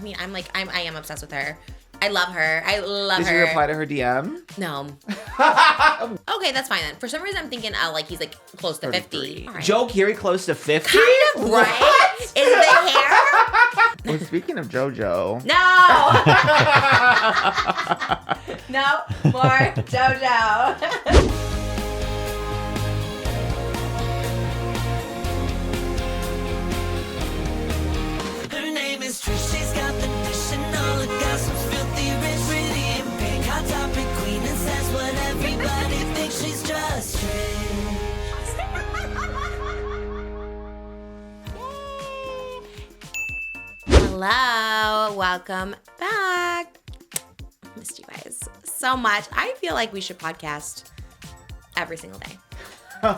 mean, I am obsessed with her. I love her. I love her. Did you reply to her DM? No. Okay, that's fine then. For some reason, I'm thinking, like, he's, like, close to 50. Right. Joe KEERY close to 50? Kind of, right? What? Is it the hair? Well, speaking of JoJo. No! No more JoJo. Trish, she's got the dish and all the gossip's filthy rich, pretty and pink, hot topic queen, and says what everybody thinks. She's just Trish. Hello, welcome back. Missed you guys so much. I feel like we should podcast every single day.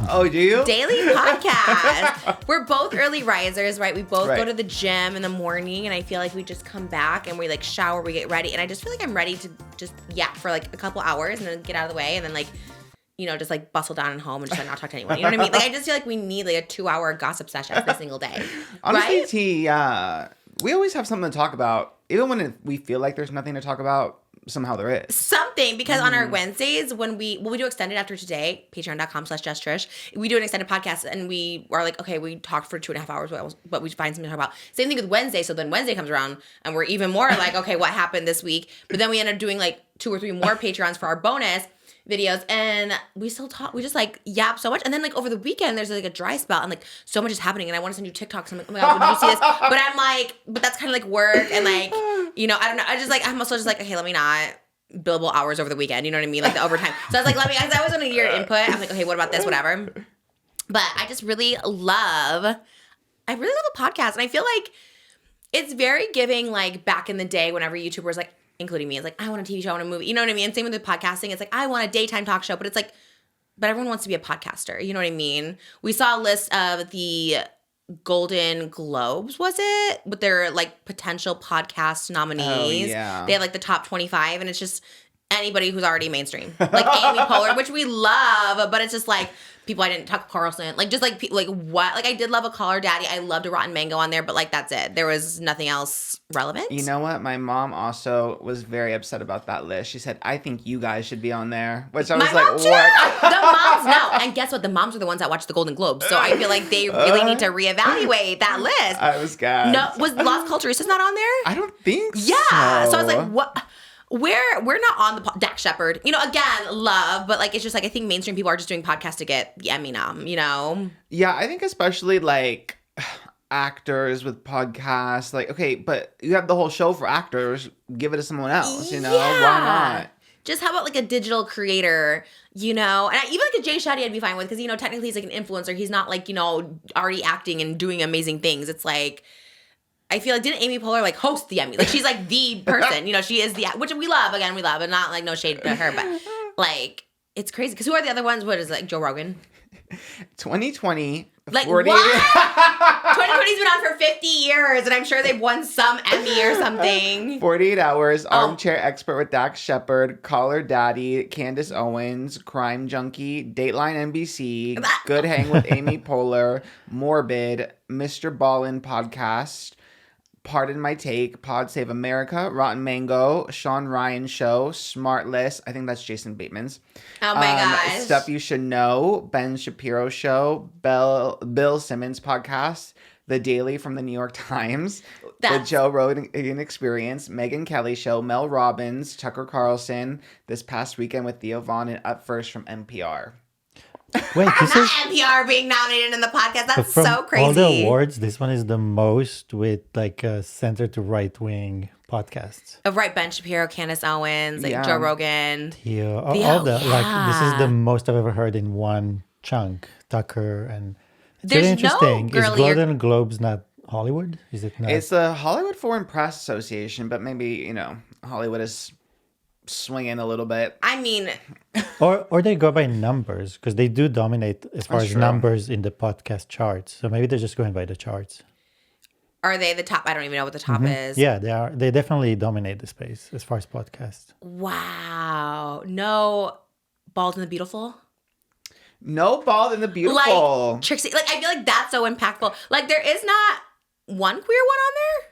Oh, do you? Daily podcast. We're both early risers, right? We both Right. go to the gym in the morning, and I feel like we just come back and we like shower, we get ready, and I just feel like I'm ready to just yap for like a couple hours and then get out of the way and then like, you know, just like bustle down and home and just like not talk to anyone. You know what I mean? Like I just feel like we need like a 2-hour gossip session every single day. Honestly, right? T, we always have something to talk about. Even when we feel like there's nothing to talk about, somehow there is. Something, because on our Wednesdays, when we do extended after today, patreon.com/justtrish, we do an extended podcast and we are like, okay, we talked for 2.5 hours, but we find something to talk about. Same thing with Wednesday. So then Wednesday comes around and we're even more like, okay, what happened this week? But then we end up doing like 2 or 3 more Patreons for our bonus videos, and we still talk, we just like yap so much. And then like over the weekend there's like a dry spell and like so much is happening and I want to send you TikToks. I'm like, oh my god, did you see this? But I'm like, but that's kind of like work and like, you know, I don't know. I'm also just like, okay, let me not billable hours over the weekend. You know what I mean? Like the overtime. So I was like, let me, because I was on your input. I'm like, okay, what about this? Whatever. But I just really love a podcast. And I feel like it's very giving like back in the day whenever YouTubers like, including me, it's like, I want a TV show, I want a movie. You know what I mean? And same with the podcasting. It's like, I want a daytime talk show, but it's like, but everyone wants to be a podcaster. You know what I mean? We saw a list of the Golden Globes, was it? With their like potential podcast nominees. Oh, yeah. They had like the top 25, and it's just anybody who's already mainstream. Like Amy Poehler, which we love, but it's just like people I didn't, Tucker Carlson, like just like like what? Like I did love a Caller Daddy. I loved a Rotten Mango on there, but like that's it. There was nothing else relevant. You know what? My mom also was very upset about that list. She said, I think you guys should be on there. Which I was like, what? The moms know. And guess what? The moms are the ones that watch the Golden Globes. So I feel like they really need to reevaluate that list. I was gagged. No, was Lost Culturistas not on there? I don't think so. Yeah. So I was like, what? We're not on the Dak Shepard. You know, again, love, but like it's just like I think mainstream people are just doing podcasts to get the Emmy nom, you know? Yeah, I think especially like actors with podcasts, like, okay, but you have the whole show for actors, give it to someone else, you know? Yeah. Why not? Just how about like a digital creator, you know? And even like a Jay Shetty I'd be fine with because, you know, technically he's like an influencer. He's not like, you know, already acting and doing amazing things. It's like, I feel like, didn't Amy Poehler like host the Emmy? Like she's like the person, you know, she is the, which we love, again, we love, and not like no shade to her, but like, it's crazy. Because who are the other ones? What is it, like Joe Rogan? 2020. Like 40. what? 2020's been on for 50 years, and I'm sure they've won some Emmy or something. 48 Hours, Armchair Expert with Dak Shepard, Caller Daddy, Candace Owens, Crime Junkie, Dateline NBC, Good Hang with Amy Poehler, Morbid, Mr. Ballin Podcast, Pardon My Take, Pod Save America, Rotten Mango, Sean Ryan Show, Smartless, I think that's Jason Bateman's. Oh my gosh. Stuff You Should Know, Ben Shapiro Show, Bill Simmons Podcast, The Daily from the New York Times, The Joe Rogan Experience, Megyn Kelly Show, Mel Robbins, Tucker Carlson, This Past Weekend with Theo Vaughn, and Up First from NPR. Wait, this not is NPR being nominated in the podcast. That's from so crazy. all the awards, this one is the most with like center to right wing podcasts. Right, Ben Shapiro, Candace Owens, like Joe Rogan. Yeah, all the like this is the most I've ever heard in one chunk. Tucker and it's There's really interesting. no Is girlier- Golden Globes not Hollywood? Is it not? It's the Hollywood Foreign Press Association, but maybe, you know, Hollywood is swinging a little bit. I mean, or they go by numbers because they do dominate as far That's as true. numbers in the podcast charts. So maybe they're just going by the charts. are they the top? I don't even know what the top is. Yeah, they are. They definitely dominate the space as far as podcasts. Wow. No Bald and the Beautiful? No Bald and the Beautiful. Like, Trixie. Like, I feel like that's so impactful. Like, there is not one queer one on there?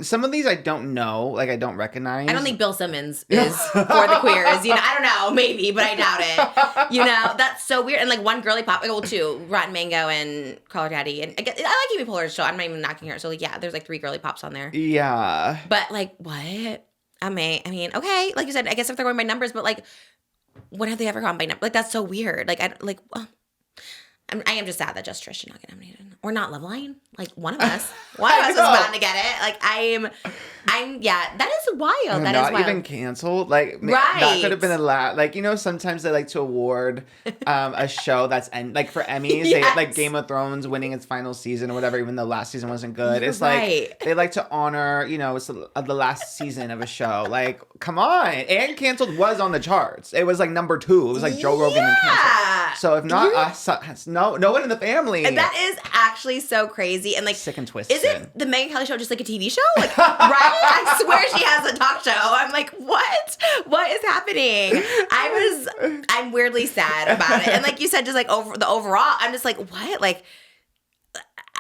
Some of these I don't know. Like, I don't recognize. I don't think Bill Simmons is for the queers. You know, I don't know, maybe, but I doubt it. You know, that's so weird. And like one girly pop, well, two, Rotten Mango and Call Her Daddy. And I like Amy Poehler's show. I'm not even knocking her. So like, yeah, there's like 3 girly pops on there. Yeah. But like, what? I mean, okay, like you said, I guess if they're going by numbers, but like, when have they ever gone by numbers? Like, that's so weird. Like, I am just sad that just Trish did not get nominated. Or not Loveline. Like, one of us. One of us is bound to get it. Like, yeah, that is wild. That is wild. Not even canceled. Like, that could have been a lot. Like, you know, sometimes they like to award a show that's, like, for Emmys, they, like, Game of Thrones winning its final season or whatever, even though last season wasn't good. It's like, they like to honor, you know, it's the last season of a show. Like, come on. And Canceled was on the charts. It was, like, number 2. It was, like, Joe Rogan and Canceled. So, if not us, no one in the family. And that is actually so crazy. And, like, sick and twisted. Isn't the Megyn Kelly show just like a TV show? Like, right? I swear she has a talk show. I'm like, what? What is happening? I'm weirdly sad about it. And like you said, just like overall, I'm just like, what? Like,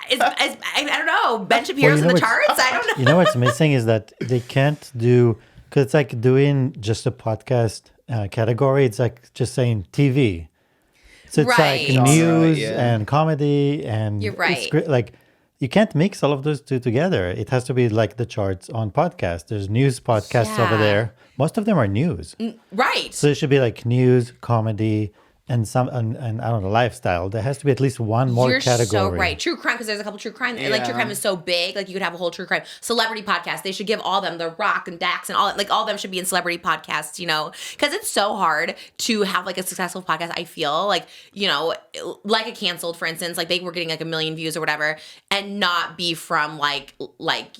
I don't know. Ben Shapiro's in the charts? I don't know. You know what's missing is that they can't do, because it's like doing just a podcast category. It's like just saying TV. So it's like news and comedy and you're right. It's great. Like, you can't mix all of those two together. It has to be like the charts on podcasts. There's news podcasts over there. Most of them are news. Right. So it should be like news, comedy, and and I don't know, lifestyle. There has to be at least one more category. You're so right. True crime, because there's a couple true crime. Like, true crime is so big. Like, you could have a whole true crime. Celebrity podcast. They should give all them, The Rock and Dax and all of them should be in celebrity podcasts, you know? Because it's so hard to have, like, a successful podcast, I feel. Like, you know, like a Canceled, for instance. Like, they were getting, like, 1 million views or whatever. And not be from, like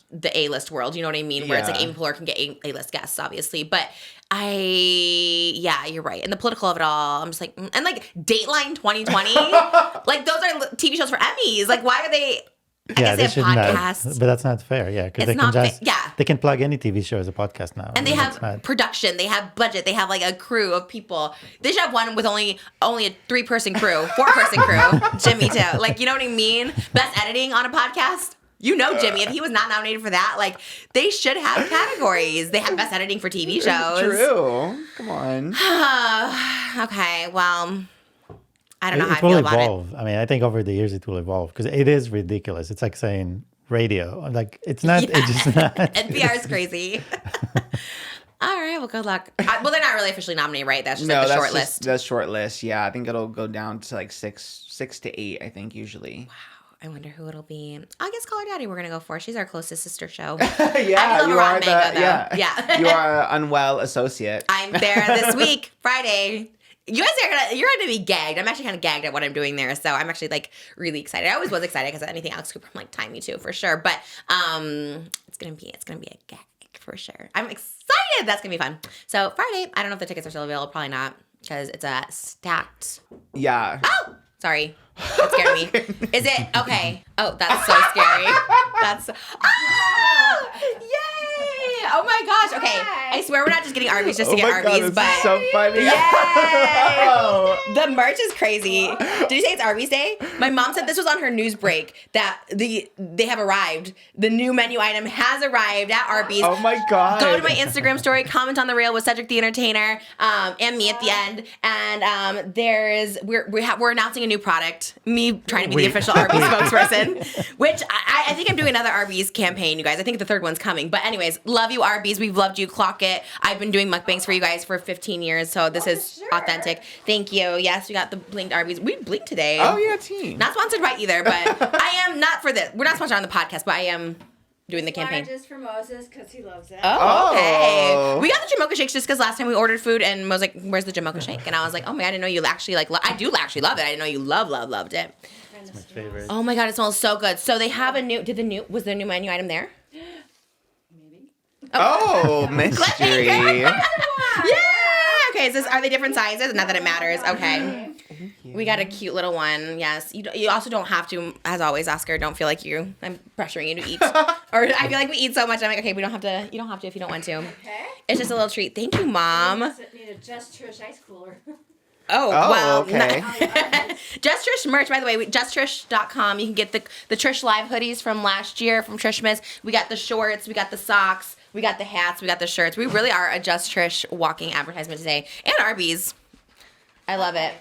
the A-list world. You know what I mean? Where it's, like, Amy Poehler can get A-list guests, obviously. But you're right. And the political of it all, I'm just like, and like Dateline 2020, like those are TV shows for Emmys. Like, why are they? I guess they have podcasts. But that's not fair. Yeah, because they can they can plug any TV show as a podcast now. And they have production, they have budget, they have like a crew of people. They should have one with only a 3-person crew, 4-person crew, Jimmy too. Like, you know what I mean? Best editing on a podcast. You know, Jimmy, if he was not nominated for that, like, they should have categories. They have best editing for TV shows. True. Come on. Okay, well, I don't know how I feel feel about evolve. I mean, I think over the years it will evolve because it is ridiculous. It's like saying radio. Like, it's not. It's just not. NPR is crazy. All right, well, good luck. Well, they're not really officially nominated, right? That's just like the short list. That's short list, yeah. I think it'll go down to like 6 to 8, I think, usually. Wow. I wonder who it'll be. I guess Call Her Daddy we're going to go for. She's our closest sister show. Yeah, you are yeah. You are an unwell associate. I'm there this week, Friday. You guys you're going to be gagged. I'm actually kind of gagged at what I'm doing there. So I'm actually like really excited. I always was excited because anything Alex Cooper, I'm like, tie me to for sure. But it's going to be a gag for sure. I'm excited. That's going to be fun. So Friday, I don't know if the tickets are still available. Probably not because it's a stacked. Yeah. Oh, sorry. That scared me. Is it? Okay. Oh, that's so scary. That's... Oh! Yay! Oh my gosh. Okay. I swear we're not just getting ARBYS just to get ARBYS, but... This is so funny. Yay! The merch is crazy. Did you say it's ARBYS Day? My mom said this was on her news break that they have arrived. The new menu item has arrived at ARBYS. Oh my God. Go to my Instagram story, comment on the reel with Cedric the Entertainer, and me at the end. And we're announcing a new product. Me trying to be the official ARBYS spokesperson, which I think I'm doing another ARBYS campaign, you guys. I think the third one's coming. But anyways, love you, ARBYS. We've loved you. Clock it. I've been doing mukbangs for you guys for 15 years, so this is authentic. Thank you. Yes, we got the blinked ARBYS. We blinked today. Oh, yeah, team. Not sponsored by either, but I am not for this. We're not sponsored on the podcast, but I am doing the campaign. Just for Moses because he loves it. Oh, okay. We got the Jamocha shakes just because last time we ordered food and Mo was like, "Where's the Jamocha shake?" And I was like, "Oh my God, I didn't know you actually like. I do actually love it. I didn't know you loved it." It's my favorite. Oh my God, it smells so good. So they have was there a new menu item there? Maybe. Oh, mystery. Yeah. Okay. Are they different sizes? Not that it matters. Okay. We got a cute little one. Yes. You also don't have to, as always, Oscar. Don't feel like I'm pressuring you to eat. Or I feel like we eat so much. I'm like, okay, we don't have to. You don't have to if you don't want to. Okay. It's just a little treat. Thank you, Mom. Need a Just Trish ice cooler. Oh, well. okay. Just Trish merch, by the way. JustTrish.com. You can get the Trish Live hoodies from last year from Trishmas. We got the shorts. We got the socks. We got the hats. We got the shirts. We really are a Just Trish walking advertisement today. And ARBYS. I love it.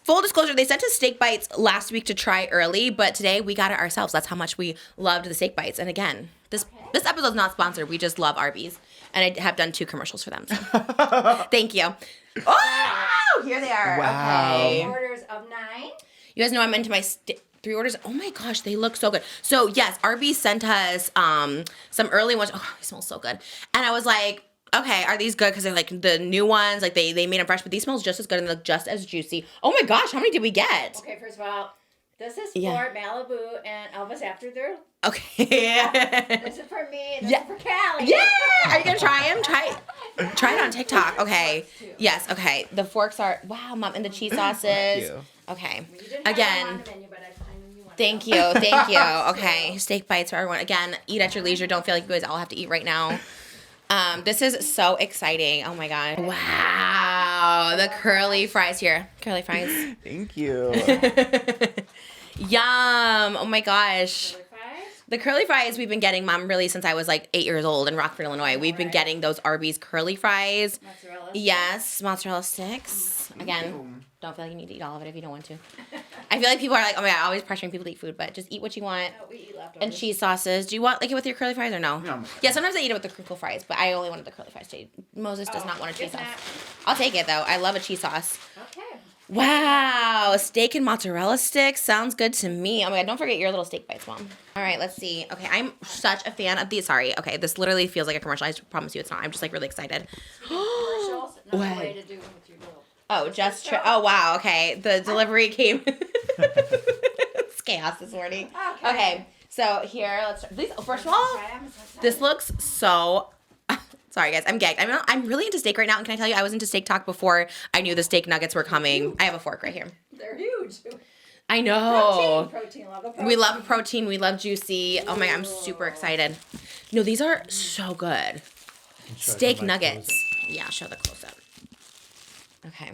Full disclosure, they sent us steak bites last week to try early, but today we got it ourselves. That's how much we loved the steak bites. And again, this episode's not sponsored. We just love ARBYS. And I have done 2 commercials for them. So. Thank you. Oh, here they are. Wow. Okay. Orders of 9. You guys know I'm into my 3 orders. Oh my gosh, they look so good. So yes, ARBYS sent us some early ones. Oh, they smell so good. And I was like, okay, are these good? Because they're like the new ones, like they made them fresh, but these smells just as good and look just as juicy. Oh my gosh, how many did we get? Okay, first of all, this is Yeah. for Malibu and Elvis after their. Okay. This is for me. This Yeah. is for Callie. Yeah! Are you gonna try them? Try it on TikTok. Okay. Yes. Okay. The forks are Mom, and the cheese sauces. Thank you. Okay. You didn't have Again. them on the menu, but I find them you want. Thank you. Okay. Steak bites for everyone. Again, eat at your leisure. Don't feel like you guys all have to eat right now. This is so exciting. Oh my god. Wow. The curly fries here. Curly fries. Thank you. Yum. Oh my gosh. Curly fries? The curly fries we've been getting, Mom, really since I was like 8 years old in Rockford, Illinois. We've been getting those ARBYS curly fries. Mozzarella. Yes, mozzarella sticks. Again, don't feel like you need to eat all of it if you don't want to. I feel like people are like, oh my god, always pressuring people to eat food, but just eat what you want. Oh, we eat leftovers. And cheese sauces. Do you want like it with your curly fries or no? No. Yeah, sometimes I eat it with the crinkle fries, but I only wanted the curly fries today. Moses does not want a cheese it's sauce. not. I'll take it though. I love a cheese sauce. Okay. Wow, steak and mozzarella sticks sounds good to me. Oh my god, don't forget your little steak bites, Mom. All right, let's see. Okay, I'm such a fan of these. Sorry. Okay, this literally feels like a commercial. I promise you it's not. I'm just like really excited. Commercials. Another What? way to do it with your little. Oh, oh wow. Okay, the delivery came. It's chaos this morning. Okay, so here let's. First of all, this looks so. Sorry guys, I'm gagged. I'm really into steak right now, and can I tell you, I was into steak talk before I knew the steak nuggets were coming. I have a fork right here. They're huge. I know. Protein. Love the protein. We love protein. We love juicy. Oh my god, I'm super excited. No, these are so good. Steak nuggets. Yeah, show the close up. Okay.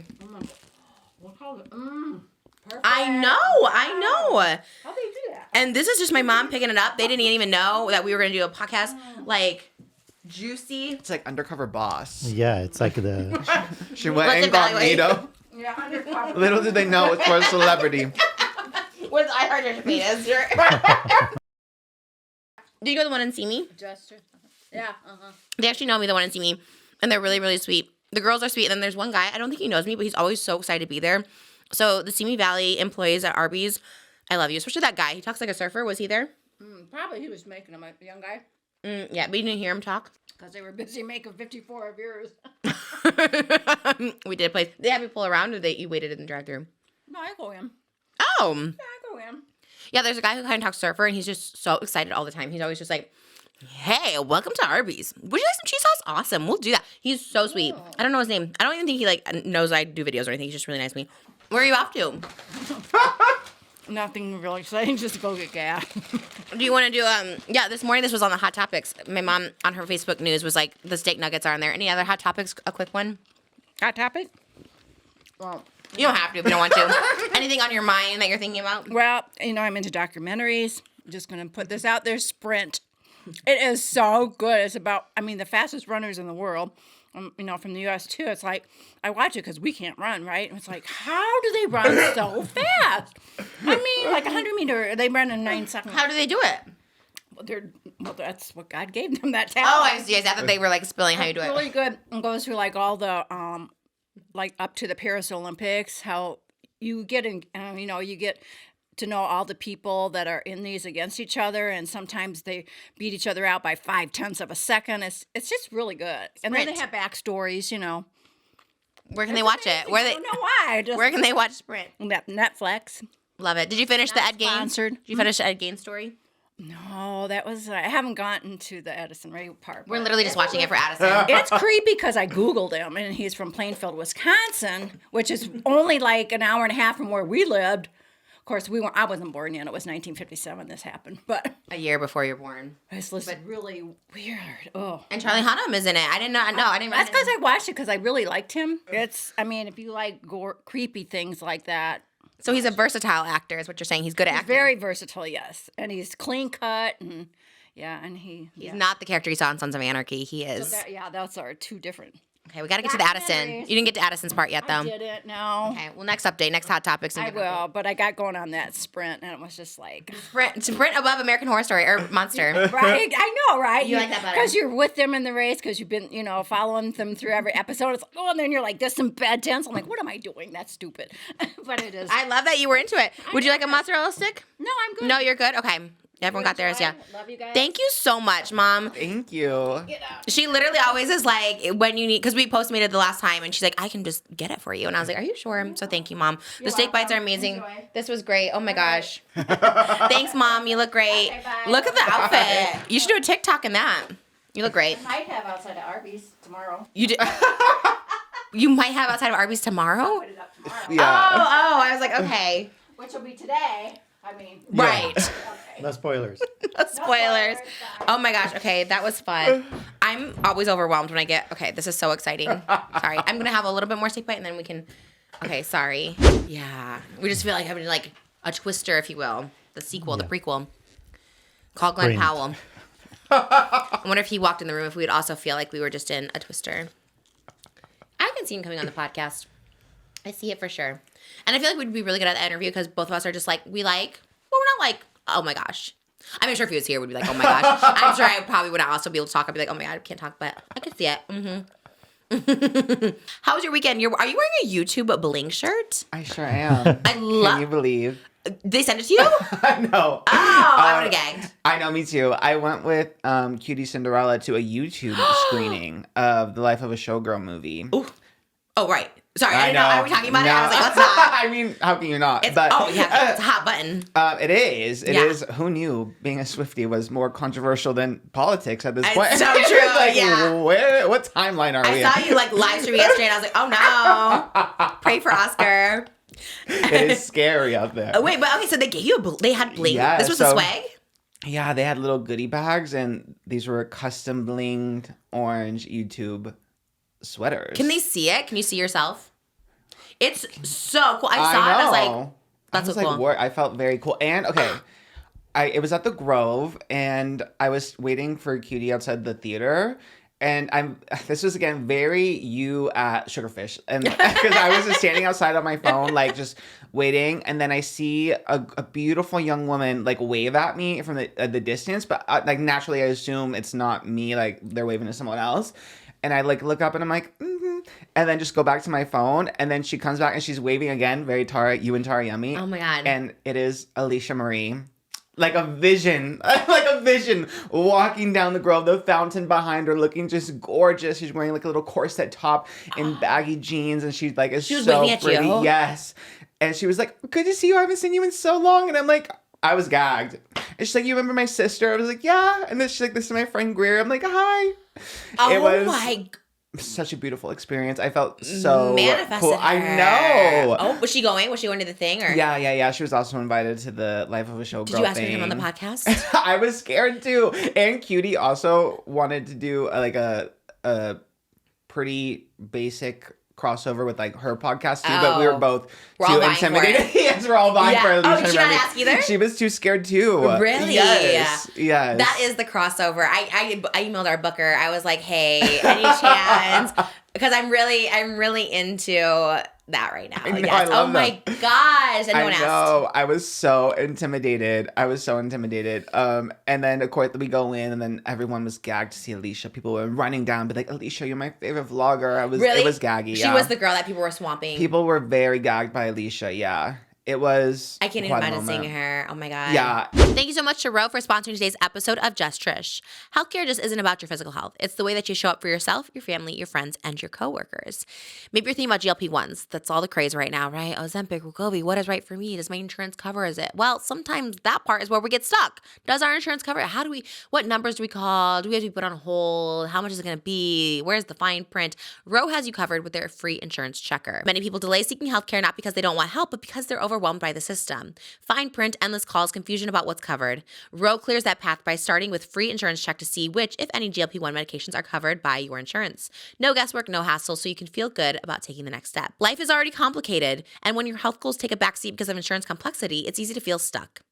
We'll call it. Perfect. I know. How do you do that? And this is just my mom picking it up. They didn't even know that we were gonna do a podcast. Like, juicy. It's like Undercover Boss. Yeah, it's like the She went Let's incognito. Yeah, undercover. Little did they know it's for a celebrity. With I heard your penis. Do you go to the one and see me? Just. Yeah. They actually know me, the one and see me, and they're really, really sweet. The girls are sweet, and then there's one guy. I don't think he knows me, but he's always so excited to be there. So the Simi Valley employees at ARBYS, I love you, especially that guy. He talks like a surfer. Was he there? Probably he was making them, a young guy, Yeah, but you didn't hear him talk. because they were busy making 54 of yours. We did play. They have you pull around, or you waited in the drive-thru? No, I go in. Oh, Yeah, I go in. yeah. There's a guy who kind of talks surfer, and he's just so excited all the time. He's always just like, "Hey, welcome to ARBYS. Would you like some cheese sauce? Awesome, we'll do that." He's so sweet. I don't know his name. I don't even think he like knows I do videos or anything. He's just really nice to me. Where are you off to? Nothing really exciting, just to go get gas. Do you want to do yeah, this morning this was on the hot topics. My mom on her Facebook news was like, the steak nuggets are on there. Any other hot topics? A quick one. Hot topic? Well, You don't have to if you don't want to. Anything on your mind that you're thinking about? I'm into documentaries. I'm just going to put this out there. Sprint. It is so good. It's about, the fastest runners in the world, from the U.S. too. It's like, I watch it because we can't run, right? And it's like, how do they run so fast? Like 100 meter, they run in 9 seconds. How do they do it? That's what God gave them, that talent. Oh, I see. I thought they were like spilling how you do it. Really good. And goes through like all the, like up to the Paris Olympics, how you get in, you get to know all the people that are in these against each other, and sometimes they beat each other out by 0.5 of a second. It's just really good. And then they have backstories, Where can they watch it? I don't know why. Where can they watch Sprint? Netflix. Love it. Did you finish the Not Ed Gain? sponsored. Did you finish the Ed Gain story? No, that was, I haven't gotten to the Edison Ray part. We're literally just watching it for Addison. It's creepy because I Googled him, and he's from Plainfield, Wisconsin, which is only like an hour and a half from where we lived. Of course, I wasn't born yet. It was 1957 this happened, but A year before you're born. it's really weird. Oh. And Charlie Hunnam is in it. I didn't know. No, I didn't. That's because I watched it because I really liked him. If you like creepy things like that. So he's a versatile actor, is what you're saying. He's good at He's acting. very versatile, yes. And he's clean cut and he's not the character you saw in Sons of Anarchy. He is. Those are two different. Okay, we got to get to the Addison. You didn't get to Addison's part yet, though. I didn't, no. Okay, well, next update, next hot topics. I will, but I got going on that sprint, and it was just like... Sprint above American Horror Story, or Monster. Right? I know, right? You like that better. Because you're with them in the race, because you've been, following them through every episode. It's like, oh, and then you're like, there's some bad tense. I'm like, what am I doing? That's stupid. But it is. I love that you were into it. Would you like a mozzarella stick? No, I'm good. No, you're good? Okay. Everyone got theirs, yeah. Love you guys. Thank you so much, Mom. Thank you. She literally always is like, when you need, because we Postmated the last time, and she's like, I can just get it for you. And I was like, are you sure? So thank you, Mom. The steak bites are amazing. Enjoy. This was great. Oh my gosh. Thanks, Mom. You look great. Okay, bye. Look at the outfit. You should do a TikTok in that. You look great. Might have outside of ARBYS tomorrow. You do. You might have outside of ARBYS tomorrow? Put it up tomorrow. Yeah. Oh, I was like, okay. Which will be today. Right. Okay. No spoilers. Spoilers. Oh my gosh. Okay, that was fun. I'm always overwhelmed when I get. Okay, this is so exciting. Sorry, I'm gonna have a little bit more steak bite, and then we can. Okay, sorry. Yeah, we just feel like having like a twister, if you will, the sequel, the prequel. Call Glenn Brilliant. Powell. I wonder if he walked in the room if we would also feel like we were just in a twister. I can see him coming on the podcast. I see it for sure. And I feel like we'd be really good at the interview because both of us are just like, well, we're not like, oh my gosh. I mean, sure if he was here, we'd be like, oh my gosh. I'm sure I probably would also be able to talk. I'd be like, oh my God, I can't talk, but I could see it. How was your weekend? Are you wearing a YouTube Bling shirt? I sure am. I love. Can you believe? They sent it to you? I know. Oh, I would have gagged. I know, me too. I went with QTCINDERELLA to a YouTube screening of the Life of a Showgirl movie. Ooh. Oh, right. Sorry, I didn't know. Are we talking about it? I was like, let's not. I mean, how can you not? It's a hot button. It is. It Yeah. is. Who knew being a Swiftie was more controversial than politics at this point? It's so true, Like, yeah. What timeline are we I saw in? you like live stream yesterday, and I was like, oh no. Pray for Oscar. It is scary out there. Oh, wait, but okay, so they gave you they had bling. Yeah, This was a so- swag? Yeah, they had little goodie bags, and these were custom blinged orange YouTube sweaters. Can they see it? Can you see yourself? It's so cool. I saw it. I was like, that's so cool. I felt very cool. And okay, it was at the Grove, and I was waiting for Cutie outside the theater. And this was again very you at Sugarfish, and because I was just standing outside on my phone, like just waiting, and then I see a beautiful young woman like wave at me from the distance, but like naturally I assume it's not me, like they're waving to someone else, and I like look up and I'm like, and then just go back to my phone, and then she comes back and she's waving again, very Tara Yummy. Oh my God. And it is ALISHA Marie. Like a vision, walking down the Grove, the fountain behind her, looking just gorgeous. She's wearing like a little corset top and baggy jeans, and she was so waving at pretty. you? Yes, and she was like, "Good to see you. I haven't seen you in so long." And I'm like, I was gagged. And she's like, "You remember my sister?" I was like, "Yeah." And then she's like, "This is my friend Greer." I'm like, "Hi." Oh It was my. such a beautiful experience. I felt so Manifested cool. her. I know. Oh, was she going? Was she going to the thing? Or Yeah. She was also invited to the Life of a Showgirl did you ask her to thing. come on the podcast? I was scared too. And Cutie also wanted to do a pretty basic crossover with like her podcast too, but we were both We're all too vying for intimidated. it. Yes, we're all vying Yeah. for it. Oh, did she not ask either? She was too scared too. Really? Yes. That is the crossover. I emailed our booker. I was like, hey, any chance? Because I'm really into that right now. I know, Yes. I love Oh my that. gosh. And no one I asked. know. I was so intimidated. And then of course we go in, and then everyone was gagged to see ALISHA. People were running down, but like, "ALISHA, you're my favorite vlogger." Really? It was gaggy. She was the girl that people were swamping. People were very gagged by ALISHA. Yeah, it was. I can't even quite a imagine seeing moment. her. Oh my God. Yeah. Thank you so much to Ro for sponsoring today's episode of Just Trish. Healthcare just isn't about your physical health. It's the way that you show up for yourself, your family, your friends, and your coworkers. Maybe you're thinking about GLP-1s. That's all the craze right now, right? Ozempic, Wegovy, what is right for me? Does my insurance cover it? Well, sometimes that part is where we get stuck. Does our insurance cover it? What numbers do we call? Do we have to be put on hold? How much is it going to be? Where's the fine print? Ro has you covered with their free insurance checker. Many people delay seeking healthcare not because they don't want help, but because they're overwhelmed overwhelmed by the system. Fine print, endless calls, confusion about what's covered. Ro clears that path by starting with free insurance check to see which, if any, GLP-1 medications are covered by your insurance. No guesswork, no hassle, so you can feel good about taking the next step. Life is already complicated, and when your health goals take a backseat because of insurance complexity, it's easy to feel stuck.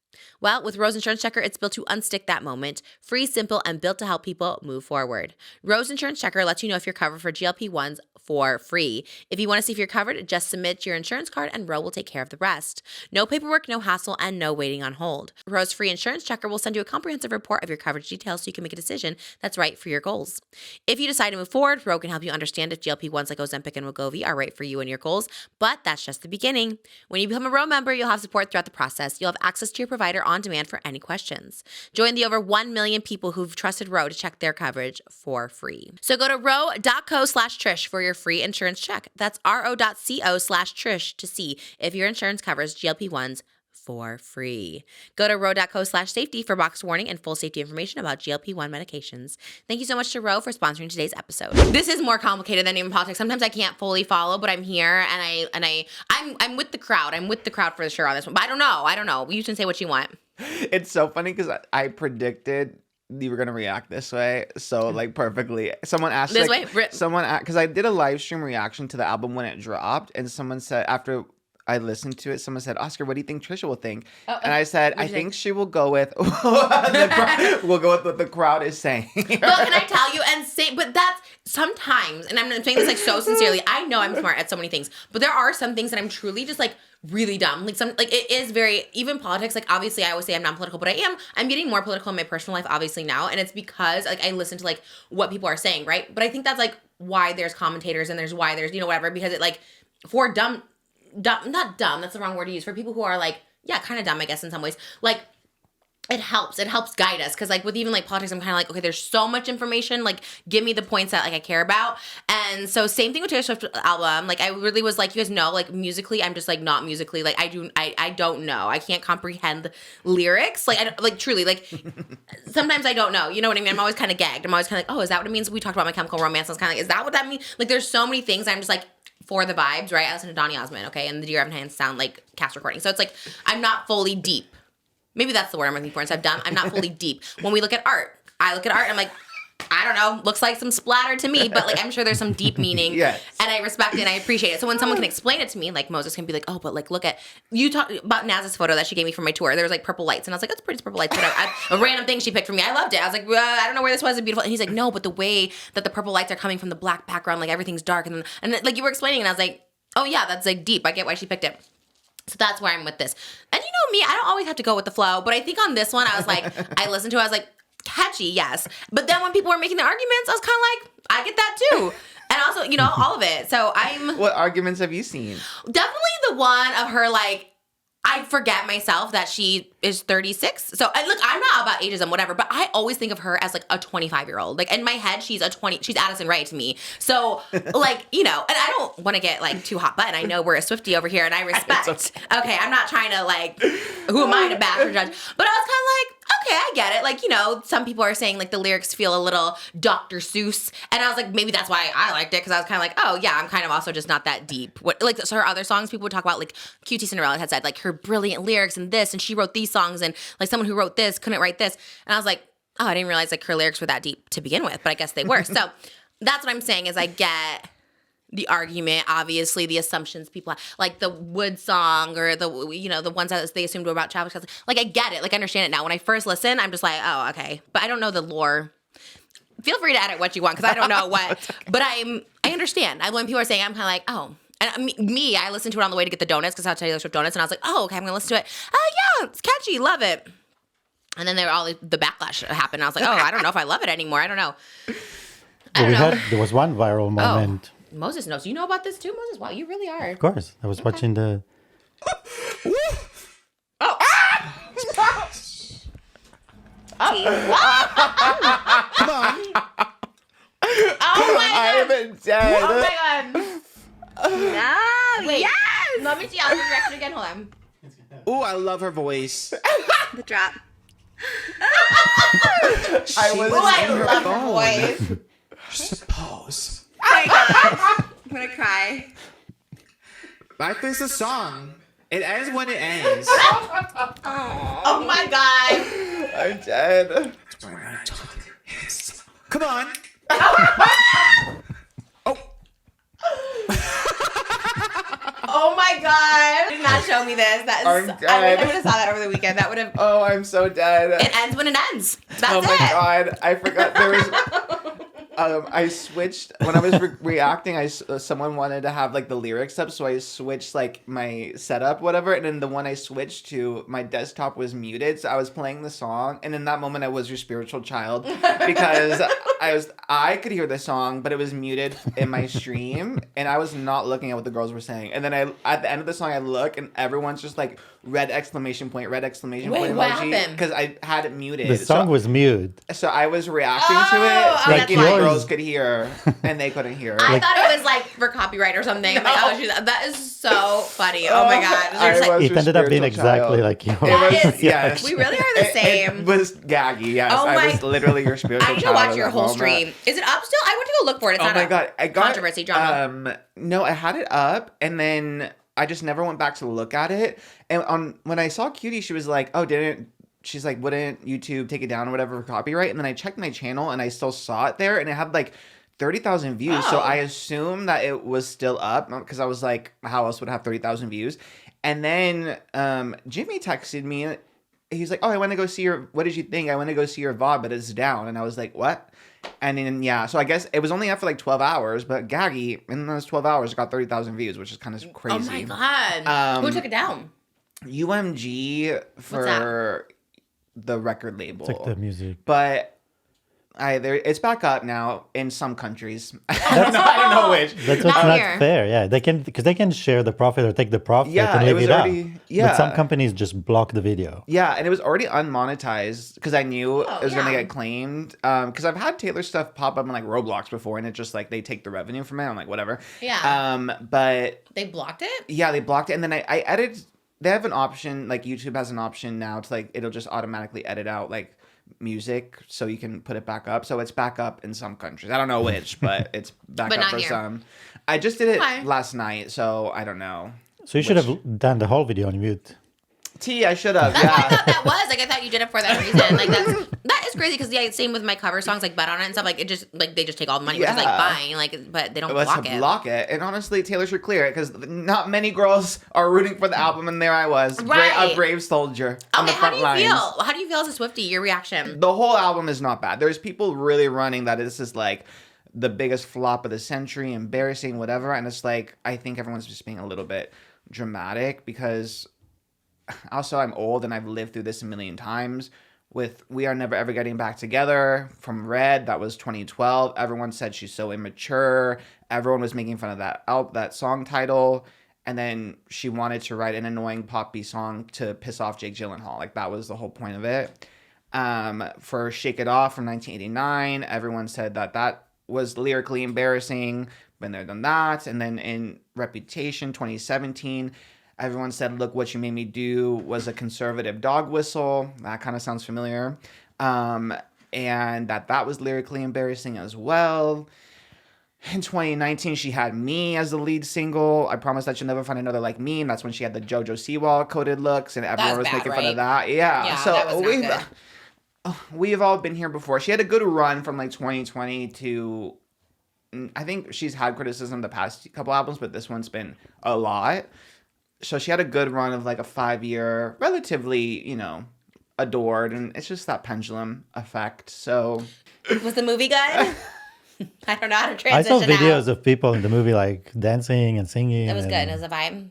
Well, with Ro's Insurance Checker, it's built to unstick that moment. Free, simple, and built to help people move forward. Ro's Insurance Checker lets you know if you're covered for GLP-1s for free. If you want to see if you're covered, just submit your insurance card and Ro will take care of the rest. No paperwork, no hassle, and no waiting on hold. Ro's free insurance checker will send you a comprehensive report of your coverage details so you can make a decision that's right for your goals. If you decide to move forward, Ro can help you understand if GLP-1s like Ozempic and Wegovy are right for you and your goals, but that's just the beginning. When you become a Ro member, you'll have support throughout the process. You'll have access to your provider on demand for any questions. Join the over 1 million people who've trusted Ro to check their coverage for free. So go to ro.co/Trish for your free insurance check. That's ro.co/Trish to see if your insurance covers GLP-1s for free. Go to ro.co/safety for box warning and full safety information about GLP-1 medications. Thank you so much to Ro for sponsoring today's episode. This is more complicated than even politics. Sometimes I can't fully follow, but I'm here and I'm with the crowd. I'm with the crowd for sure on this one. But I don't know. You can say what you want. It's so funny because I predicted you were gonna react this way, so like perfectly. Someone asked This like, way? because I did a live stream reaction to the album when it dropped, and someone said after I listened to it, someone said, "Oscar, what do you think Trisha will think?" And I said, "I think she will go with we'll go with what the crowd is saying." Well, can I tell you and say, but that's sometimes, and I'm saying this like so sincerely. I know I'm smart at so many things, but there are some things that I'm truly just like really dumb. Like it is very, even politics, like obviously I always say I'm not political, but I'm getting more political in my personal life obviously now, and it's because like I listen to like what people are saying, right? But I think that's like why there's commentators and there's why there's, whatever, because it like for not dumb, that's the wrong word to use, for people who are like, yeah, kind of dumb, I guess in some ways, like it helps guide us, because like with even like politics, I'm kind of like, okay, there's so much information, like give me the points that like I care about. And so same thing with Taylor Swift album, like I really was like, you guys know, like musically I'm just like not musically, like I don't know, I can't comprehend lyrics, like truly, like sometimes I don't know, you know what I mean? I'm always kind of gagged, I'm always kind of like, oh, is that what it means? We talked about My Chemical Romance, I was kind of like, is that what that means? Like there's so many things I'm just like, for the vibes, right? I listen to Donny Osmond, okay, and the Dear Evan Hands sound like cast recording, so it's like I'm not fully deep. Maybe that's the word I'm looking for instead of dumb. I'm not fully deep. When we look at art, I look at art and I'm like, I don't know, looks like some splatter to me, but like I'm sure there's some deep meaning. Yes. And I respect it and I appreciate it. So when someone can explain it to me, like Moses can be like, oh, but like look at, you talked about Naz's photo that she gave me for my tour. There was like purple lights and I was like, that's pretty, it's purple lights. But a random thing she picked for me. I loved it. I was like, I don't know where this was, it's beautiful. And he's like, no, but the way that the purple lights are coming from the black background, like everything's dark. And like you were explaining and I was like, oh yeah, that's like deep. I get why she picked it. So that's where I'm with this. And you know me, I don't always have to go with the flow, but I think on this one, I was like, I listened to it, I was like, catchy, yes. But then when people were making the arguments, I was kind of like, I get that too. And also, all of it. So What arguments have you seen? Definitely the one of her, like, I forget myself that she is 36. So, look, I'm not about ageism, whatever, but I always think of her as, like, a 25-year-old. Like, in my head, she's Addison Rae to me. So, like, and I don't want to get, like, too hot button. I know we're a Swiftie over here, and I respect. Okay, I'm not trying to, like, who am I to bash or judge? But I was kind of like, okay, I get it. Like, some people are saying, like, the lyrics feel a little Dr. Seuss. And I was like, maybe that's why I liked it, because I was kind of like, oh, yeah, I'm kind of also just not that deep. So her other songs, people would talk about, like, QTCINDERELLA had said, like, her brilliant lyrics and this, and she wrote these songs, and, like, someone who wrote this couldn't write this. And I was like, oh, I didn't realize, like, her lyrics were that deep to begin with, but I guess they were. So that's what I'm saying is I get the argument, obviously, the assumptions people have, like the Wood song or the ones that they assumed were about Chadwick. Like, I get it. Like, I understand it now. When I first listen, I'm just like, oh, okay. But I don't know the lore. Feel free to edit what you want, because I don't know what. Okay. But I understand. When people are saying, I'm kind of like, oh. And me, I listened to it on the way to get the donuts, because I Taylor Swift donuts, and I was like, oh, okay, I'm going to listen to it. Oh, yeah, it's catchy. Love it. And then the backlash happened. And I was like, oh, I don't know if I love it anymore. I don't know. There was one viral moment. Oh. Moses knows. You know about this too, Moses? Wow, you really are. Of course. I was watching the... Oh! Come on. Oh my god. I haven't dead. Oh my god. No, Wait, yes! let me see. I'll do the reaction again. Hold on. Ooh, I love her voice. The drop. I love her voice. Suppose. Oh my god. I'm gonna cry. Life is a song. It ends when it ends. Oh my god. I'm dead. Come on. Oh my god. Did not show me this. That is, I'm I wish dead. I would have saw that over the weekend. That would have. Oh, I'm so dead. It ends when it ends. That's Oh my it. god, I forgot there was. I switched when I was reacting. Someone wanted to have like the lyrics up, so I switched like my setup, whatever. And then the one I switched to, my desktop was muted, so I was playing the song. And in that moment, I was your spiritual child because I could hear the song, but it was muted in my stream, and I was not looking at what the girls were saying. And then at the end of the song, I look, and everyone's just like red exclamation point Wait, emoji what happened? because I had it muted. The song was mute. So I was reacting to it, Oh, thinking that's the why. girls could hear, and they couldn't hear. I thought it was like for copyright or something. I'm like, oh, that is so funny. Oh my god. I There's, like, was It your ended up being spiritual exactly child. like yours. That is- Yes. we really are the same. It was gaggy, yes. Oh I my- was literally your spiritual I need to child. watch at your that whole moment. stream. Is it up still? I went to go look for it. It's Oh not my up. god. I got Controversy, drama. No, I had it up, and then I just never went back to look at it. And when I saw Cutie, she was like, oh, she's like, wouldn't YouTube take it down or whatever for copyright? And then I checked my channel, and I still saw it there, and it had like 30,000 views. So Oh. I assumed that it was still up because I was like, how else would it have 30,000 views? And then Jimmy texted me. He's like, oh, I want to go see your, what did you think? I want to go see your VOD, but it's down. And I was like, what? And then, yeah, so I guess it was only up for like 12 hours, but Gaggy, in those 12 hours, it got 30,000 views, which is kind of crazy. Oh my god. Who took it down? UMG for that? the record label. It's like the music. But it's back up now in some countries. I don't know which. That's what's Not not here. fair. Yeah, they can share the profit or take the profit Yeah, and it leave was it out. already- yeah. But some companies just block the video. Yeah, and it was already unmonetized because I knew Oh, it was going to yeah. get claimed. Because I've had Taylor stuff pop up in like Roblox before, and it's just like they take the revenue from it. I'm like, whatever. Yeah. But They blocked it? yeah, they blocked it, and then I edited. They have an option, like YouTube has an option now to like it'll just automatically edit out like music so you can put it back up. So it's back up in some countries. I don't know which, but it's back But up not for here. some. I just did it Okay. last night, so I don't know. So you should have done the whole video on mute. I should have. That's what I Yeah. thought that was. Like, I thought you did it for that reason. Like, that is crazy because, yeah, same with my cover songs, like Bet on It and stuff. Like, it just, like, they just take all the money, which is, like, Yeah. fine. Like, but they don't Let's block it. block it. And honestly, Taylor should clear it because not many girls are rooting for the album, and there I was, Right. a brave soldier on the Okay, how front do you lines. feel? How do you feel as a Swiftie? Your reaction? The whole album is not bad. There's people really running that this is like the biggest flop of the century, embarrassing, whatever. And it's like, I think everyone's just being a little bit dramatic because also I'm old and I've lived through this a million times. With We Are Never Ever Getting Back Together from Red, that was 2012. Everyone said she's so immature. Everyone was making fun of that song title. And then she wanted to write an annoying poppy song to piss off Jake Gyllenhaal. Like, that was the whole point of it. For Shake It Off from 1989, everyone said that was lyrically embarrassing. Been there, done that. And then in Reputation 2017, everyone said, Look What You Made Me Do was a conservative dog whistle. That kind of sounds familiar. And that was lyrically embarrassing as well. In 2019, she had Me as the lead single. I Promise That You'll Never Find Another Like Me. And that's when she had the JoJo Siwa coded looks, and everyone was bad, making fun right? of that. Yeah. Yeah, So that was not good. we've all been here before. She had a good run from like 2020 to, I think she's had criticism the past couple albums, but this one's been a lot. So she had a good run of like a 5-year, relatively, adored, and it's just that pendulum effect. So Was the movie good? I don't know how to I transition saw videos out. of people in the movie like dancing and singing. It was good. and- It was a vibe.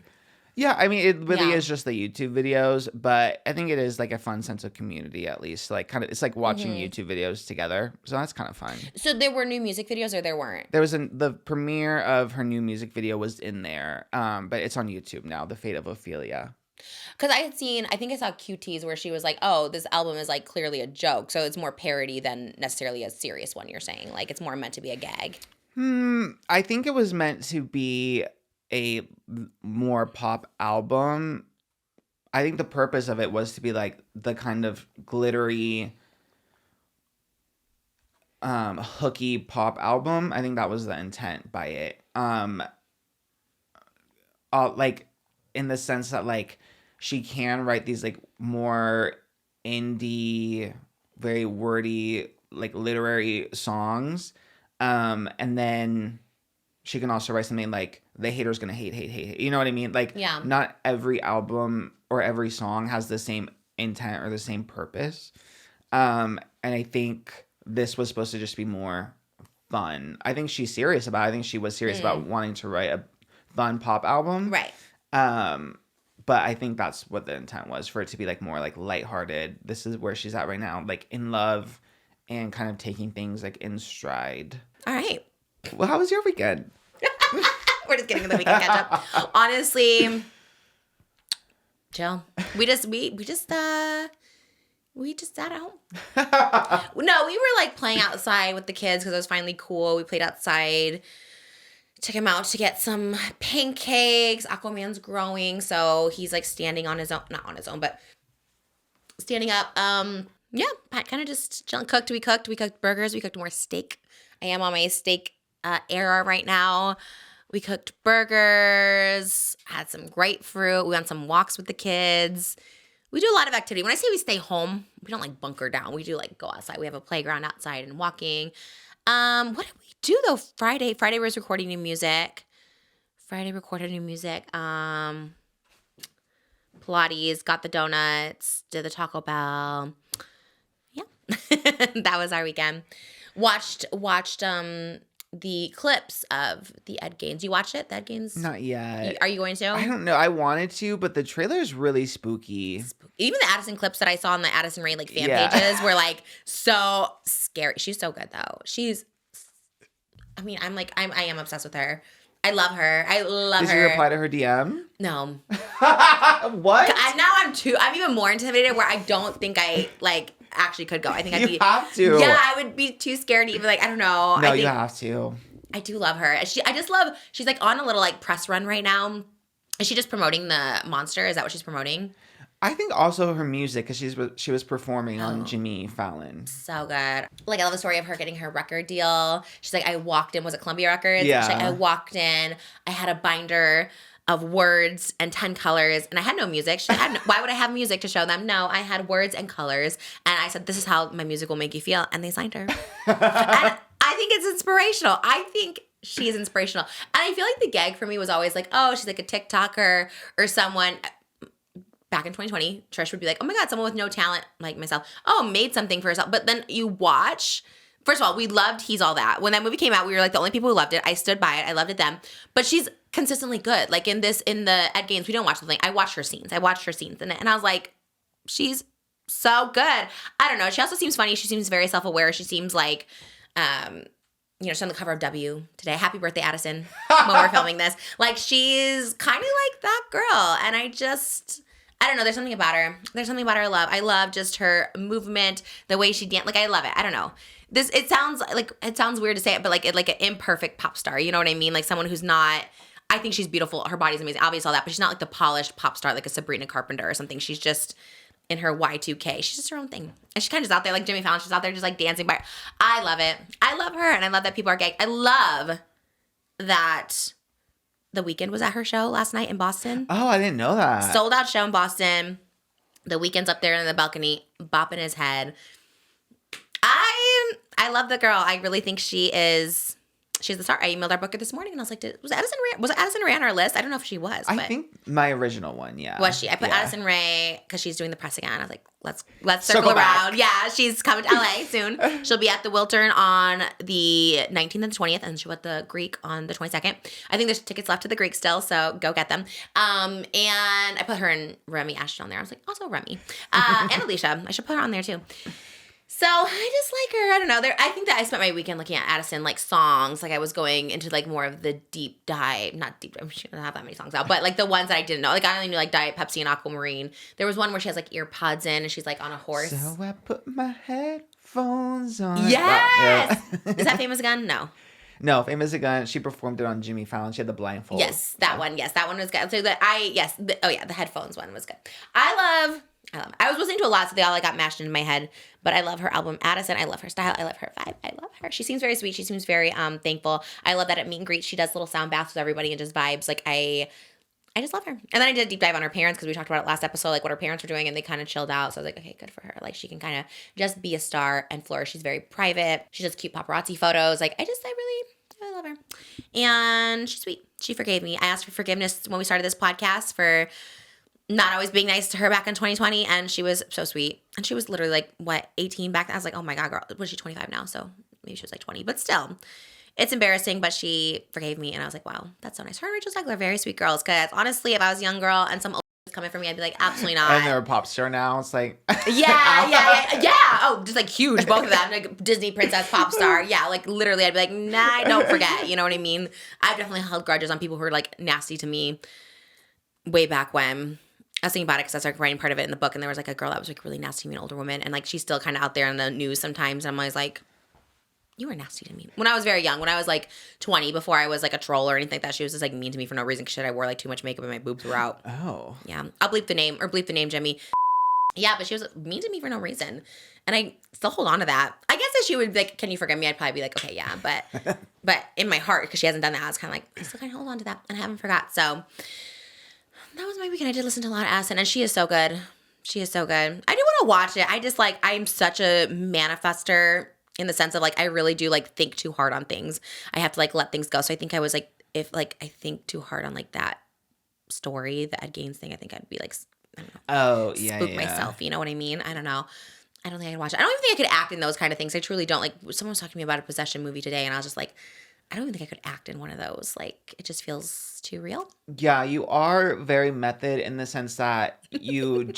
yeah, I mean, it really Yeah. is just the YouTube videos, but I think it is like a fun sense of community at least. Like it's like watching YouTube videos together. So that's kind of fun. So there were new music videos or there weren't? There was the premiere of her new music video was in there, but it's on YouTube now. The Fate of Ophelia. Because I had seen, I think I saw QT's where she was like, oh, this album is like clearly a joke. So it's more parody than necessarily a serious one, you're saying. Like it's more meant to be a gag. I think it was meant to be a more pop album. I think the purpose of it was to be like the kind of glittery, hooky pop album. I think that was the intent by it. Like in the sense that like she can write these like more indie, very wordy, like literary songs. And then she can also write something like the hater's gonna hate. You know what I mean? Like, not every album or every song has the same intent or the same purpose. And I think this was supposed to just be more fun. I think she's serious about it. I think she was serious about wanting to write a fun pop album. Right. But I think that's what the intent was, for it to be like more like lighthearted. This is where she's at right now, like in love and kind of taking things like in stride. All right. Well, how was your weekend? We're just getting the weekend catch up. Honestly, chill. We just sat at home. No, we were like playing outside with the kids because it was finally cool. We played outside. Took him out to get some pancakes. Aquaman's growing, so he's like standing on his own, not on his own, but standing up. Yeah, Pat kind of just chilling. We cooked burgers. We cooked more steak. I am on my steak era right now. We cooked burgers, had some grapefruit. We went on some walks with the kids. We do a lot of activity. When I say we stay home, we don't like bunker down. We do like go outside. We have a playground outside and walking. What did we do though? Friday was recording new music. Pilates, got the donuts, did the Taco Bell. Yeah. That was our weekend. Watched the clips of the Ed Gaines. You watched it? The Ed Gaines? Not yet. Are you going to? I don't know. I wanted to, but the trailer is really spooky. Even the Addison clips that I saw on the Addison Rae like fan pages were like so scary. She's so good though. I am obsessed with her. I love her. Did you reply to her DM? No. What? I'm even more intimidated where I don't think I like actually could go. I think you have to. Yeah, I would be too scared to even like, I don't know. No, you have to. I do love her. She's like on a little like press run right now. Is she just promoting the Monster? Is that what she's promoting? I think also her music, because she was performing on Jimmy Fallon. So good. Like, I love the story of her getting her record deal. She's like, I walked in, was it Columbia Records? Yeah. She's like, I walked in, I had a binder of words and 10 colors, and I had no music. She had why would I have music to show them? No, I had words and colors, and I said, this is how my music will make you feel, and they signed her. And I think it's inspirational. I think she's inspirational. And I feel like the gag for me was always like, oh, she's like a TikToker or someone. Back in 2020, Trish would be like, oh my God, someone with no talent like myself. Oh, made something for herself. But then you watch, first of all, we loved He's All That. When that movie came out, we were like the only people who loved it. I stood by it. I loved it then. But she's consistently good. Like in the Ed Gaines, we don't watch the thing. I watched her scenes in it. And I was like, she's so good. I don't know. She also seems funny. She seems very self-aware. She seems like, she's on the cover of W today. Happy birthday, Addison, when we're filming this. Like, she's kind of like that girl. And I don't know. There's something about her. I love. I love just her movement, the way she dance. Like, I love it. I don't know. It sounds weird to say it, but like an imperfect pop star. You know what I mean? Like someone who's not. I think she's beautiful. Her body's amazing. Obviously all that, but she's not like the polished pop star like a Sabrina Carpenter or something. She's just in her Y2K. She's just her own thing, and she's kind of just out there like Jimmy Fallon. She's out there just like dancing by. I love it. I love her, and I love that people are gay. I love that. The Weeknd was at her show last night in Boston. Oh, I didn't know that. Sold out show in Boston. The Weeknd's up there in the balcony, bopping his head. I love the girl. I really think she's the star. I emailed our booker this morning and I was like, was Addison Rae on our list? I don't know if she was. I think my original one, yeah. Was she? I put Addison Rae because she's doing the press again. I was like, let's circle around. Back. Yeah, she's coming to LA soon. She'll be at the Wiltern on the 19th and 20th, and she'll be at the Greek on the 22nd. I think there's tickets left to the Greek still, so go get them. And I put her and Remy Ashton on there. I was like, also Remy. And ALISHA. I should put her on there too. So I just like her. I don't know. I think that I spent my weekend looking at Addison like songs. Like I was going into like more of the deep dive, not deep dive. She doesn't have that many songs out, but like the ones that I didn't know. Like I only knew like Diet Pepsi and Aquamarine. There was one where she has like ear pods in and she's like on a horse. So I put my headphones on. Yes. Wow, yeah. Is that Famous Gun? No. No, Famous Gun. She performed it on Jimmy Fallon. She had the blindfold. Yes, that one. Yes, that one was good. So the headphones one was good. I love. I was listening to a lot, so they all like got mashed into my head. But I love her album, Addison. I love her style. I love her vibe. I love her. She seems very sweet. She seems very thankful. I love that at meet and greet she does little sound baths with everybody and just vibes. Like I I just love her. And then I did a deep dive on her parents because we talked about it last episode, like what her parents were doing, and they kind of chilled out. So I was like, okay, good for her. Like she can kind of just be a star and flourish. She's very private. She does cute paparazzi photos. Like I really love her. And she's sweet. She forgave me. I asked for forgiveness when we started this podcast for not always being nice to her back in 2020, and she was so sweet. And she was literally like, what, 18 back then? I was like, oh my God, girl. Was she 25 now? So maybe she was like 20, but still. It's embarrassing, but she forgave me, and I was like, wow, that's so nice. Her and Rachel Zegler are very sweet girls, because honestly, if I was a young girl and some old was coming for me, I'd be like, absolutely not. And they're a pop star now. It's like... Yeah. Oh, just like huge, both of them. Like Disney princess, pop star. Yeah, like literally, I'd be like, nah, don't forget. You know what I mean? I've definitely held grudges on people who were like nasty to me way back when. I was thinking about it because I started writing part of it in the book, and there was like a girl that was like really nasty to me, an older woman, and like she's still kind of out there in the news sometimes, and I'm always like... You were nasty to me. When I was very young, when I was like 20, before I was like a troll or anything like that, she was just like mean to me for no reason because I wore like too much makeup and my boobs were out. Oh. Yeah. I'll bleep the name, Jimmy. Yeah, but she was mean to me for no reason. And I still hold on to that. I guess if she would be like, can you forgive me? I'd probably be like, okay, yeah. But in my heart, because she hasn't done that, I was kind of like, I still kind of hold on to that and I haven't forgot. So that was my weekend. I did listen to a lot of Addison, and she is so good. She is so good. I do want to watch it. I just like, I'm such a manifester in the sense of like, I really do like think too hard on things. I have to like let things go. So I think I was like, if like I think too hard on like that story, the Ed Gaines thing, I think I'd be like, I don't know. Spook myself. You know what I mean? I don't know. I don't think I could watch it. I don't even think I could act in those kind of things. I truly don't. Like someone was talking to me about a possession movie today, and I was just like, I don't even think I could act in one of those. Like it just feels too real. Yeah, you are very method in the sense that you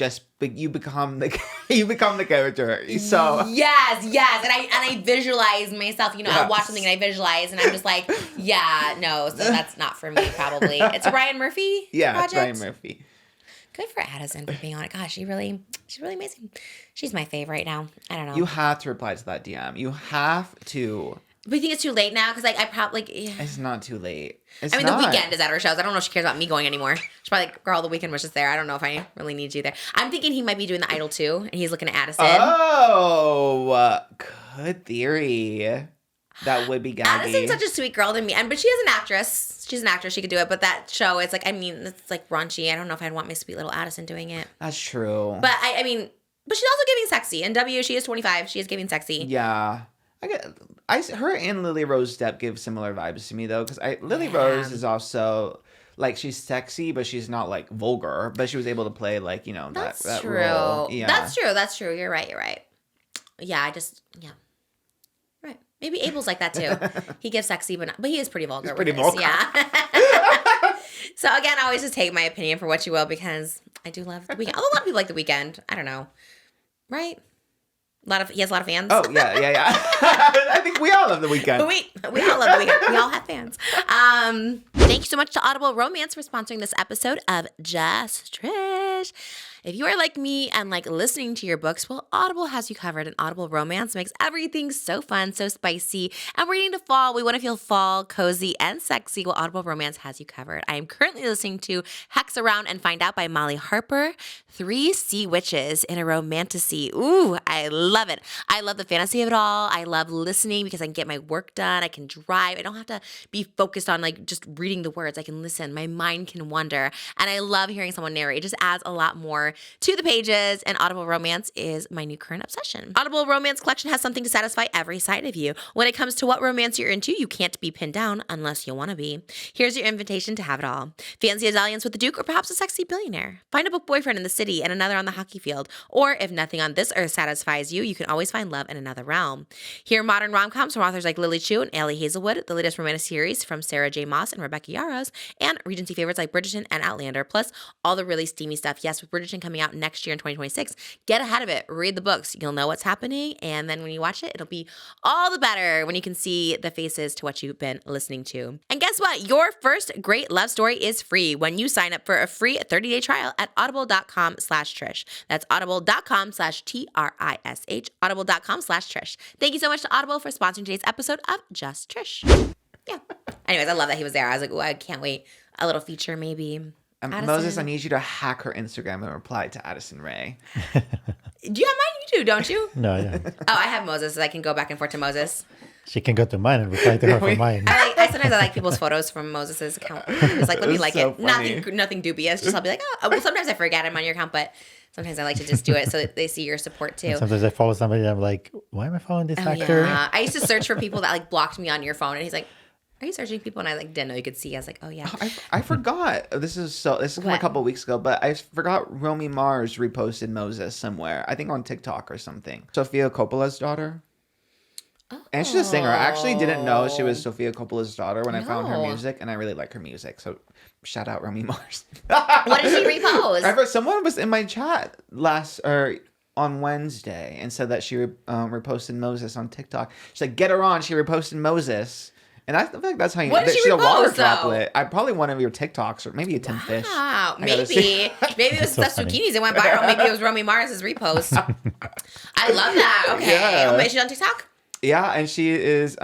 you become the character. So yes, and I visualize myself. You know, I watch something and I visualize, and I'm just like, yeah, no, so that's not for me. Probably it's a Ryan Murphy. Yeah, project. it's Ryan Murphy. Good for Addison for being on it. Gosh, she's really amazing. She's my fave right now. I don't know. You have to reply to that DM. You have to. But you think it's too late now? Because like I probably It's not too late. The Weeknd is at her shows. I don't know if she cares about me going anymore. She's probably like, girl, the Weeknd was just there. I don't know if I really need you there. I'm thinking he might be doing the Idol too, and he's looking at Addison. Oh, good theory. That would be gaggy. Addison's such a sweet girl to me, but she is an actress. She's an actress. She could do it. But that show, it's like, I mean, it's like raunchy. I don't know if I'd want my sweet little Addison doing it. That's true. But I mean, but she's also giving sexy. In W, she is 25. She is giving sexy. Yeah. Her and Lily Rose Depp give similar vibes to me though, because Lily Rose is also like she's sexy, but she's not like vulgar. But she was able to play like that true. role. Yeah, that's true. You're right. Yeah, right. Maybe Abel's like that too. He gives sexy, but he is pretty vulgar. He's pretty vulgar. Yeah. So again, I always just take my opinion for what you will because I do love The Weeknd. A lot of people like The Weeknd. I don't know, right? He has a lot of fans. Oh, yeah. I think we all love The Weeknd. We all love The Weeknd. We all have fans. Thank you so much to Audible Romance for sponsoring this episode of Just Trish. If you are like me and like listening to your books, well, Audible has you covered, and Audible Romance makes everything so fun, so spicy. And we're getting to fall. We want to feel fall, cozy, and sexy. Well, Audible Romance has you covered. I am currently listening to Hex Around and Find Out by Molly Harper. 3 sea witches in a romantasy. Ooh, I love it. I love the fantasy of it all. I love listening because I can get my work done. I can drive. I don't have to be focused on like just reading the words. I can listen. My mind can wander. And I love hearing someone narrate. It just adds a lot more to the pages, and Audible Romance is my new current obsession. Audible Romance Collection has something to satisfy every side of you. When it comes to what romance you're into, you can't be pinned down unless you want to be. Here's your invitation to have it all. Fancy a dalliance with the Duke or perhaps a sexy billionaire. Find a book boyfriend in the city and another on the hockey field. Or if nothing on this earth satisfies you, you can always find love in another realm. Hear modern rom-coms from authors like Lily Chu and Allie Hazelwood, the latest romantic series from Sarah J. Maas and Rebecca Yarros, and Regency favorites like Bridgerton and Outlander, plus all the really steamy stuff. Yes, with Bridgerton coming out next year in 2026, get ahead of it. Read the books. You'll know what's happening, and then when you watch it, it'll be all the better when you can see the faces to what you've been listening to. And guess what? Your first great love story is free when you sign up for a free 30-day trial at audible.com/Trish. That's audible.com/TRISH, audible.com/Trish. Thank you so much to Audible for sponsoring today's episode of Just Trish. Yeah. Anyways, I love that he was there. I was like, ooh, I can't wait. A little feature maybe. Moses, I need you to hack her Instagram and reply to Addison Rae. Do you have mine? You do, don't you? No, yeah. Oh, I have Moses, so I can go back and forth to Moses. She can go to mine and reply to her from mine. Sometimes I like people's photos from Moses's account. It's like, let me like so it. funny. Nothing dubious. Just I'll be like, oh, well, sometimes I forget I'm on your account, but sometimes I like to just do it so that they see your support too. Sometimes I follow somebody and I'm like, why am I following this actor? Yeah. I used to search for people that like blocked me on your phone, and he's like, are you searching people? And I like didn't know you could see. I was like, oh yeah. I forgot. This is from a couple weeks ago, but I forgot Romy Mars reposted Moses somewhere. I think on TikTok or something. Sofia Coppola's daughter. And she's a singer. I actually didn't know she was Sofia Coppola's daughter when I found her music, and I really like her music. So shout out Romy Mars. What did she repost? Someone was in my chat on Wednesday and said that she reposted Moses on TikTok. She's like, get her on. She reposted Moses. And I feel like that's how you. What did she she's a water repost, droplet. Probably one of your TikToks or maybe a Tim Fish. Wow, maybe it was stuffed zucchinis. It went viral. Maybe it was Romy Mars's repost. I love that. Okay, Yeah. Wait, she's on TikTok. Yeah, and she is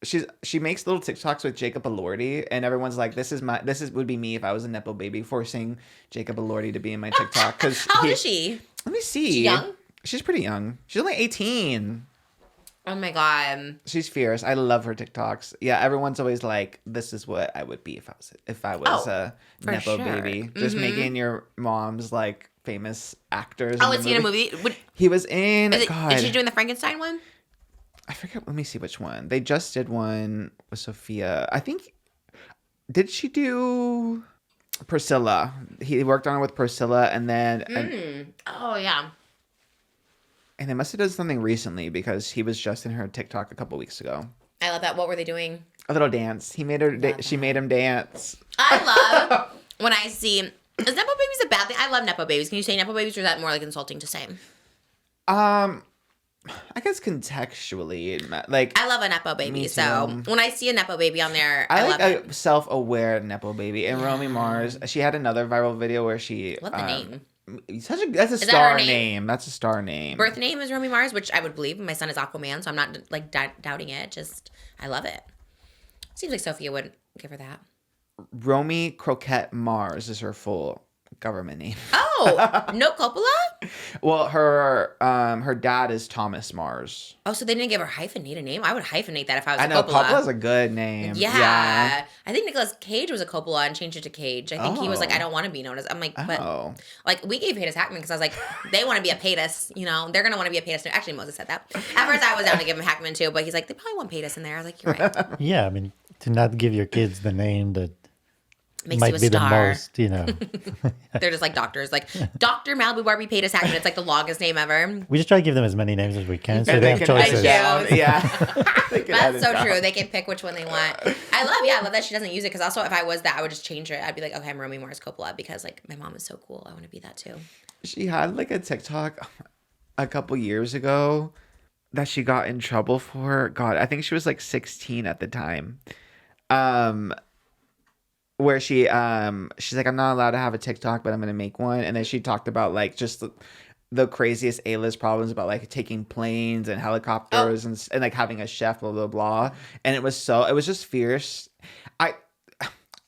she makes little TikToks with Jacob Elordi, and everyone's like, this would be me if I was a nepo baby, forcing Jacob Elordi to be in my TikTok. Because How old is she? Let me see. She young? She's pretty young. She's only 18. Oh my god. She's fierce. I love her TikToks. Yeah, everyone's always like, this is what I would be if I was a nepo baby. Just making your mom's like famous actors. Oh, is he in a movie? He was in. Is God. she doing the Frankenstein one? I forget. Let me see which one. They just did one with Sophia. I think. Did she do Priscilla? He worked on it with Priscilla, and then. Oh yeah. And they must have done something recently because he was just in her TikTok a couple weeks ago. I love that. What were they doing? A little dance. He made her. She made him dance. I love when I see. Is nepo babies a bad thing? I love nepo babies. Can you say nepo babies, or is that more like insulting to say? I guess contextually, like I love a nepo baby. Me So too. when I see a nepo baby on there, I love like it. a self-aware nepo baby. And Romy Mars, she had another viral video where she. What's the name? That's a that star her name? name? That's a star name. Birth name is Romy Mars, which I would believe. My son is Aquaman, so I'm not like doubting it. Just I love it. Seems like Sophia would give her that. Romy Croquette Mars is her full government name. Oh, no Coppola? Well, her dad is Thomas Mars. Oh, so they didn't give her hyphenated name? I would hyphenate that if I was I a know Coppola. Coppola's a good name. Yeah. I think Nicolas Cage was a Coppola and changed it to Cage. I think he was like, Oh. I don't want to be known as. I'm like, but Oh. like we gave Paytas Hackman because I was like, they want to be a Paytas, you know, they're gonna want to be a Paytas. Actually, Moses said that. At first, I was down to give him Hackman too, but he's like, they probably want Paytas in there. I was like, you're right. Yeah, I mean, to not give your kids the name that Makes might you a be the star. most, you know. They're just like doctors, like Dr. Malibu Barbie Paytas Hackman. It's like the longest name ever. We just try to give them as many names as we can so And they have choices. edit Yeah. They can That's edit so down. true. They can pick which one they want. I love that she doesn't use it because also if I was that, I would just change it. I'd be like, okay, I'm Romy Mars Coppola because like my mom is so cool. I want to be that too. She had like a TikTok a couple years ago that she got in trouble for. God, I think she was like 16 at the time. Where she's like, I'm not allowed to have a TikTok, but I'm gonna make one. And then she talked about like just the craziest A-list problems about like taking planes and helicopters and like having a chef, blah blah blah. And it was just fierce.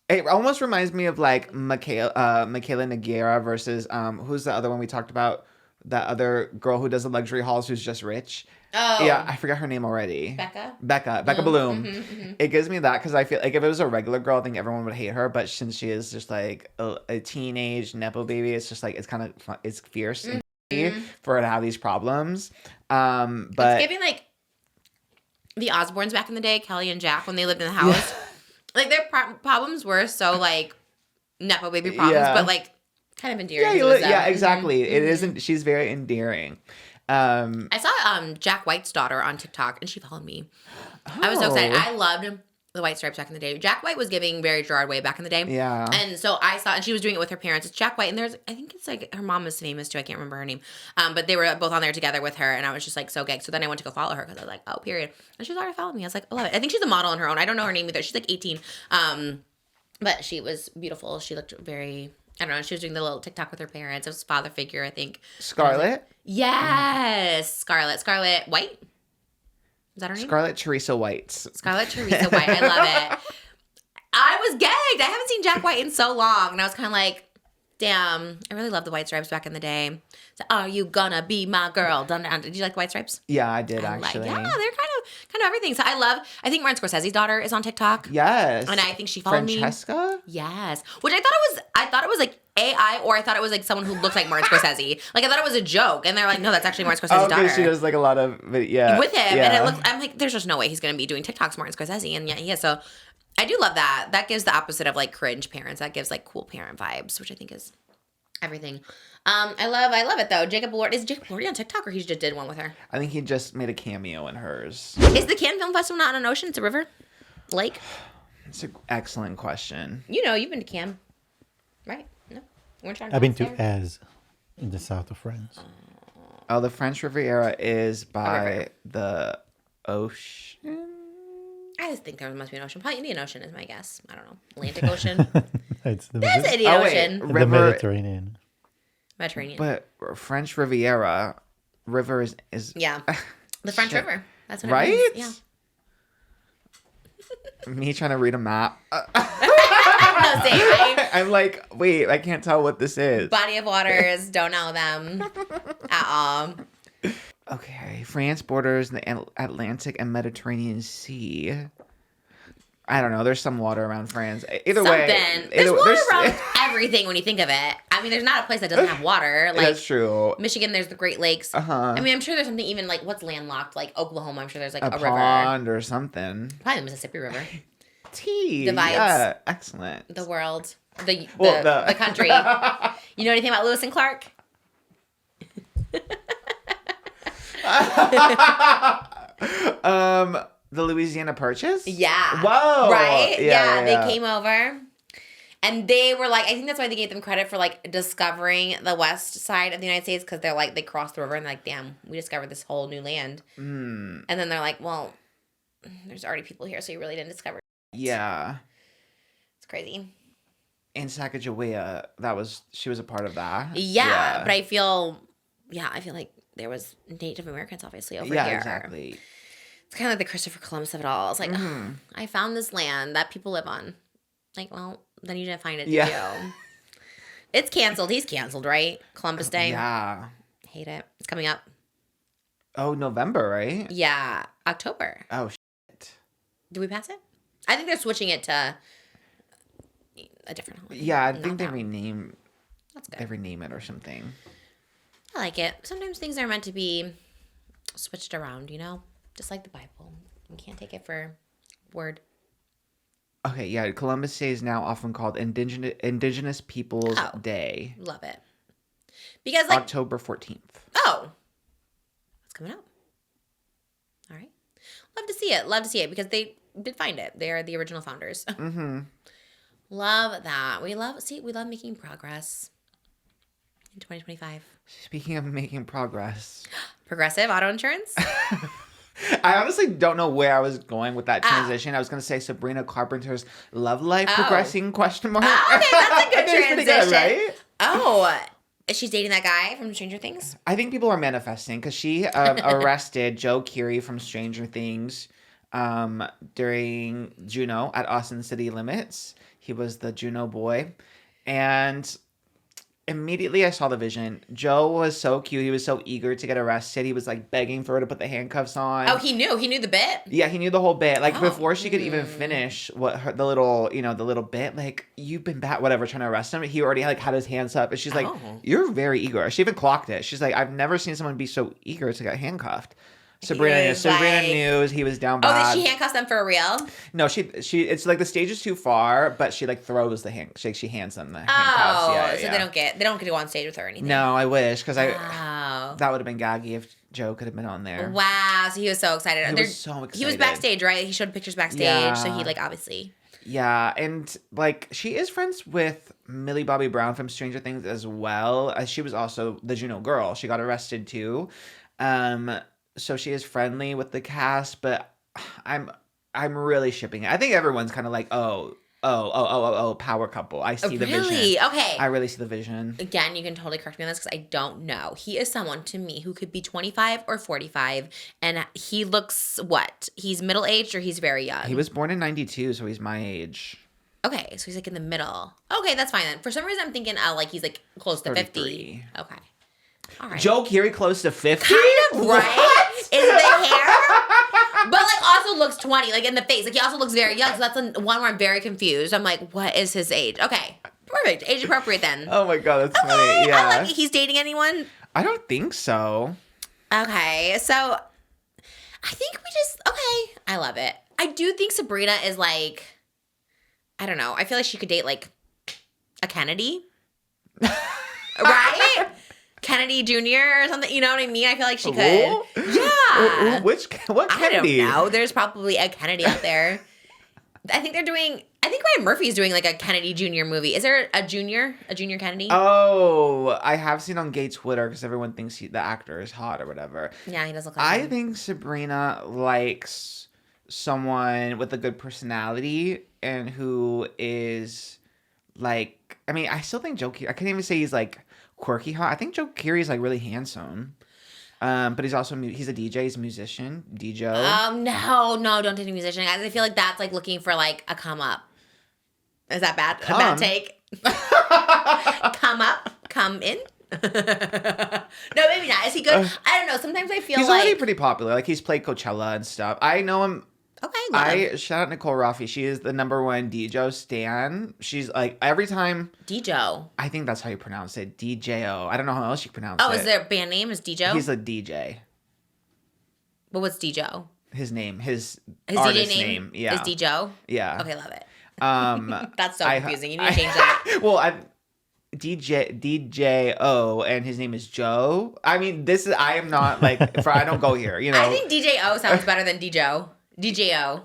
It almost reminds me of like Michaela Nogueira versus who's the other one we talked about? That other girl who does the luxury halls who's just rich. Oh. Yeah, I forgot her name already. Becca Bloom. It gives me that because I feel like if it was a regular girl, I think everyone would hate her. But since she is just like a teenage nepo baby, it's just like it's kind of fun. It's fierce and for her to have these problems. But It's giving like the Osbournes back in the day, Kelly and Jack when they lived in the house. Like their problems were so like nepo baby problems, but like kind of endearing. Yeah, exactly. It isn't. She's very endearing. I saw Jack White's daughter on TikTok, and she followed me. I was so excited. I loved the White Stripes back in the day. Jack White was giving very Gerard Way back in the day. Yeah. And so I saw, and she was doing it with her parents. It's Jack White, and I think it's like her mom is famous too. I can't remember her name. But they were both on there together with her, and I was just like so gagged. So then I went to go follow her because I was like, oh, period. And she was already following me. I was like, I love it. I think she's a model on her own. I don't know her name either. She's like 18. But she was beautiful. She looked very, I don't know. She was doing the little TikTok with her parents. It was father figure, I think. Scarlett? Yes. Scarlett White? Is that her name? Scarlett Teresa White. Scarlett Teresa White. I love it. I was gagged. I haven't seen Jack White in so long. And I was kind of like, Damn, I really loved the White Stripes back in the day. So, are you gonna be my girl? Dun, dun. Did you like the White Stripes? Yeah, I did actually. Yeah, they're kind of everything. So I think Martin Scorsese's daughter is on TikTok. Yes. And I think she followed me. Francesca? Yes. Which I thought it was like AI, or I thought it was like someone who looked like Martin Scorsese. Like I thought it was a joke, and they're like, no, that's actually Martin Scorsese's daughter. She does like a lot of with him, and I'm like, there's just no way he's gonna be doing TikToks Martin Scorsese, and yeah, he is. So I do love that. That gives the opposite of like cringe parents. That gives like cool parent vibes, which I think is everything. I love it though. Jacob Elordi, is Jacob Elordi on TikTok, or he just did one with her? I think he just made a cameo in hers. Is the Cannes Film Festival not on an ocean? It's a river, lake. It's an excellent question. You know, you've been to Cannes, right? No, we're trying. I've been to Az, in the south of France. Oh, the French Riviera is by the ocean. I just think there must be an ocean. Probably Indian Ocean is my guess. I don't know. Atlantic Ocean. It's the, There's the Indian Ocean. the River, Mediterranean. Mediterranean. but French Riviera river is Yeah. The French Shit. River. That's what right. it means. Yeah. Me trying to read a map. No, same. I'm like, wait, I can't tell what this is. Body of waters, don't know them at all. Okay, France borders the Atlantic and Mediterranean Sea. I don't know. There's some water around France. Either way, There's water around everything when you think of it. I mean, there's not a place that doesn't have water. Like That's true. Michigan, there's the Great Lakes. I mean, I'm sure there's something even like what's landlocked, like Oklahoma. I'm sure there's like a river. Pond or something. Probably the Mississippi River. Tea. Divides Yeah, excellent. the world, the country. You know anything about Lewis and Clark? The Louisiana Purchase? Yeah. Whoa. Right? Yeah. They came over. And they were like, I think that's why they gave them credit for like discovering the west side of the United States, because they're like, they crossed the river and they're like, damn, we discovered this whole new land. And then they're like, well, there's already people here, so you really didn't discover it. Yeah. It's crazy. And Sacagawea, she was a part of that. Yeah, but I feel like there was Native Americans obviously over here. Yeah, exactly. It's kind of like the Christopher Columbus of it all. It's like, I found this land that people live on. Like, well, then you didn't find it, did you? It's canceled. He's canceled, right? Columbus Day. Yeah. Hate it. It's coming up. Oh, November, right? Yeah, October. Oh, shit. Did we pass it? I think they're switching it to a different holiday. Yeah, I Not think they that. rename That's good. They rename it or something. I like it. Sometimes things are meant to be switched around, you know? Just like the Bible. You can't take it for word. Okay, yeah, Columbus Day is now often called Indigenous Peoples Day. Love it. Because like October 14th. Oh. It's coming up. All right. Love to see it. Love to see it because they did find it. They are the original founders. Love that. We love making progress in 2025. Speaking of making progress. Progressive auto insurance? I honestly don't know where I was going with that transition. I was going to say Sabrina Carpenter's love life progressing question mark. Oh, okay, that's a good It's pretty transition. good, right? Oh, is she dating that guy from Stranger Things? I think people are manifesting because she arrested Joe Keery from Stranger Things during Juno at Austin City Limits. He was the Juno boy. And immediately I saw the vision. Joe was so cute. He was so eager to get arrested. He was like begging for her to put the handcuffs on. Oh, he knew the bit? Yeah, he knew the whole bit. Like before she could even finish the little bit, like you've been whatever, trying to arrest him. He already like had his hands up. And she's like, you're very eager. She even clocked it. She's like, I've never seen someone be so eager to get handcuffed. Sabrina knew he was down bad. Oh, did she handcuff them for real? No, she it's like the stage is too far, but she like throws the she hands them the handcuffs. Oh, so they don't get to go on stage with her or anything. No, I wish because Wow. that would have been gaggy if Joe could have been on there. Wow, so he was so excited. He was so excited. He was backstage, right? He showed pictures backstage, Yeah. so he like obviously. Yeah, and like she is friends with Millie Bobby Brown from Stranger Things as well. She was also the Juno girl. She got arrested too. So she is friendly with the cast, but I'm really shipping it. I think everyone's kind of like, oh, power couple. I see the vision. Really? Okay. I really see the vision. Again, you can totally correct me on this because I don't know. He is someone to me who could be 25 or 45, and he looks what? He's middle-aged or he's very young? He was born in 92, so he's my age. Okay, so he's like in the middle. Okay, that's fine then. For some reason, I'm thinking like he's like close to 50. 33. Okay. All right. Joe Keery close to 50? Kind of, right? Is the hair? But like also looks 20, like in the face. Like he also looks very young. So that's one where I'm very confused. I'm like, what is his age? Okay. Perfect. Age appropriate then. Oh my God, that's funny. I Yeah. like it. He's dating anyone? I don't think so. Okay. So I think okay. I love it. I do think Sabrina is like, I don't know. I feel like she could date like a Kennedy. Right? Kennedy Jr. or something. You know what I mean? I feel like she could. Yeah. What Kennedy? I don't know. There's probably a Kennedy out there. I think Ryan Murphy's doing like a Kennedy Jr. movie. Is there a junior Kennedy? Oh, I have seen on gay Twitter because everyone thinks the actor is hot or whatever. Yeah, he does look like I him. think Sabrina likes someone with a good personality and who is like, I mean, I still think Joe Keery, I can't even say he's like quirky hot. I think Joe Keery is like really handsome. But he's also, he's a DJ, he's a musician, DJ. No, don't date a musician. I feel like that's like looking for like a come up. Is that bad? A bad take? Come up? Come in? No, maybe not. Is he good? I don't know. Sometimes I feel he's like... already pretty popular. Like he's played Coachella and stuff. I know him. Okay, shout out Nicole Raffi. She is the #1 DJ stan. She's like every time. DJ. I think that's how you pronounce it. DJO. I don't know how else you pronounce it. Oh, is their band name is DJ? He's a DJ. But what's DJ? His name, his DJ artist name yeah. is DJ? Yeah. Okay, love it. That's so confusing. You need to change that. Well, DJO and his name is Joe. I mean, I am not like I don't go here, you know. I think DJO sounds better than DJ. DJO.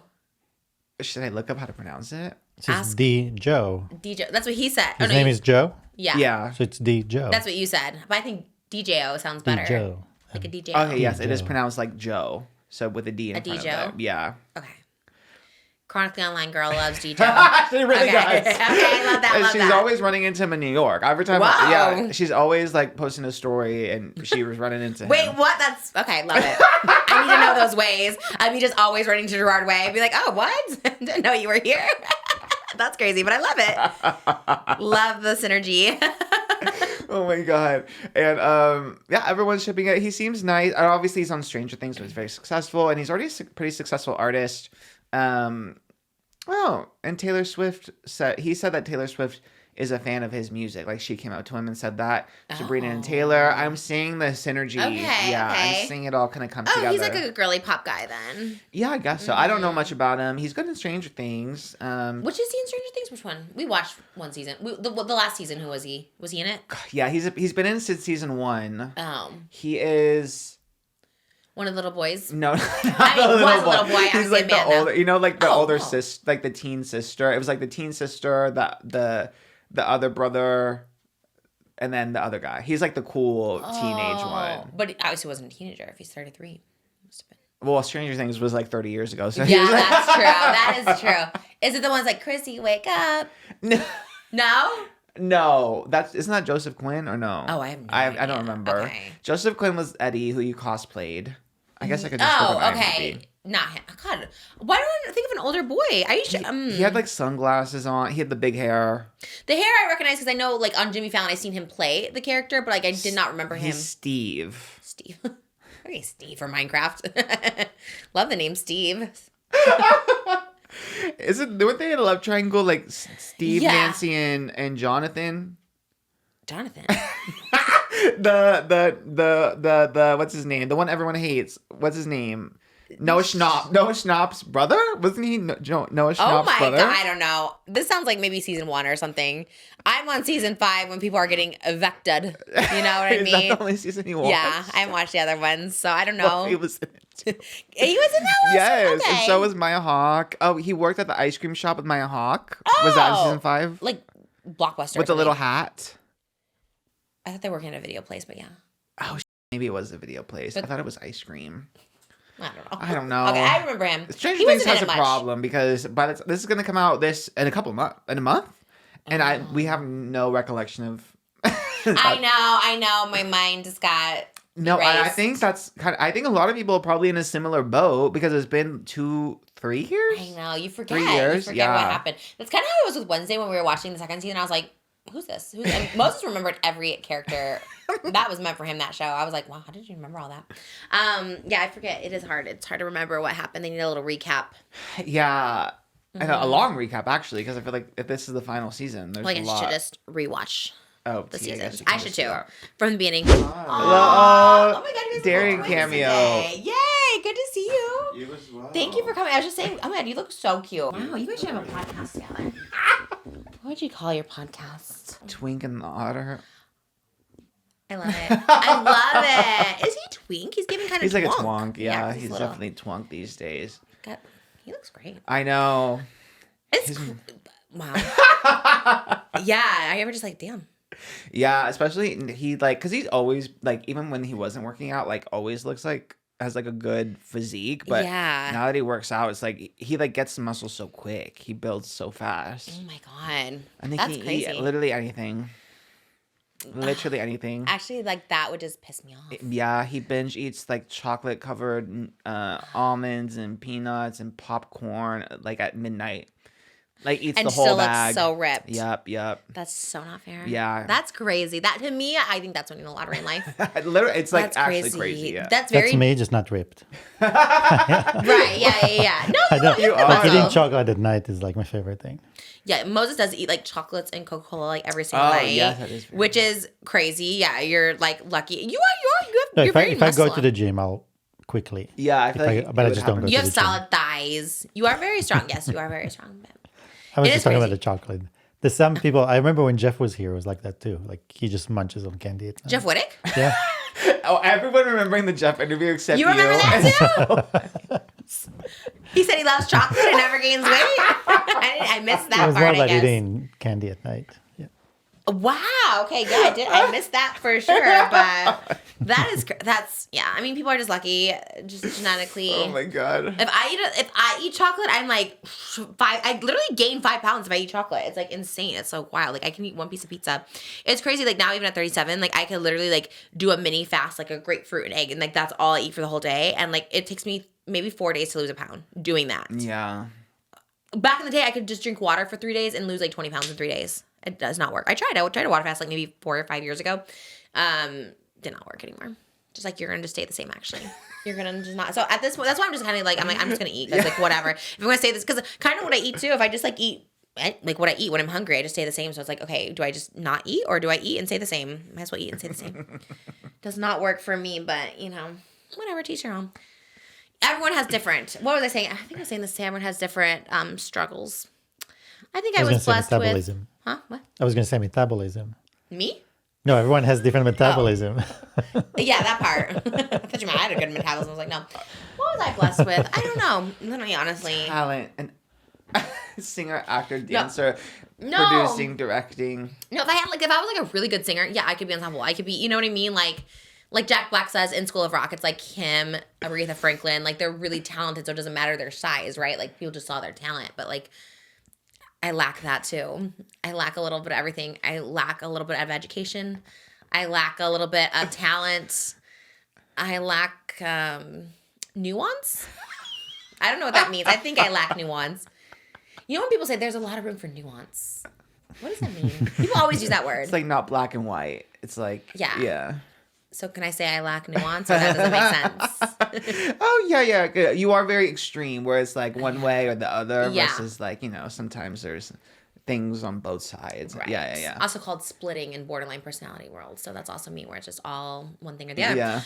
Should I look up how to pronounce it? It's D Joe. DJ. That's what he said. His name is Joe? Yeah. Yeah. So it's D Joe. That's what you said. But I think DJO sounds better. Joe. Like a DJ. Okay, yes, it is pronounced like Joe. So with a D in front of it. Yeah. Okay. Chronically Online girl loves DJ. She really does. Okay, I love that. And Love she's that. always running into him in New York. Every time, Wow. yeah, she's always like posting a story, and she was running into him. Wait, what? That's okay. Love it. I need to know those ways. I'd be just always running to Gerard Way. I'd be like, oh, what? Didn't know you were here. That's crazy, but I love it. Love the synergy. Oh my God. And yeah, everyone's shipping it. He seems nice. And obviously he's on Stranger Things, so he's very successful, and he's already a pretty successful artist. Well, and Taylor Swift said that Taylor Swift is a fan of his music. Like she came out to him and said that. Sabrina and Taylor. I'm seeing the synergy. Okay, yeah, okay. I'm seeing it all kind of come together. Oh, he's like a girly pop guy then. Yeah, I guess so. I don't know much about him. He's good in Stranger Things. Which is he in Stranger Things? Which one? We watched one season. The last season, who was he? Was he in it? Yeah, he's been in since season 1. He is one of the little boys. no, not I mean, the little was a boy. little boy. He's like the older, you know, like the older oh. sister, like the teen sister. It was like the teen sister, the other brother, and then the other guy. He's like the cool teenage one. But he obviously wasn't a teenager if he's 33. Must have been. Well, Stranger Things was like 30 years ago. So Yeah, that's true. That is true. Is it the ones like, Chrissy, wake up? No. No? No, isn't that Joseph Quinn or no? Oh, I have no I idea. don't remember. Okay. Joseph Quinn was Eddie, who you cosplayed. I guess I could just look Oh, at okay. IMDb. Not him. God, why don't I think of an older boy? I used to. He had like sunglasses on. He had the big hair. The hair I recognize because I know, like on Jimmy Fallon, I've seen him play the character, but like I did not remember him. He's Steve. Steve. Okay, Steve from Minecraft. Love the name Steve. Weren't they in a love triangle like Steve, Yeah. Nancy, and Jonathan? Jonathan. the what's his name? The one everyone hates. What's his name? Noah Schnapp's brother? Wasn't he Noah Schnapp's Oh my brother? God, I don't know. This sounds like maybe season 1 or something. I'm on season 5 when people are getting evicted. You know what I Is mean? that the only season he watched? Yeah, I haven't watched the other ones, so I don't know. Well, he was in it too. He was in that one? Yes, Okay. and so was Maya Hawke. Oh, he worked at the ice cream shop with Maya Hawke. Was that in season 5? Like Blockbuster. With the little hat? I thought they were in a video place, but yeah. Oh, maybe it was a video place. I thought it was ice cream. I don't know. I don't know. Okay, I remember him. Stranger He Things wasn't in has it a much. problem because this is going to come out in a month, and we have no recollection of. I know. My mind just got. No, I erased. think that's I think a lot of people are probably in a similar boat because it's been 2-3 3 years? I know, you forget. 3 years? You forget what Yeah. happened. That's kind of how it was with Wednesday when we were watching the second season. I was like, who's this? And Moses remembered every character that was meant for him that show. I was like, wow, how did you remember all that? Yeah, I forget. It is hard. It's hard to remember what happened. They need a little recap. Yeah. And a long recap, actually, because I feel like if this is the final season, there's Like, a I lot. should just rewatch the see, seasons. you I can should just do too. that. From the beginning. Hello. Oh my God, you guys Dairy are cameo. today. Yay, good to see you. You as well. Thank you for coming. I was just saying, oh my God, you look so cute. Wow, you guys should have a podcast together. What would you call your podcast? Twink and the Otter. I love it. I love it. Is he twink? He's giving kind of He's like a twonk. twonk. Yeah, he's he's little. definitely twonk these days. He looks great. I know. It's wow. Yeah, I ever just like, damn. Yeah, especially he like, cause he's always like, even when he wasn't working out, like always looks like has like a good physique. But Yeah. now that he works out, it's like he like gets the muscle so quick. He builds so fast. Oh my God. And he That's can crazy. eat literally anything. Literally anything. Actually, like that would just piss me off. Yeah, he binge eats like chocolate covered almonds and peanuts and popcorn like at midnight. Like eats And the whole still bag. looks so ripped. Yep. That's so not fair. Yeah. That's crazy. That to me, I think that's winning the lottery in life. Literally, it's like That's actually crazy. Yeah. That's very That's me, just not ripped. right. Yeah. No, I know. You have the are. Like eating muscle. chocolate at night is like my favorite thing. Yeah, Moses does eat like chocolates and Coca-Cola like every single Oh, night. yes, that is very which is crazy. Yeah, you're like lucky. You No, you're very if I go muscular. to the gym, I'll quickly. Yeah, I feel If I- like but I it would just don't happen. go You to have the gym. solid thighs. You are very strong. Yes, you are very strong. But I was It just is talking about crazy. the chocolate. There's some people. I remember when Jeff was here, it was like that too. Like he just munches on candy. At night. Jeff Wittick? Yeah. Oh, everyone remembering the Jeff interview except you. You remember that too? He said he loves chocolate and never gains weight. I missed It that was part, more I about guess. eating candy at night. Yeah. Wow. Okay, good. I missed that for sure. But that's yeah. I mean, people are just lucky, just genetically. Oh my god. If I eat chocolate, I'm like 5. I literally gain 5 pounds if I eat chocolate. It's like insane. It's so wild. Like I can eat one piece of pizza. It's crazy. Like now, even at 37, like I could literally like do a mini fast, like a grapefruit and egg, and like that's all I eat for the whole day. And like it takes me maybe 4 days to lose a pound doing that. Yeah. Back in the day, I could just drink water for 3 days and lose like 20 pounds in 3 days. It does not work. I tried to water fast like maybe 4 or 5 years ago. Did not work anymore. Just like you're gonna just stay the same. Actually, you're gonna just not. So at this point, that's why I'm just kind of like I'm just gonna eat. Cause like whatever. If I'm gonna say this, because kind of what I eat too. If I just like eat like what I eat when I'm hungry, I just stay the same. So it's like, okay, do I just not eat or do I eat and stay the same? Might as well eat and stay the same. Does not work for me, but you know, whatever. Teach your own. Everyone has different. What was I saying? I think I was saying this. Everyone has different struggles. I think I was gonna say blessed with. metabolism. Huh? What? I was going to say metabolism. Me? No, everyone has different metabolism. Yeah, that part. I thought you meant I had a good metabolism. I was like, no. What was I blessed with? I don't know. Literally, honestly. Talent and singer, actor, dancer, No. producing, directing. No, if I was like a really good singer, yeah, I could be ensemble. I could be, you know what I mean? Like Jack Black says in School of Rock, it's like Kim, Aretha Franklin, like they're really talented, so it doesn't matter their size, right? Like people just saw their talent, but like I lack that too. I lack a little bit of everything. I lack a little bit of education. I lack a little bit of talent. I lack nuance. I don't know what that means. I think I lack nuance. You know when people say there's a lot of room for nuance? What does that mean? People always use that word. It's like not black and white. It's like Yeah. So can I say I lack nuance or that doesn't make sense? Oh yeah, good. You are very extreme, where it's like one way or the other Yeah. versus like, you know, sometimes there's things on both sides. Right. Yeah. Also called splitting in borderline personality world. So that's also me where it's just all one thing or the other. Yeah.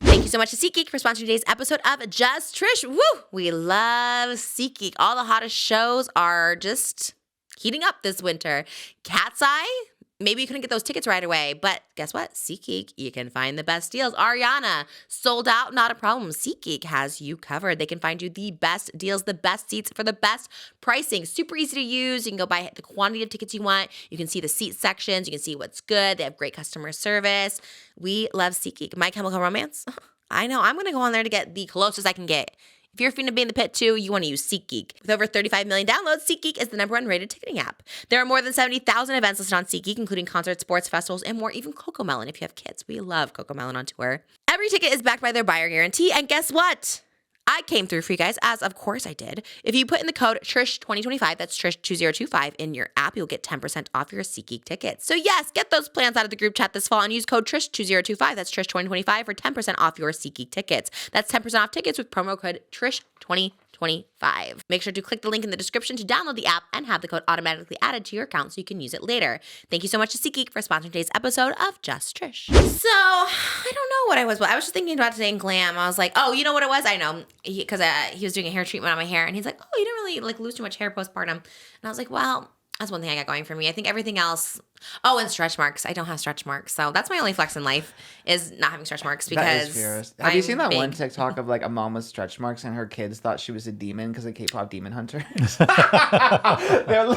Thank you so much to SeatGeek for sponsoring today's episode of Just Trish. Woo! We love SeatGeek. All the hottest shows are just heating up this winter. Cat's Eye. Maybe you couldn't get those tickets right away, but guess what? SeatGeek, you can find the best deals. Ariana, sold out, not a problem. SeatGeek has you covered. They can find you the best deals, the best seats for the best pricing. Super easy to use. You can go buy the quantity of tickets you want. You can see the seat sections. You can see what's good. They have great customer service. We love SeatGeek. My Chemical Romance. I know. I'm going to go on there to get the closest I can get. If you're a fan of being in the pit too, you want to use SeatGeek. With over 35 million downloads, SeatGeek is the #1 rated ticketing app. There are more than 70,000 events listed on SeatGeek, including concerts, sports, festivals, and more, even CoComelon if you have kids. We love CoComelon on tour. Every ticket is backed by their buyer guarantee, and guess what? I came through for you guys, as of course I did. If you put in the code TRISH2025, that's TRISH2025 in your app, you'll get 10% off your SeatGeek tickets. So yes, get those plans out of the group chat this fall and use code TRISH2025, that's TRISH2025 for 10% off your SeatGeek tickets. That's 10% off tickets with promo code TRISH2025. Make sure to click the link in the description to download the app and have the code automatically added to your account so you can use it later. Thank you so much to SeatGeek for sponsoring today's episode of Just Trish. So, I don't know what I was just thinking about today in glam. I was like, oh, you know what it was? I know, because he was doing a hair treatment on my hair, and he's like, oh, you didn't really like lose too much hair postpartum. And I was like, well, that's one thing I got going for me. I think everything else, and stretch marks. I don't have stretch marks. So that's my only flex in life is not having stretch marks because that is fierce. Have you seen that one TikTok of like a mom with stretch marks and her kids thought she was a demon because of K-pop demon hunter?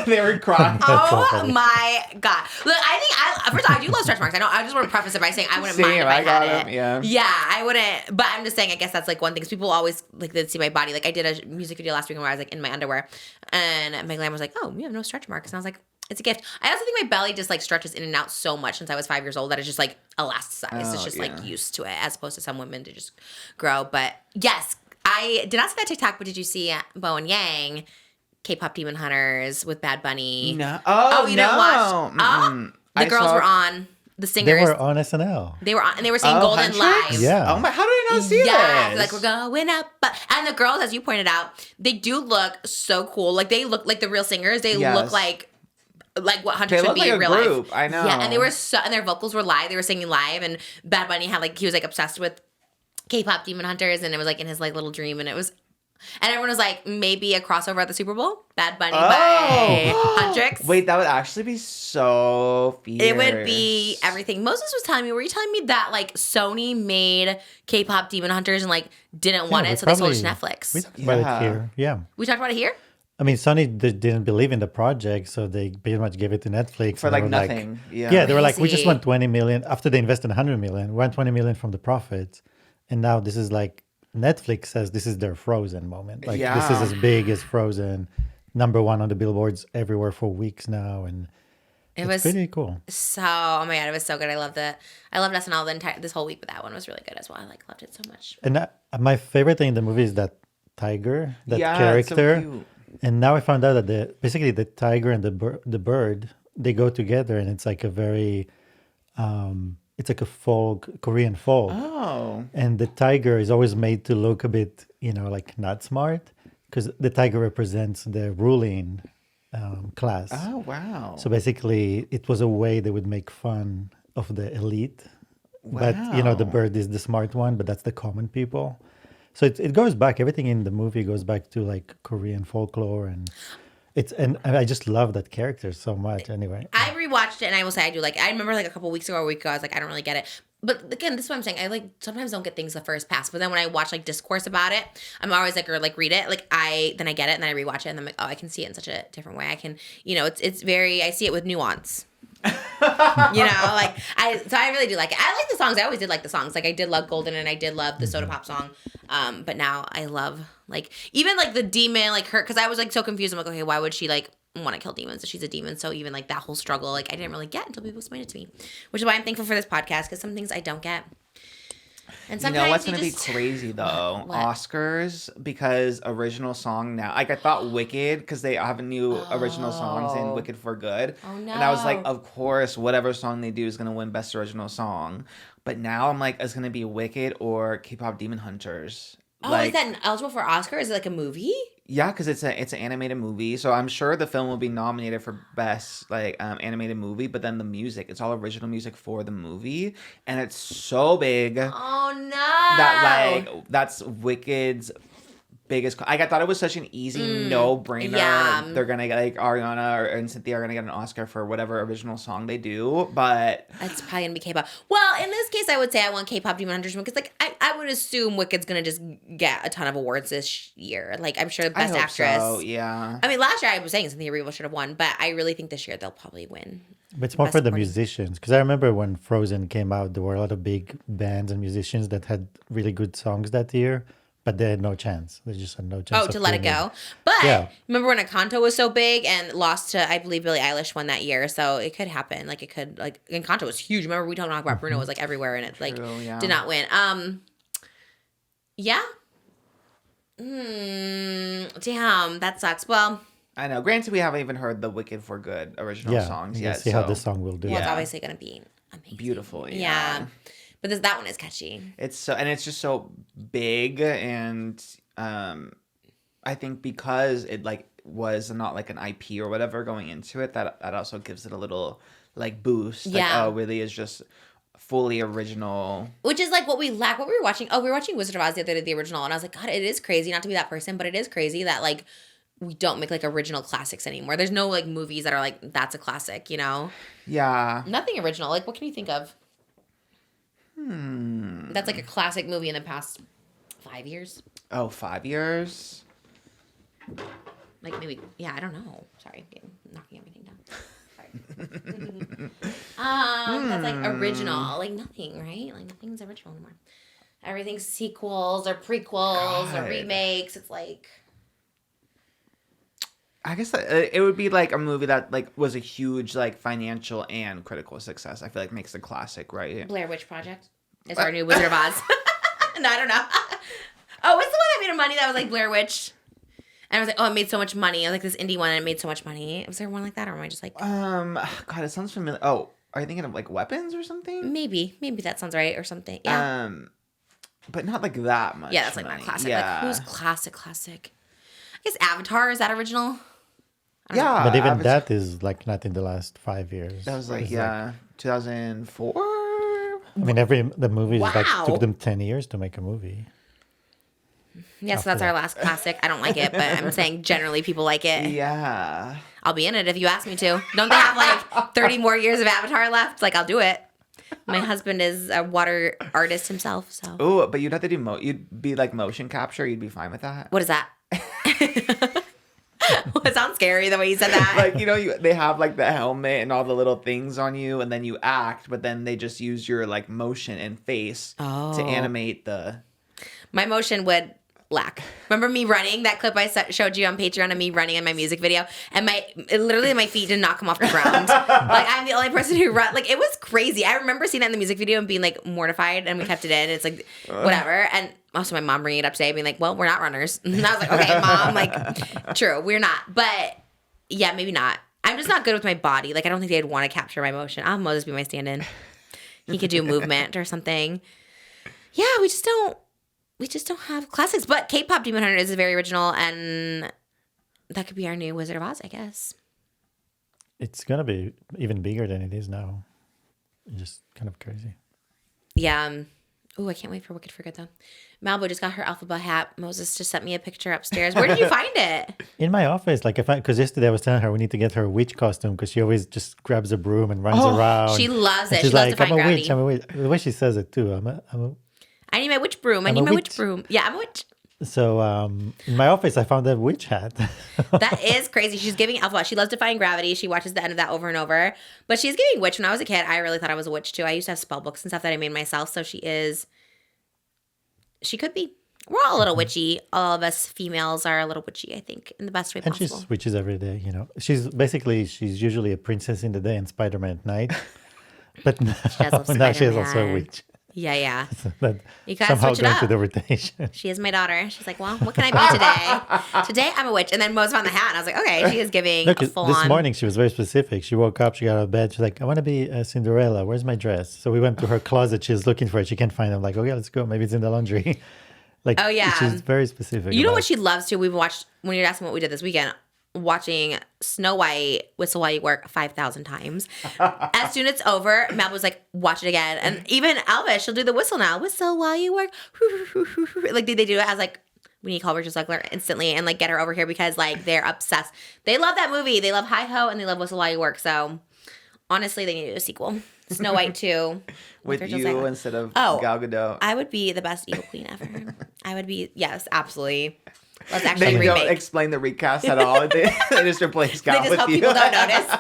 they were crying. Oh my God. Look, first of all, I do love stretch marks. I just want to preface it by saying I wouldn't mind if I had it. Yeah. Yeah, I wouldn't. But I'm just saying, I guess that's like one thing because people always like they see my body. Like I did a music video last week where I was like in my underwear and my glam was like, oh, you have no stretch marks. And I was like, it's a gift. I also think my belly just like stretches in and out so much since I was 5 years old that it's just like elasticized. It's just like used to it as opposed to some women to just grow. But yes, I did not see that TikTok, but did you see Bo and Yang, K-pop Demon Hunters with Bad Bunny? No. You didn't watch? Oh, the girls were on. The singers. They were on SNL. They were on, and they were singing Golden Huntrix? Live. Yeah. Oh my! How did I not see this? Like we're going up, and the girls, as you pointed out, they do look so cool. Like they look like the real singers. They look like what Huntrix would be like in a real group. life. I know. Yeah, and they were and their vocals were live. They were singing live, and Bad Bunny had he was like obsessed with K-pop Demon Hunters, and it was like in his like little dream, and it was. And everyone was like, maybe a crossover at the Super Bowl? Bad Bunny by Huntrix. Wait, that would actually be so fierce. It would be everything. Moses was telling me, were you telling me that like Sony made K-pop Demon Hunters and like didn't want it, so they sold it to Netflix? We talked about it here. Yeah. We talked about it here? I mean, Sony didn't believe in the project, so they pretty much gave it to Netflix. For like nothing. Yeah, they were like, we just want 20 million. After they invested 100 million, we want 20 million from the profits. And now this is like, Netflix says this is their Frozen moment. Like this is as big as Frozen, #1 on the billboards everywhere for weeks now, and it was pretty cool. So, oh my God, it was so good. I loved it. I loved SNL this whole week, but that one was really good as well. I loved it so much. And my favorite thing in the movie is that tiger, that character. It's so cute. And now I found out that basically the tiger and the bird they go together, and it's like a very it's like a folk, Korean folk. Oh. And the tiger is always made to look a bit, like not smart, because the tiger represents the ruling class. Oh, wow. So basically, it was a way they would make fun of the elite. Wow. But, the bird is the smart one, but that's the common people. So it goes back, everything in the movie goes back to like Korean folklore and I just love that character so much. Anyway, I rewatched it, and I will say I do like. I remember like a couple weeks ago or a week ago, I was like, I don't really get it. But again, this is what I'm saying. I like sometimes don't get things the first pass, but then when I watch like discourse about it, I'm always like, or like read it, like then I get it, and then I rewatch it, and I'm like, oh, I can see it in such a different way. I can, it's very. I see it with nuance. I really do like it. I like the songs. I always did like the songs. Like I did love Golden and I did love the Soda Pop song. But now I love like even like the demon, like her, because I was like so confused. I'm like, okay, why would she like want to kill demons if she's a demon? So even like that whole struggle, like I didn't really get until people explained it to me, which is why I'm thankful for this podcast because some things I don't get. And sometimes what's going to be crazy though? What? Oscars, because original song now. Like I thought Wicked, because they have new original songs in Wicked for Good. Oh no. And I was like, of course, whatever song they do is going to win Best Original Song. But now I'm like, it's going to be Wicked or K-pop Demon Hunters. Oh, is that eligible for Oscar? Is it like a movie? Yeah, because it's an animated movie, so I'm sure the film will be nominated for best animated movie. But then the music, it's all original music for the movie, and it's so big. Oh no! That that's Wicked's biggest. I thought it was such an easy no-brainer. Yeah. They're gonna get like Ariana and Cynthia are gonna get an Oscar for whatever original song they do, but it's probably gonna be K-pop. Well, in this case, I would say I want K-pop Demon Hunters because like I would assume Wicked's gonna just get a ton of awards this year. Like I'm sure Best Actress. So, yeah. I mean, last year I was saying Cynthia Erivo should have won, but I really think this year they'll probably win. But it's more for the musicians, because I remember when Frozen came out, there were a lot of big bands and musicians that had really good songs that year. But they had no chance. They just had no chance. Oh, to let it go. But remember when Encanto was so big and lost to, I believe Billie Eilish won that year. So it could happen. Like it could, like Encanto was huge. Remember we talked about Bruno was like everywhere and it like did not win. Yeah. Damn, that sucks. Well, I know. Granted, we haven't even heard the Wicked for Good original songs yet. See how this song will do. well, it's obviously gonna be amazing. Beautiful. Yeah. But that one is catchy. It's just so big, and I think because it like was not like an IP or whatever going into it, that also gives it a little like boost. Yeah. Like, really is just fully original. Which is like what we lack. What we were watching. Oh, we were watching Wizard of Oz the other day, the original, and I was like, God, it is crazy not to be that person, but it is crazy that like we don't make like original classics anymore. There's no like movies that are like that's a classic, you know? Yeah. Nothing original. Like, what can you think of? That's like a classic movie in the past 5 years. Oh, 5 years? Like maybe, yeah, I don't know. Sorry, I'm knocking everything down. Sorry. That's like original. Like nothing, right? Like nothing's original anymore. Everything's sequels or prequels or remakes. It's like... I guess it would be like a movie that like was a huge like financial and critical success. I feel like makes a classic, right? Blair Witch Project is our new Wizard of Oz. No, I don't know. Oh, what's the one that made money that was like Blair Witch? And I was like, oh, it made so much money. I was like this indie one and it made so much money. Was there one like that, or am I just like... God, it sounds familiar. Oh, are you thinking of like Weapons or something? Maybe that sounds right or something. Yeah. But not like that much. Yeah, that's like money. not classic. Yeah. Like who's classic? I guess Avatar, is that original? Yeah. But even that is like not in the last 5 years. That was like, It's 2004? I mean, the movies like took them 10 years to make a movie. Yes, that's our last classic. I don't like it, but I'm saying generally people like it. Yeah. I'll be in it if you ask me to. Don't they have like 30 more years of Avatar left? Like, I'll do it. My husband is a water artist himself, so. Oh, but you'd have to do you'd be like motion capture. You'd be fine with that. What is that? Well, it sounds scary the way you said that. Like, they have like the helmet and all the little things on you, and then you act, but then they just use your like motion and face to animate the... My motion would lack. Remember me running? That clip I showed you on Patreon of me running in my music video, and literally my feet did not come off the ground. Like, I'm the only person who run. Like, it was crazy. I remember seeing that in the music video and being like mortified, and we kept it in. It's like whatever. And also my mom bringing it up today, being like, "Well, we're not runners." And I was like, "Okay, mom. Like, true, we're not." But yeah, maybe not. I'm just not good with my body. Like, I don't think they'd want to capture my motion. I'll Moses be my stand-in. He could do movement or something. Yeah, we just don't have classics. But K-pop Demon Hunter is very original, and that could be our new Wizard of Oz, I guess. It's going to be even bigger than it is now. It's just kind of crazy. Yeah. Oh, I can't wait for Wicked for Good, though. Malibu just got her alphabet hat. Moses just sent me a picture upstairs. Where did you find it? In my office. Like, because yesterday I was telling her we need to get her a witch costume because she always just grabs a broom and runs around. She loves it. And she's She loves like, to find I'm a gravity. witch. I'm a witch. The way she says it, too. I need my witch broom. I I'm need a my witch witch. broom. Yeah, I'm a witch. So in my office, I found that witch hat. That is crazy. She's giving alphabet. She loves Defying Gravity. She watches the end of that over and over. But she's giving witch. When I was a kid, I really thought I was a witch, too. I used to have spell books and stuff that I made myself. So she could be. We're all a little witchy. All of us females are a little witchy, I think, in the best way And possible. she's witches every day, you know. She's usually a princess in the day and Spider-Man at night. But now she is also a witch. Yeah. That You gotta somehow switch it going up. to the rotation. She is my daughter. She's like, well, what can I be today? Today, I'm a witch. And then Mose found the hat, and I was like, okay, she is giving Look, a full this on. morning she was very specific. She woke up, she got out of bed. She's like, I want to be Cinderella. Where's my dress? So we went to her closet. She's looking for it. She can't find it. I'm like, okay, let's go. Maybe it's in the laundry. Like, Oh, yeah. she's very specific. You know about what she loves too? We've watched, when you're asking what we did this weekend, watching Snow White Whistle While You Work 5,000 times. As soon as it's over, Mab was like, watch it again. And even Elvis, she'll do the whistle now. Whistle while you work. Like, they do it as like, we need to call Rachel Zegler instantly and like get her over here because like they're obsessed. They love that movie. They love Hi Ho and they love Whistle While You Work. So honestly, they need to do a sequel. Snow White 2. With Rachel you Zegler. instead of Oh, Gal Gadot. I would be the best evil queen ever. I would be, yes, absolutely. Let's actually They remake. don't explain the recast at all. They just replace Gal They just with hope you. people don't notice.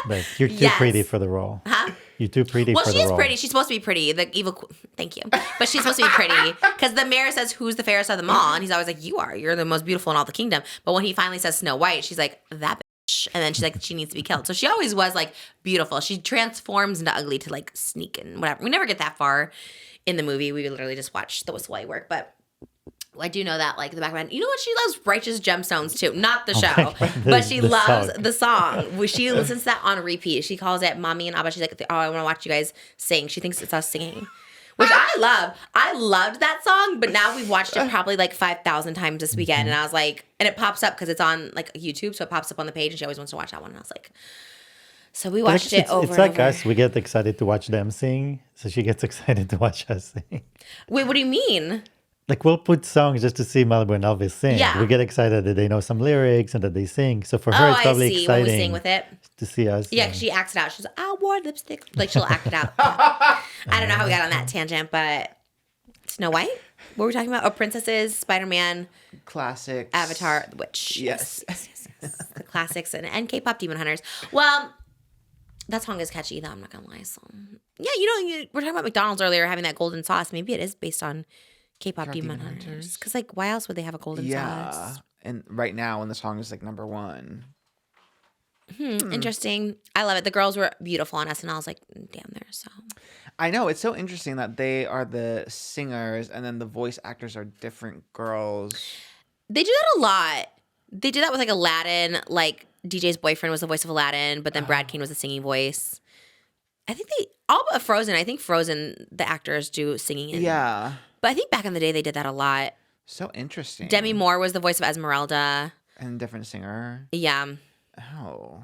But you're too Yes. pretty for the role. Huh? You're too pretty Well, for she the is role. pretty. She's supposed to be pretty. The evil thank you. But she's supposed to be pretty because the mayor says, who's the fairest of them all? And he's always like, you are. You're the most beautiful in all the kingdom. But when he finally says Snow White, she's like, that bitch. And then she's like, she needs to be killed. So she always was like beautiful. She transforms into ugly to like sneak and whatever. We never get that far in the movie. We literally just watch the Whistle While You Work. But I do know that, like, the back of my head. You know what? She loves Righteous Gemstones, too. Not the show. But she loves the song. She listens to that on repeat. She calls it Mommy and Abba. She's like, oh, I want to watch you guys sing. She thinks it's us singing. Which I love. I loved that song, but now we've watched it probably like 5,000 times this weekend. And I was like, and it pops up because it's on like YouTube. So it pops up on the page and she always wants to watch that one. And I was like, so we watched it over It's and like over. us. We get excited to watch them sing. So she gets excited to watch us sing. Wait, what do you mean? Like we'll put songs just to see Malibu and Elvis sing. Yeah. We get excited that they know some lyrics and that they sing. So for her, it's probably I see. exciting When we sing with it. to see us. Yeah, sing. she acts it out. She's like, I wore lipstick. Like, she'll act it out. I don't know how we got on that tangent, but Snow White? What were we talking about? Oh, princesses, Spider-Man, Classics. Avatar, The Witch. Yes. The classics and K-pop Demon Hunters. Well, that song is catchy, though. I'm not going to lie. So, yeah, we're talking about McDonald's earlier having that golden sauce. Maybe it is based on K-pop Demon Hunters. Because, like, why else would they have a golden sauce? And right now, when the song is like #1. Interesting. I love it. The girls were beautiful on SNL. I was like, damn, they're so... I know, it's so interesting that they are the singers and then the voice actors are different girls. They do that a lot. They did that with like Aladdin. Like DJ's boyfriend was the voice of Aladdin, but then Brad Kane was the singing voice. I think all but Frozen. I think Frozen, the actors do singing. Yeah. But I think back in the day they did that a lot. So interesting. Demi Moore was the voice of Esmeralda. And different singer. Yeah. Oh.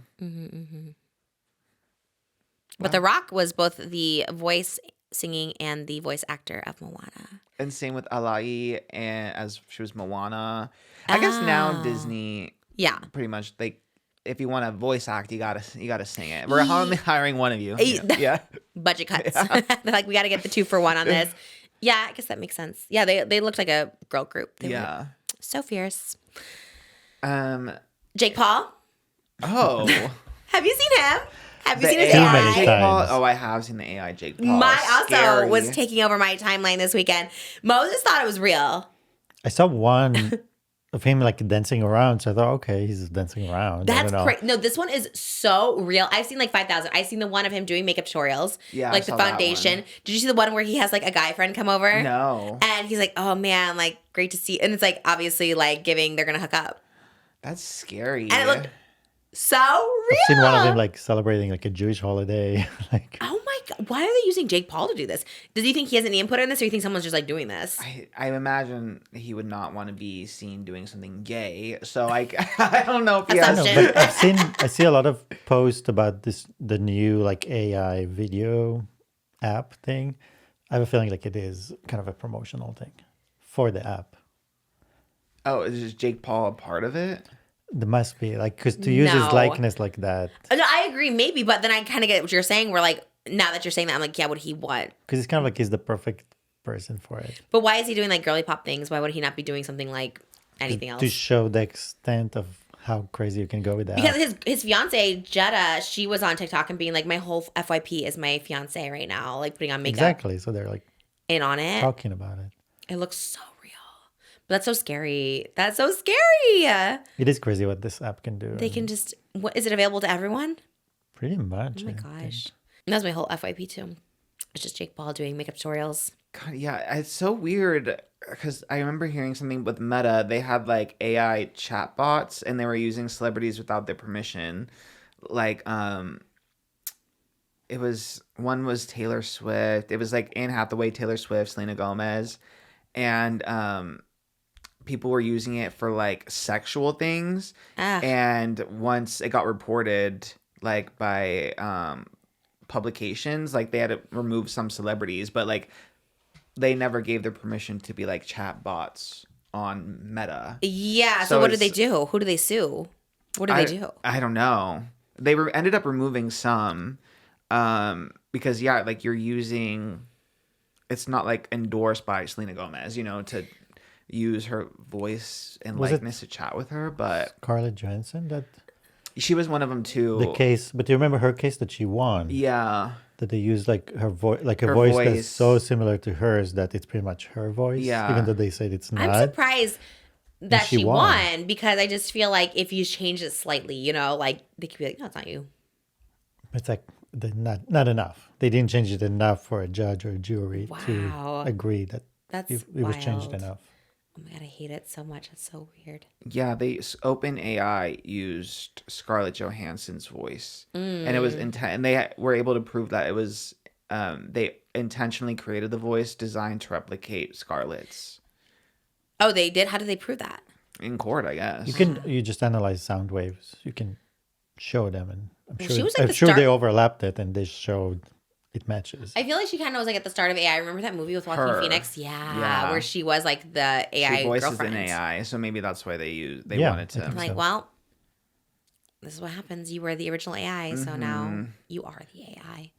But The Rock was both the voice singing and the voice actor of Moana. And same with Alai, and as she was Moana. I guess now Disney, Yeah. pretty much like if you want to voice act, you gotta sing it. We're only hiring one of you. Yeah. Budget cuts. They're like, we got to get the 2-for-1 on this. Yeah, I guess that makes sense. Yeah, they looked like a girl group. They were so fierce. Jake Paul. Oh. Have you seen him? Have you The seen his AI AI? Jake Paul? times. Oh, I have seen the AI Jake Paul. My also Scary. was taking over my timeline this weekend. Moses thought it was real. I saw one of him like dancing around. So I thought, okay, he's dancing around. I That's don't know. crazy. No, this one is so real. I've seen like 5,000. I've seen the one of him doing makeup tutorials. Yeah, like I the saw that foundation. one. Did you see the one where he has like a guy friend come over? No. And he's like, oh man, like great to see. And it's like obviously like giving they're gonna hook up. That's scary. And it looked so real. I've seen one of him like celebrating like a Jewish holiday. Like Oh my god! Why are they using Jake Paul to do this? Does he think he has any input in this, or you think someone's just like doing this? I imagine he would not want to be seen doing something gay. So I don't know if he has. Assumption. but I see a lot of posts about the new like AI video app thing. I have a feeling like it is kind of a promotional thing for the app. Oh, is Jake Paul a part of it? There must be like because to use No. his likeness like that No, I agree, maybe, but then I kind of get what you're saying. We're like, now that you're saying that, I'm like, yeah, what he want? because it's kind of like he's the perfect person for it But why is he doing like girly pop things? Why would he not be doing something like anything else? to show the extent of how crazy you can go with that. Because his fiance Jetta, she was on TikTok and being like, my whole FYP is my fiance right now, like putting on makeup Exactly. So they're like in on it. talking about it. It looks so real, but that's so scary. That's so scary. It is crazy what this app can do. They can just. What is it available to everyone? pretty much. Oh my I think. gosh. And that's my whole FYP too. It's just Jake Paul doing makeup tutorials. God, yeah, it's so weird because I remember hearing something with Meta. They had like AI chatbots and they were using celebrities without their permission. Like, it was one was Taylor Swift. It was like Anne Hathaway, Taylor Swift, Selena Gomez, and people were using it for like sexual things. And once it got reported, like by publications, like they had to remove some celebrities, but like they never gave their permission to be like chat bots on Meta. Yeah. So So what did they it's- do? Who do they sue? What did they do? I don't know. They ended up removing some because yeah, like you're using. It's not like endorsed by Selena Gomez, you know, to use her voice and Was it- likeness to chat with her, but Scarlett Johansson, that she was one of them too. the case. But do you remember her case that she won? Yeah. That they used like her voice, like a Her voice voice. that's so similar to hers that it's pretty much her voice. Yeah. Even though they said it's not. I'm surprised that she she won. won because I just feel like if you change it slightly, you know, like they could be like, no, it's not you. It's like not enough. They didn't change it enough for a judge or a jury Wow. to agree that That's it was changed wild. enough. Oh my god, I hate it so much. It's so weird. Yeah, OpenAI used Scarlett Johansson's voice, and it was and they were able to prove that it was they intentionally created the voice designed to replicate Scarlett's. Oh, they did? How did they prove that? In court, I guess. You just analyze sound waves. You can show them, and She was like I'm the sure start- they overlapped it, and they showed it matches. I feel like she kind of was like at the start of AI. Remember that movie with Joaquin Her. Phoenix? Yeah. Where she was like the AI She voices girlfriend. an AI, so maybe that's why they Yeah, wanted to. I think I'm like, so. well, this is what happens. You were the original AI, so now you are the AI.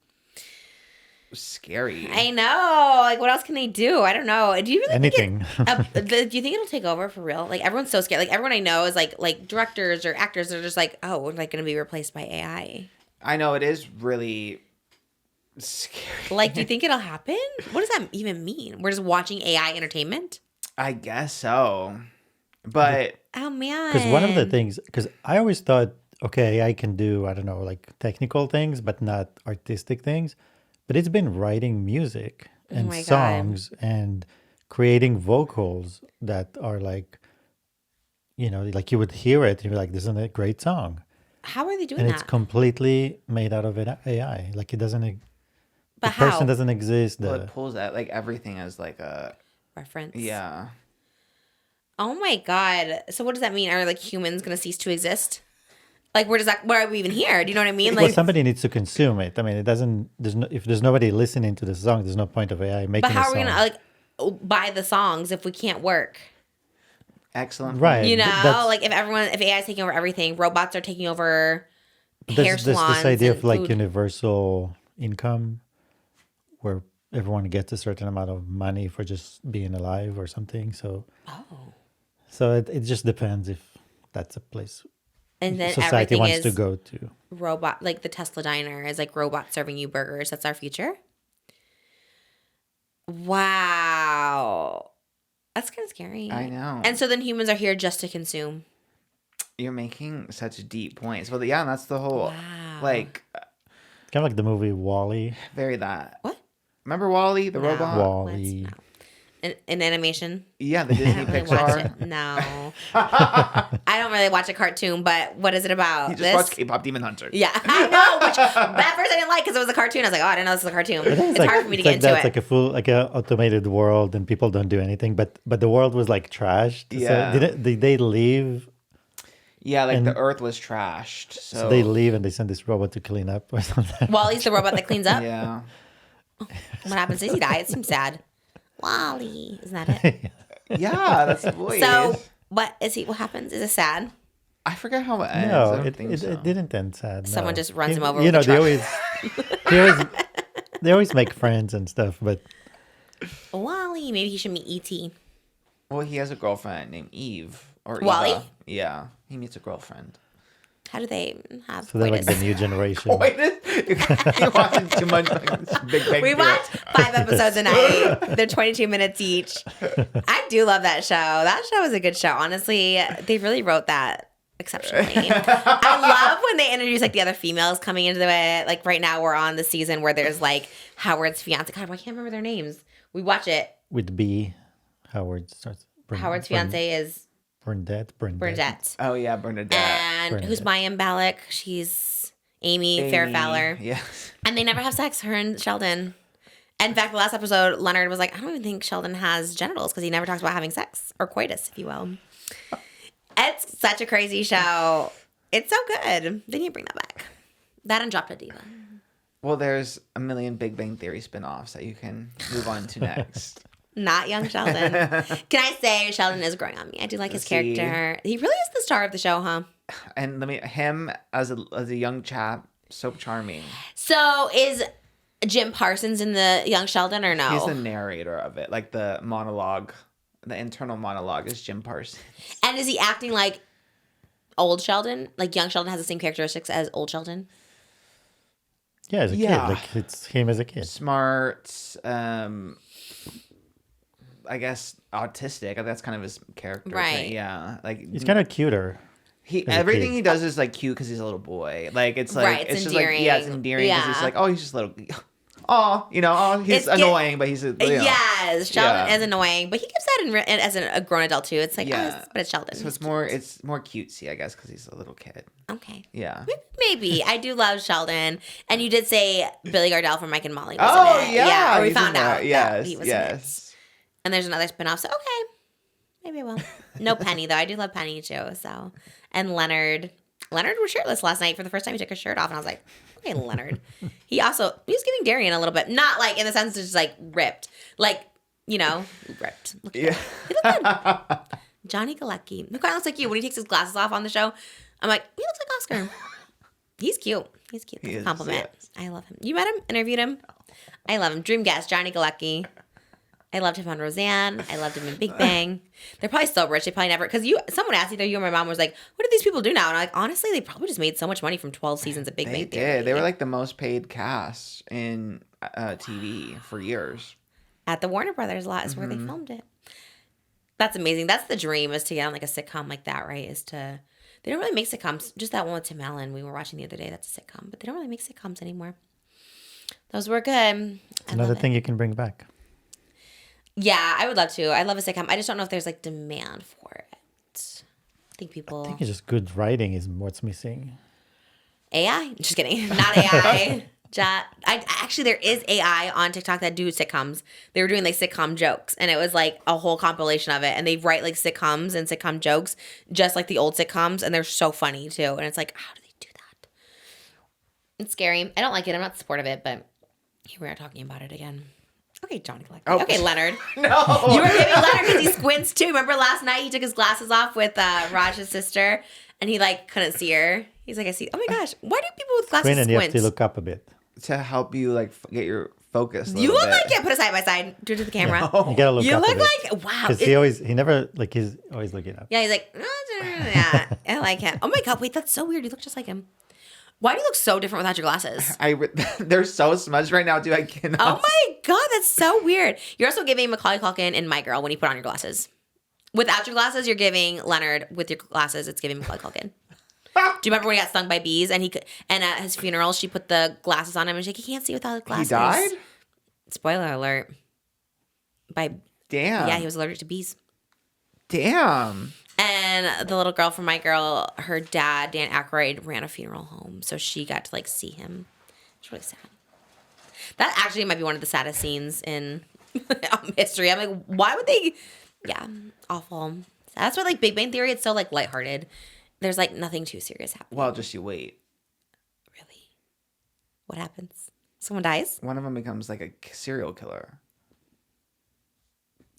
Scary. I know. Like, what else can they do? I don't know. Do you really Anything. think do you think it'll take over for real? Like, everyone's so scared. Like, everyone I know is like directors or actors are just like, oh, we're like going to be replaced by AI. I know, it is really scary. Like, do you think it'll happen? What does that even mean? We're just watching AI entertainment? I guess so. But Oh, man. Because one of the things, because I always thought, okay, I can do, I don't know, like technical things, but not artistic things. But it's been writing music and my God. songs and creating vocals that are like, like you would hear it and you're like, this is a great song. How are they doing And that? it's completely made out of AI. Like it doesn't, the But how? person doesn't exist. well, it pulls out like everything as like a Reference. yeah. Oh my God. So what does that mean? Are like humans going to cease to exist? Like, where are we even here? Do you know what I mean? Well, Like, somebody needs to consume it. I mean, it doesn't, if there's nobody listening to the song, there's no point of AI making but how a are we song. going to like buy the songs if we can't work? Excellent. Right. You know, That's- like if AI is taking over everything, robots are taking over hair There's this salons. idea of and like food. universal income where everyone gets a certain amount of money for just being alive or something. So, it just depends if that's a place And then society everything wants is to go to. robot. Like the Tesla diner is like robots serving you burgers. That's our future. Wow, that's kind of scary. I know. And so then humans are here just to consume. You're making such deep points. Well, yeah, and that's the whole Wow. like Kind of like the movie Wall-E. very that. What? Remember Wall-E, the No. robot? Wall-E. Let's- no. In animation. Yeah, the Disney I don't really watch Pixar. it. No, I don't really watch a cartoon. But what is it about? You just This? watched K-pop Demon Hunter. Yeah, I know. Which at first I didn't like because it was a cartoon. I was like, oh, I didn't know this was a cartoon. It's like, hard for me to it's get like into that's it. like a full, like a automated world, and people don't do anything. But the world was like trashed. Yeah. So did they leave? Yeah, like And- the Earth was trashed. So, So they leave and they send this robot to clean up or something. Wally's the robot that cleans up. Yeah. What happens? Does he die? It seems sad. Wally, isn't that it? Yeah, that's the voice. So what is he? What happens? Is it sad? I forget how it ends. No, I don't it, think it, so. it didn't end sad. Someone no. just runs him over You with know, a they always make friends and stuff, but Wally, maybe he should meet E.T. Well, he has a girlfriend named Eve or Wally? Eva. Yeah, he meets a girlfriend. How do they have so they're like coitus? the new generation. Wait, you're watching too much like Big Bang We Theory. watch 5 episodes a night. They're 22 minutes each. I do love that show. That show is a good show. Honestly, they really wrote that exceptionally. I love when they introduce like the other females coming into it. Like right now we're on the season where there's like Howard's fiance. God, I can't remember their names. We watch it. With B, Howard starts. Howard's fiance is Bernadette. Bernadette. Oh yeah, Bernadette. And who's Mayim Balak? She's Amy Fair Fowler. Yeah. And they never have sex, her and Sheldon. In fact, the last episode, Leonard was like, I don't even think Sheldon has genitals because he never talks about having sex or coitus, if you will. It's such a crazy show. It's so good. They need to bring that back. That and Drop Dead Diva. Well, there's a million Big Bang Theory spin-offs that you can move on to next. Not young Sheldon. Can I say Sheldon is growing on me? I do like his See? character. He really is the star of the show, huh? And him as a young chap, so charming. So is Jim Parsons in the young Sheldon or no? He's the narrator of it, like the monologue, the internal monologue is Jim Parsons. And is he acting like old Sheldon? Like young Sheldon has the same characteristics as old Sheldon? Yeah, as a Yeah. kid. Like it's him as a kid. Smart, I guess autistic. That's kind of his character. Right. Yeah. Like He's kind of cuter. he as a everything kid. he does is like cute because he's a little boy. Like it's like Right, it's just like yeah, it's endearing. endearing because Yeah. it's like oh he's just a little he's annoying, but he's yes, Sheldon is annoying, but he gives that as a grown adult too. It's like, but it's Sheldon. So it's more cutesy, I guess, because he's a little kid. Okay. Yeah. Maybe. I do love Sheldon, and you did say Billy Gardell from Mike and Molly was in it. Yeah. Or we found out. Yes. He was in it. And there's another spinoff. So okay, maybe I will. No Penny though. I do love Penny too. So and Leonard was shirtless last night for the first time. He took his shirt off, and I was like, okay, Leonard. He was giving Darian a little bit, not like in the sense of just like ripped, like ripped. Look at him. He looked good. Johnny Galecki. He kind of looks like you when he takes his glasses off on the show. I'm like, he looks like Oscar. He's cute. He's cute. That's a compliment. Yes. I love him. You met him? Interviewed him? I love him. Dream guest, Johnny Galecki. I loved him on Roseanne. I loved him in Big Bang. They're probably so rich. They probably never, because someone asked either you or my mom was like, what do these people do now? And I'm like, honestly, they probably just made so much money from 12 seasons of Big Bang Theory. They did. They were like the most paid cast in TV for years. At the Warner Brothers lot is where they filmed it. That's amazing. That's the dream, is to get on like a sitcom like that, right? They don't really make sitcoms. Just that one with Tim Allen we were watching the other day. That's a sitcom. But they don't really make sitcoms anymore. Those were good. Another thing you can bring back. Yeah, I would love to. I love a sitcom. I just don't know if there's like demand for it. I think it's just good writing is what's missing. AI? Just kidding. Not AI. Actually, there is AI on TikTok that do sitcoms. They were doing like sitcom jokes, and it was like a whole compilation of it. And they write like sitcoms and sitcom jokes, just like the old sitcoms, and they're so funny too. And it's like, how do they do that? It's scary. I don't like it. I'm not supportive of it, but here we are talking about it again. Okay, Johnny Galecki. Oh. Okay, Leonard. No. You were giving Leonard because he squints too. Remember last night he took his glasses off with Raj's sister, and he like couldn't see her. He's like, I see. Oh my gosh, why do people with glasses squint? You have to look up a bit to help you like get your focus. You look like it. Put it side by side. Do it to the camera. No. You gotta look. You up look a bit. like wow. Because he's always looking up. Yeah, he's like, yeah, I like him. Oh my god, wait, that's so weird. You look just like him. Why do you look so different without your glasses? They're so smudged right now, dude. I cannot. Oh my god, that's so weird. You're also giving Macaulay Culkin in My Girl when you put on your glasses. Without your glasses, you're giving Leonard. With your glasses, it's giving Macaulay Culkin. Do you remember when he got stung by bees and at his funeral she put the glasses on him and she's like, he can't see without the glasses. He died? Spoiler alert. Damn. Yeah, he was allergic to bees. Damn. And the little girl from My Girl, her dad, Dan Aykroyd, ran a funeral home, so she got to like see him. It's really sad. That actually might be one of the saddest scenes in history. I'm like, why would they? Yeah, awful. That's why like Big Bang Theory, it's so like lighthearted. There's like nothing too serious happening. Well, just you wait. Really? What happens? Someone dies? One of them becomes like a serial killer.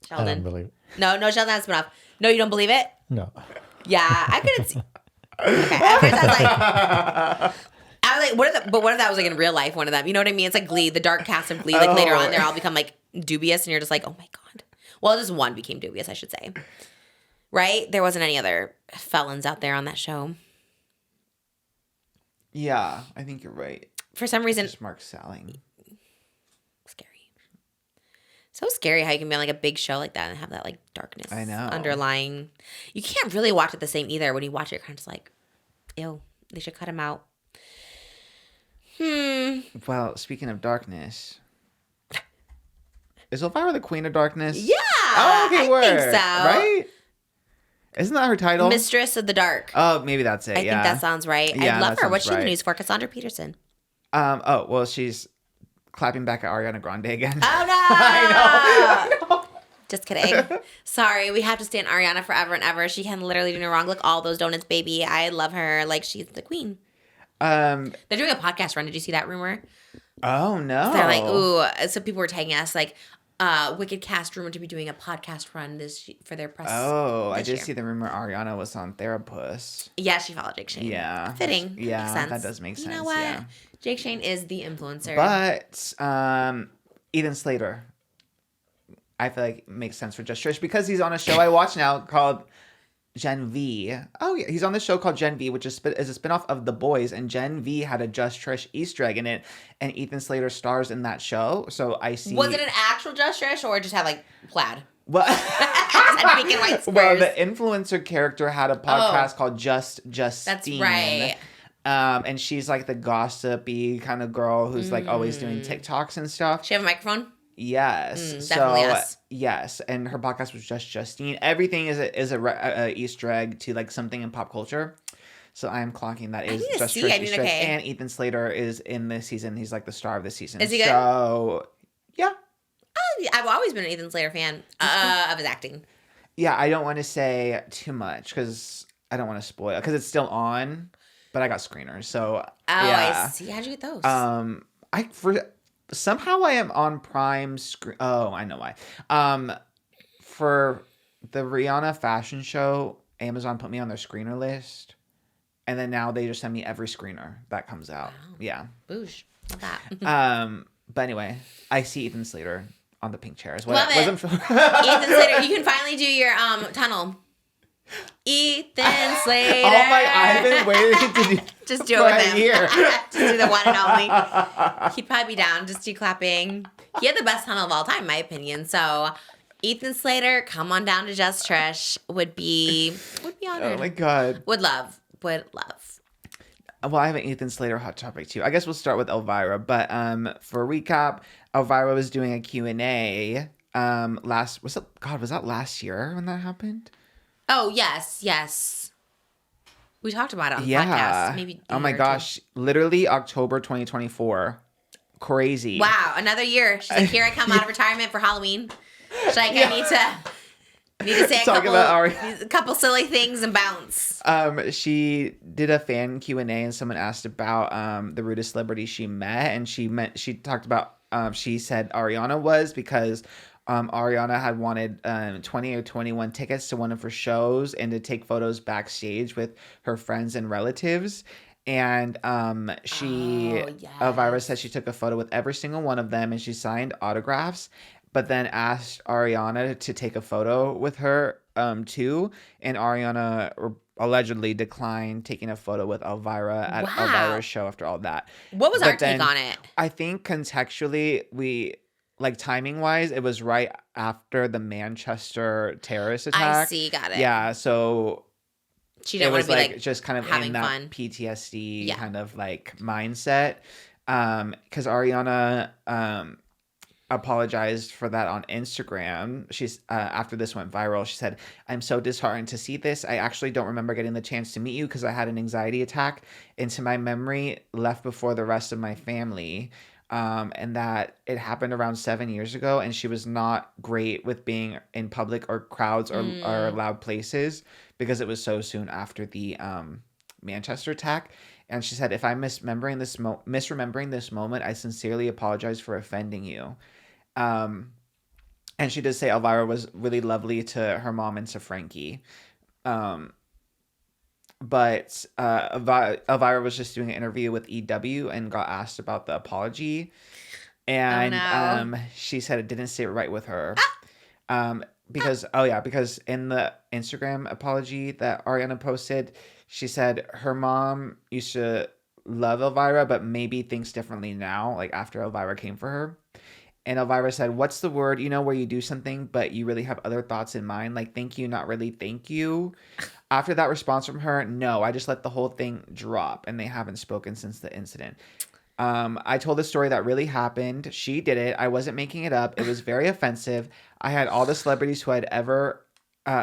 Sheldon. I don't believe it. No, Sheldon has been off. No, you don't believe it? No. Yeah, I couldn't see. Okay, at first I was like, what if that was like in real life, one of them? You know what I mean? It's like Glee, the dark cast of Glee. Like later on, they're all become like dubious, and you're just like, oh my god. Well, just one became dubious, I should say. Right? There wasn't any other felons out there on that show. Yeah, I think you're right. For some reason, just Mark Salling. Scary. So scary how you can be on like a big show like that and have that like darkness. I know. Underlying. You can't really watch it the same either. When you watch it, you're kind of just like, ew, they should cut him out. Well, speaking of darkness, is Elvira the Queen of Darkness? Yeah. Oh, okay, I think so. Right? Isn't that her title? Mistress of the Dark. Oh, maybe that's it. I think that sounds right. Yeah, I love her. What's she in the right. news for? Cassandra Peterson. Oh, well, she's clapping back at Ariana Grande again. Oh, no. I know. Just kidding. Sorry, we have to stand Ariana forever and ever. She can literally do no wrong. Look, all those donuts, baby. I love her. Like, she's the queen. They're doing a podcast run. Did you see that rumor? Oh, no. They're like, ooh. So people were tagging us like, Wicked Cast rumored to be doing a podcast run for their press. Oh, I did see the rumor Ariana was on Therapus. Yeah, she followed Jake Shane. Yeah. Fitting. Yeah, makes sense. that does make sense. You know what? Yeah. Jake Shane is the influencer. But Ethan Slater, I feel like makes sense for Just Trish because he's on a show I watch now called Gen V. Oh, yeah. He's on this show called Gen V, which is a spinoff of The Boys. And Gen V had a Just Trish Easter egg in it. And Ethan Slater stars in that show. So I see. Was it an actual Just Trish or just had like plaid? Well, Pink and white well, the influencer character had a podcast called Justine. That's right. And she's like the gossipy kind of girl who's like always doing TikToks and stuff. She have a microphone? Yes. Definitely yes. Yes. And her podcast was Just Justine. Everything is a Easter egg to like something in pop culture. So I am clocking that is Just Trish Easter egg. And Ethan Slater is in this season. He's like the star of this season. Is he good? So, yeah. I've always been an Ethan Slater fan of his acting. Yeah, I don't want to say too much because I don't want to spoil because it's still on, but I got screeners. So I see. How'd you get those? Somehow I am on Prime screen. Oh, I know why. For the Rihanna fashion show, Amazon put me on their screener list, and then now they just send me every screener that comes out. Wow. Yeah. Boosh. Love that. But anyway, I see Ethan Slater on the pink chairs. Love it. Ethan Slater, you can finally do your tunnel. Ethan Slater. Oh my! I've been waiting to do. Just do it with him. Just do the one and only. He'd probably be down. Just do clapping. He had the best tunnel of all time, in my opinion. So, Ethan Slater, come on down to Just Trish. Would be honored. Oh my god. Would love. Well, I have an Ethan Slater hot topic too. I guess we'll start with Elvira. But for a recap, Elvira was doing a Q&A. Was that last year when that happened? Oh, yes. We talked about it on the podcast. Maybe. Oh my gosh. Literally October 2024. Crazy. Wow. Another year. She's like, here I come out of retirement for Halloween. She's like, I need to say a couple silly things and bounce. She did a fan Q&A and someone asked about the rudest celebrity she met. And she talked about, she said Ariana was because Ariana had wanted 20 or 21 tickets to one of her shows and to take photos backstage with her friends and relatives. And Elvira said she took a photo with every single one of them and she signed autographs, but then asked Ariana to take a photo with her too. And Ariana allegedly declined taking a photo with Elvira at Elvira's show after all that. What was our take on it? I think contextually like timing wise, it was right after the Manchester terrorist attack. I see, got it. Yeah, so she didn't want to be like just kind of in that fun. PTSD kind of like mindset. Because Ariana apologized for that on Instagram. She's after this went viral, she said, "I'm so disheartened to see this. I actually don't remember getting the chance to meet you because I had an anxiety attack into my memory left before the rest of my family." And that it happened around 7 years ago, and she was not great with being in public or crowds or loud places because it was so soon after the Manchester attack. And she said, "If I'm misremembering this moment, I sincerely apologize for offending you." And she did say Elvira was really lovely to her mom and to Frankie. But Elvira was just doing an interview with EW and got asked about the apology. And she said it didn't sit right with her. Because in the Instagram apology that Ariana posted, she said her mom used to love Elvira, but maybe thinks differently now, like after Elvira came for her. And Elvira said, "What's the word, where you do something, but you really have other thoughts in mind? Like, thank you, not really thank you." After that response from her, no, I just let the whole thing drop, and they haven't spoken since the incident. I told the story that really happened. She did it. I wasn't making it up. It was very offensive. I had all the celebrities who had ever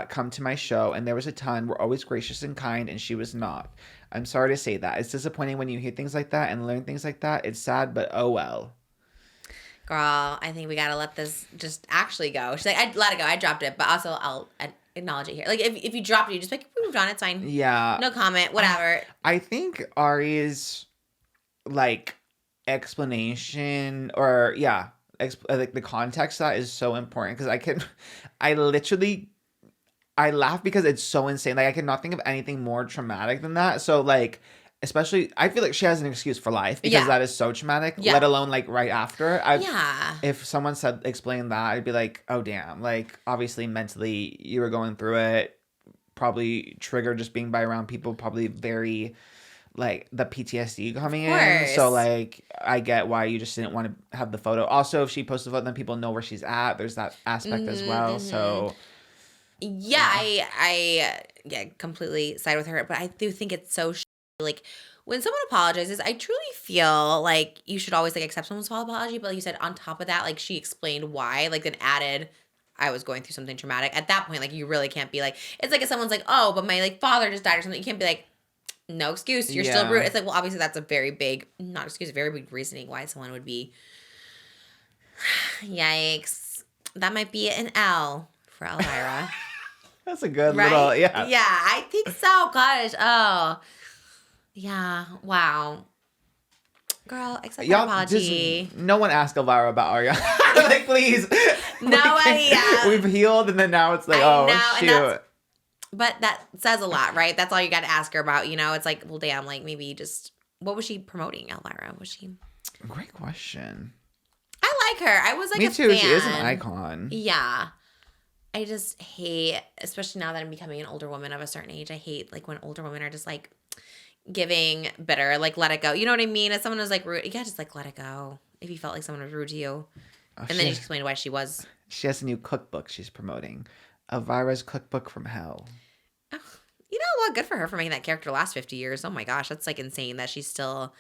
come to my show, and there was a ton, were always gracious and kind, and she was not. I'm sorry to say that. It's disappointing when you hear things like that and learn things like that. It's sad, but oh well. Girl, I think we gotta let this just actually go. She's like, I'd let it go. I dropped it, but also I'll acknowledge it here. Like, if you dropped it, you just like, we moved on. It's fine. Yeah. No comment. Whatever. I think Ari's like explanation or like the context of that is so important because I laugh because it's so insane. Like I cannot think of anything more traumatic than that. So like. Especially, I feel like she has an excuse for life because that is so traumatic, let alone like right after. If someone explained that, I'd be like, oh, damn. Like, obviously, mentally, you were going through it. Probably triggered just being by around people. Probably very, like, the PTSD coming in. So, like, I get why you just didn't want to have the photo. Also, if she posts the photo, then people know where she's at. There's that aspect as well. So, I completely side with her. But I do think it's so like when someone apologizes, I truly feel like you should always like accept someone's apology. But like you said, on top of that, like she explained why, like then added, I was going through something traumatic. At that point, like you really can't be like, it's like if someone's like, oh, but my like father just died or something. You can't be like, no excuse, you're still rude. It's like, well, obviously that's a very big, not excuse, very big reasoning why someone would be. Yikes. That might be an L for Elvira. That's a good Right? little, yeah. Yeah, I think so. Gosh. Oh. Yeah. Wow. Girl, accept your apology. No one asked Elvira about Ariana. Like, please. Nobody. We've healed, and then now it's like, shoot. But that says a lot, right? That's all you got to ask her about. You know, it's like, well, damn, like maybe just, what was she promoting, Elvira? Was she? Great question. I like her. I was like Me a too. fan. She is an icon. Yeah. I just hate, especially now that I'm becoming an older woman of a certain age, I hate like when older women are just like giving bitter, like let it go. You know what I mean? If someone was like rude, just like let it go. If you felt like someone was rude to you. And then you explained why she was. She has a new cookbook she's promoting. Elvira's Cookbook from Hell. Oh, you know what? Good for her for making that character last 50 years. Oh my gosh, that's like insane that she's still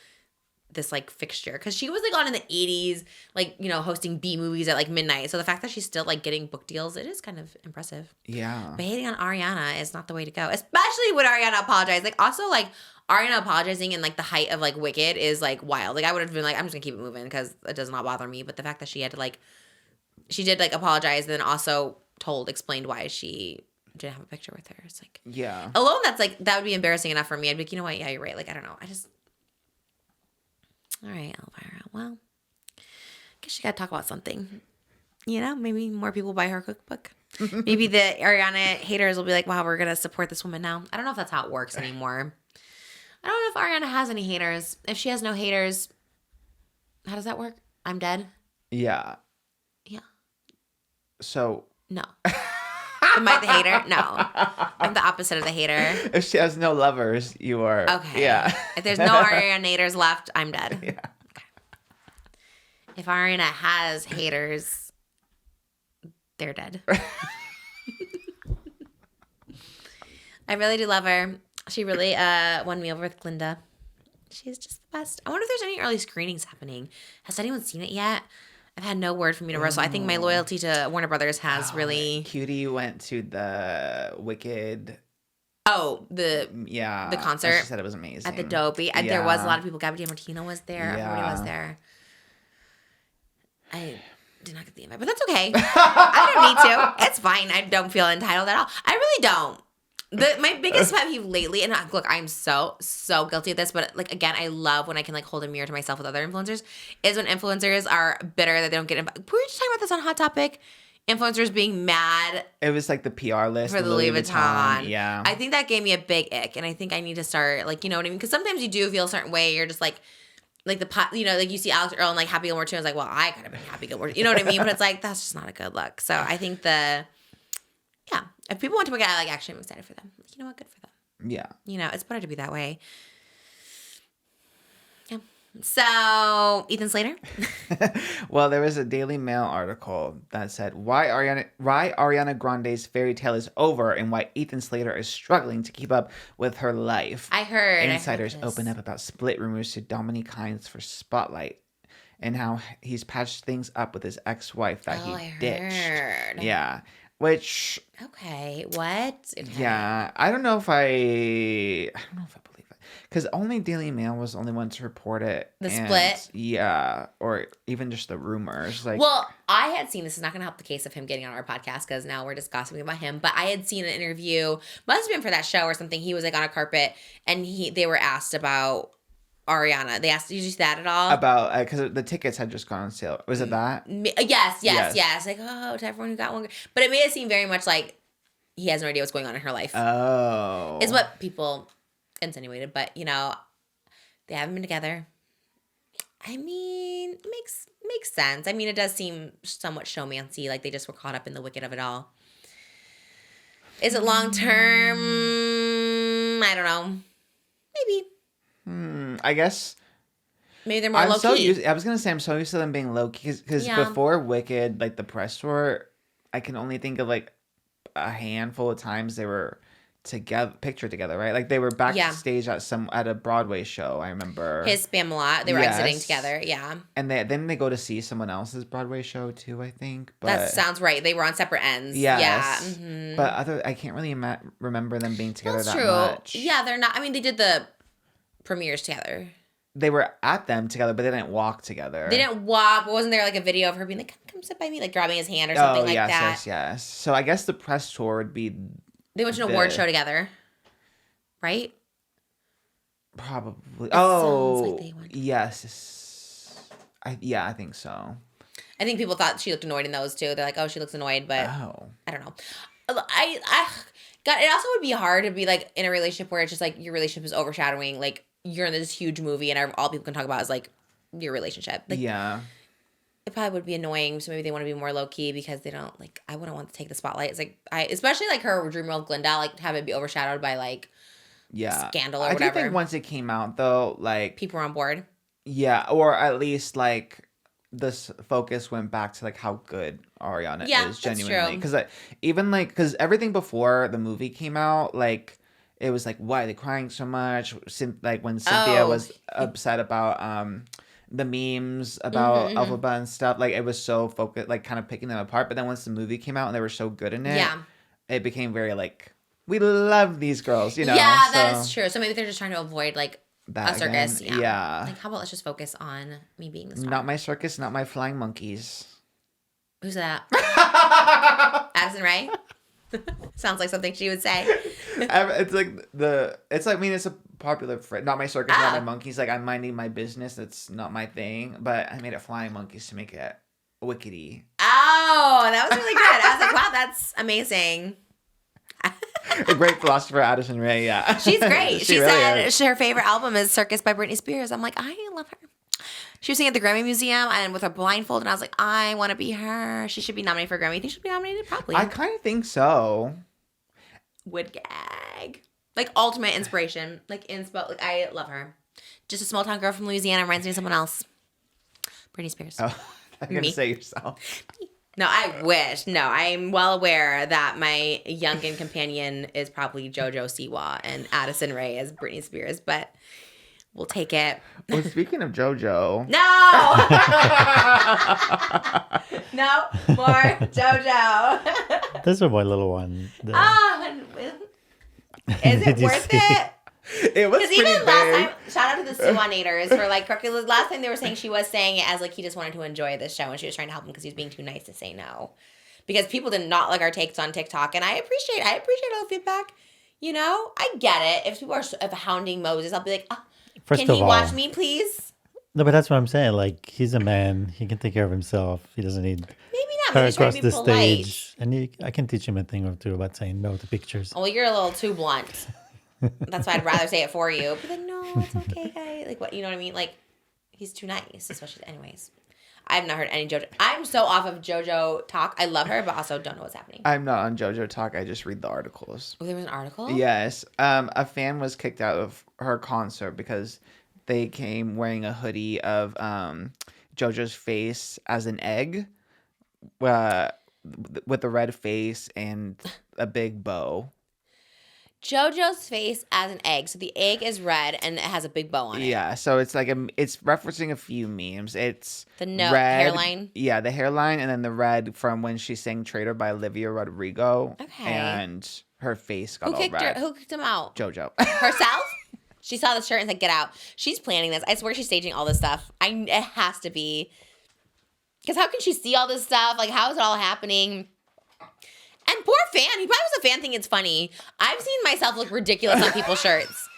this like fixture, because she was like on in the 80s, like, you know, hosting B movies at like midnight. So the fact that she's still like getting book deals, it is kind of impressive. Yeah. But hating on Ariana is not the way to go, especially when Ariana apologized. Like also like Ariana apologizing in like the height of like Wicked is like wild. Like I would have been like, I'm just gonna keep it moving because it does not bother me. But the fact that she had to like, she did like apologize and then also explained why she didn't have a picture with her. It's like, yeah. Alone, that's like, that would be embarrassing enough for me. I'd be like, you know what? Yeah, you're right. Like, I don't know. All right, Elvira. Well, I guess you got to talk about something. You know, maybe more people buy her cookbook. Maybe the Ariana haters will be like, wow, we're going to support this woman now. I don't know if that's how it works anymore. I don't know if Ariana has any haters. If she has no haters, how does that work? I'm dead? Yeah. Yeah. So. No. Am I the hater? No. I'm the opposite of the hater. If she has no lovers, you are. Okay. Yeah. If there's no Ariana haters left, I'm dead. Yeah. Okay. If Ariana has haters, they're dead. I really do love her. She really won me over with Glinda. She's just the best. I wonder if there's any early screenings happening. Has anyone seen it yet? I've had no word from Universal. I think my loyalty to Warner Brothers has really. Cutie went to the Wicked. Oh, the concert. She said it was amazing at the Dopey. Yeah. There was a lot of people. Gabby DiMartino was there. Yeah. Everybody was there. I did not get the invite, but that's okay. I don't need to. It's fine. I don't feel entitled at all. I really don't. My biggest pet peeve lately, and look, I'm so guilty of this, but like again, I love when I can like hold a mirror to myself with other influencers, is when influencers are bitter that they don't get invited. We were just talking about this on Hot Topic. Influencers being mad. It was like the PR list for the Louis Vuitton. Yeah. I think that gave me a big ick, and I think I need to start like, you know what I mean? Because sometimes you do feel a certain way. You're just like the you know, like you see Alex Earl and like Happy Gilmore too. I was like, well, I could have been Happy Gilmore. You know what I mean? But it's like that's just not a good look. So I think if people want to work out, like actually I'm excited for them. Like, you know what? Good for them. Yeah. You know, it's better to be that way. Yeah. So, Ethan Slater? Well, there was a Daily Mail article that said why Ariana Grande's fairy tale is over and why Ethan Slater is struggling to keep up with her life. I heard. Insiders open up about split rumors to Dominique Hines for Spotlight and how he's patched things up with his ex-wife that he ditched. Heard. Yeah. Which. Okay. What? Okay. Yeah. I don't know if I believe it. Because only Daily Mail was the only one to report it. The split? Yeah. Or even just the rumors. Like, well, I had seen, this is not going to help the case of him getting on our podcast because now we're just gossiping about him, but I had seen an interview, must have been for that show or something. He was like on a carpet and they were asked about Ariana. They asked, did you see that at all? About, because the tickets had just gone on sale. Was it that? Yes. Like, oh, to everyone who got one. But it made it seem very much like he has no idea what's going on in her life. Oh. Is what people insinuated. But, you know, they haven't been together. I mean, makes sense. I mean, it does seem somewhat showmancy. Like they just were caught up in the wicked of it all. Is it long term? I don't know. Maybe. I guess. Maybe they're more low key. I was gonna say I'm so used to them being low key because before Wicked, like the press tour, I can only think of like a handful of times they were picture together, right? Like they were backstage at a Broadway show. I remember his Spamalot. They were exiting together. Yeah, and then they go to see someone else's Broadway show too. I think. But that sounds right. They were on separate ends. Yes. Yeah. Mm-hmm. But I can't really remember them being together That's that true. much. Yeah, they're not. I mean, they did the premieres together. They were at them together, but they didn't walk together. They didn't walk. But wasn't there like a video of her being like, "Come sit by me," like grabbing his hand or something like that? Yes. So I guess the press tour would be. They went to an award show together, right? Probably. Sounds like they went. Yes. I think so. I think people thought she looked annoyed in those too. They're like, "Oh, she looks annoyed," but I don't know. God, it also would be hard to be like in a relationship where it's just like your relationship is overshadowing, like you're in this huge movie and all people can talk about is like your relationship. Like, yeah. It probably would be annoying. So maybe they want to be more low key because they don't like. I wouldn't want to take the spotlight. It's like especially like her dream role Glinda, like have it be overshadowed by like scandal or whatever. I think once it came out though, like people were on board. Yeah, or at least like this focus went back to like how good Ariana is genuinely. Because because everything before the movie came out, like it was like, why are they crying so much? Like when Cynthia was upset about the memes about Elphaba and stuff, like it was so focused, like kind of picking them apart. But then once the movie came out and they were so good in it, it became very like, we love these girls, you know? Yeah, that is true. So maybe they're just trying to avoid like that a circus. Again. Yeah. Like, how about let's just focus on me being the star? Not my circus, not my flying monkeys. Who's that? Addison Rae? Sounds like something she would say. It's like I mean, it's a popular phrase. Not my circus, not my monkeys. Like, I'm minding my business. That's not my thing. But I made it flying monkeys to make it wickedy. Oh, that was really good. I was like, wow, that's amazing. A great philosopher, Addison Rae. Yeah, she's great. She really said her favorite album is Circus by Britney Spears. I'm like, I love her. She was singing at the Grammy Museum and with her blindfold, and I was like, I want to be her. She should be nominated for a Grammy. You think she'll be nominated? Probably. I kind of think so. Would gag. Like ultimate inspiration. Like inspo. Like I love her. Just a small town girl from Louisiana reminds me of someone else. Britney Spears. Oh, I'm gonna say yourself. No, I wish. No, I'm well aware that my youngin companion is probably JoJo Siwa and Addison Rae is Britney Spears, but we'll take it. Well, speaking of JoJo. No! No more JoJo. This is my little one. Is it worth it? It was pretty even big. last time, shout out to the Siwanators for like last time they were saying she was saying it as like he just wanted to enjoy this show and she was trying to help him because he was being too nice to say no. Because people did not like our takes on TikTok and I appreciate all the feedback. You know, I get it. If people are hounding Moses, I'll be like, can he watch me, please? No, but that's what I'm saying. Like, he's a man. He can take care of himself. He doesn't need her across the stage. And I can teach him a thing or two about saying no to pictures. Well, you're a little too blunt. That's why I'd rather say it for you. But then, no, it's okay, guy. Like, what, you know what I mean? Like, he's too nice, especially, anyways. I've not heard any JoJo. I'm so off of JoJo talk. I love her, but also don't know what's happening. I'm not on JoJo talk. I just read the articles. Oh, there was an article? Yes. A fan was kicked out of her concert because they came wearing a hoodie of JoJo's face as an egg with a red face and a big bow. JoJo's face as an egg. So the egg is red and it has a big bow on it. Yeah, so it's like it's referencing a few memes. It's the red, hairline. Yeah, the hairline, and then the red from when she sang "Traitor" by Olivia Rodrigo. Okay. And her face got all red. Who kicked him out? JoJo. Herself? She saw the shirt and said, "Get out." She's planning this. I swear she's staging all this stuff. It has to be. Because how can she see all this stuff? Like, how is it all happening? And poor fan. He probably was a fan thinking it's funny. I've seen myself look ridiculous on people's shirts.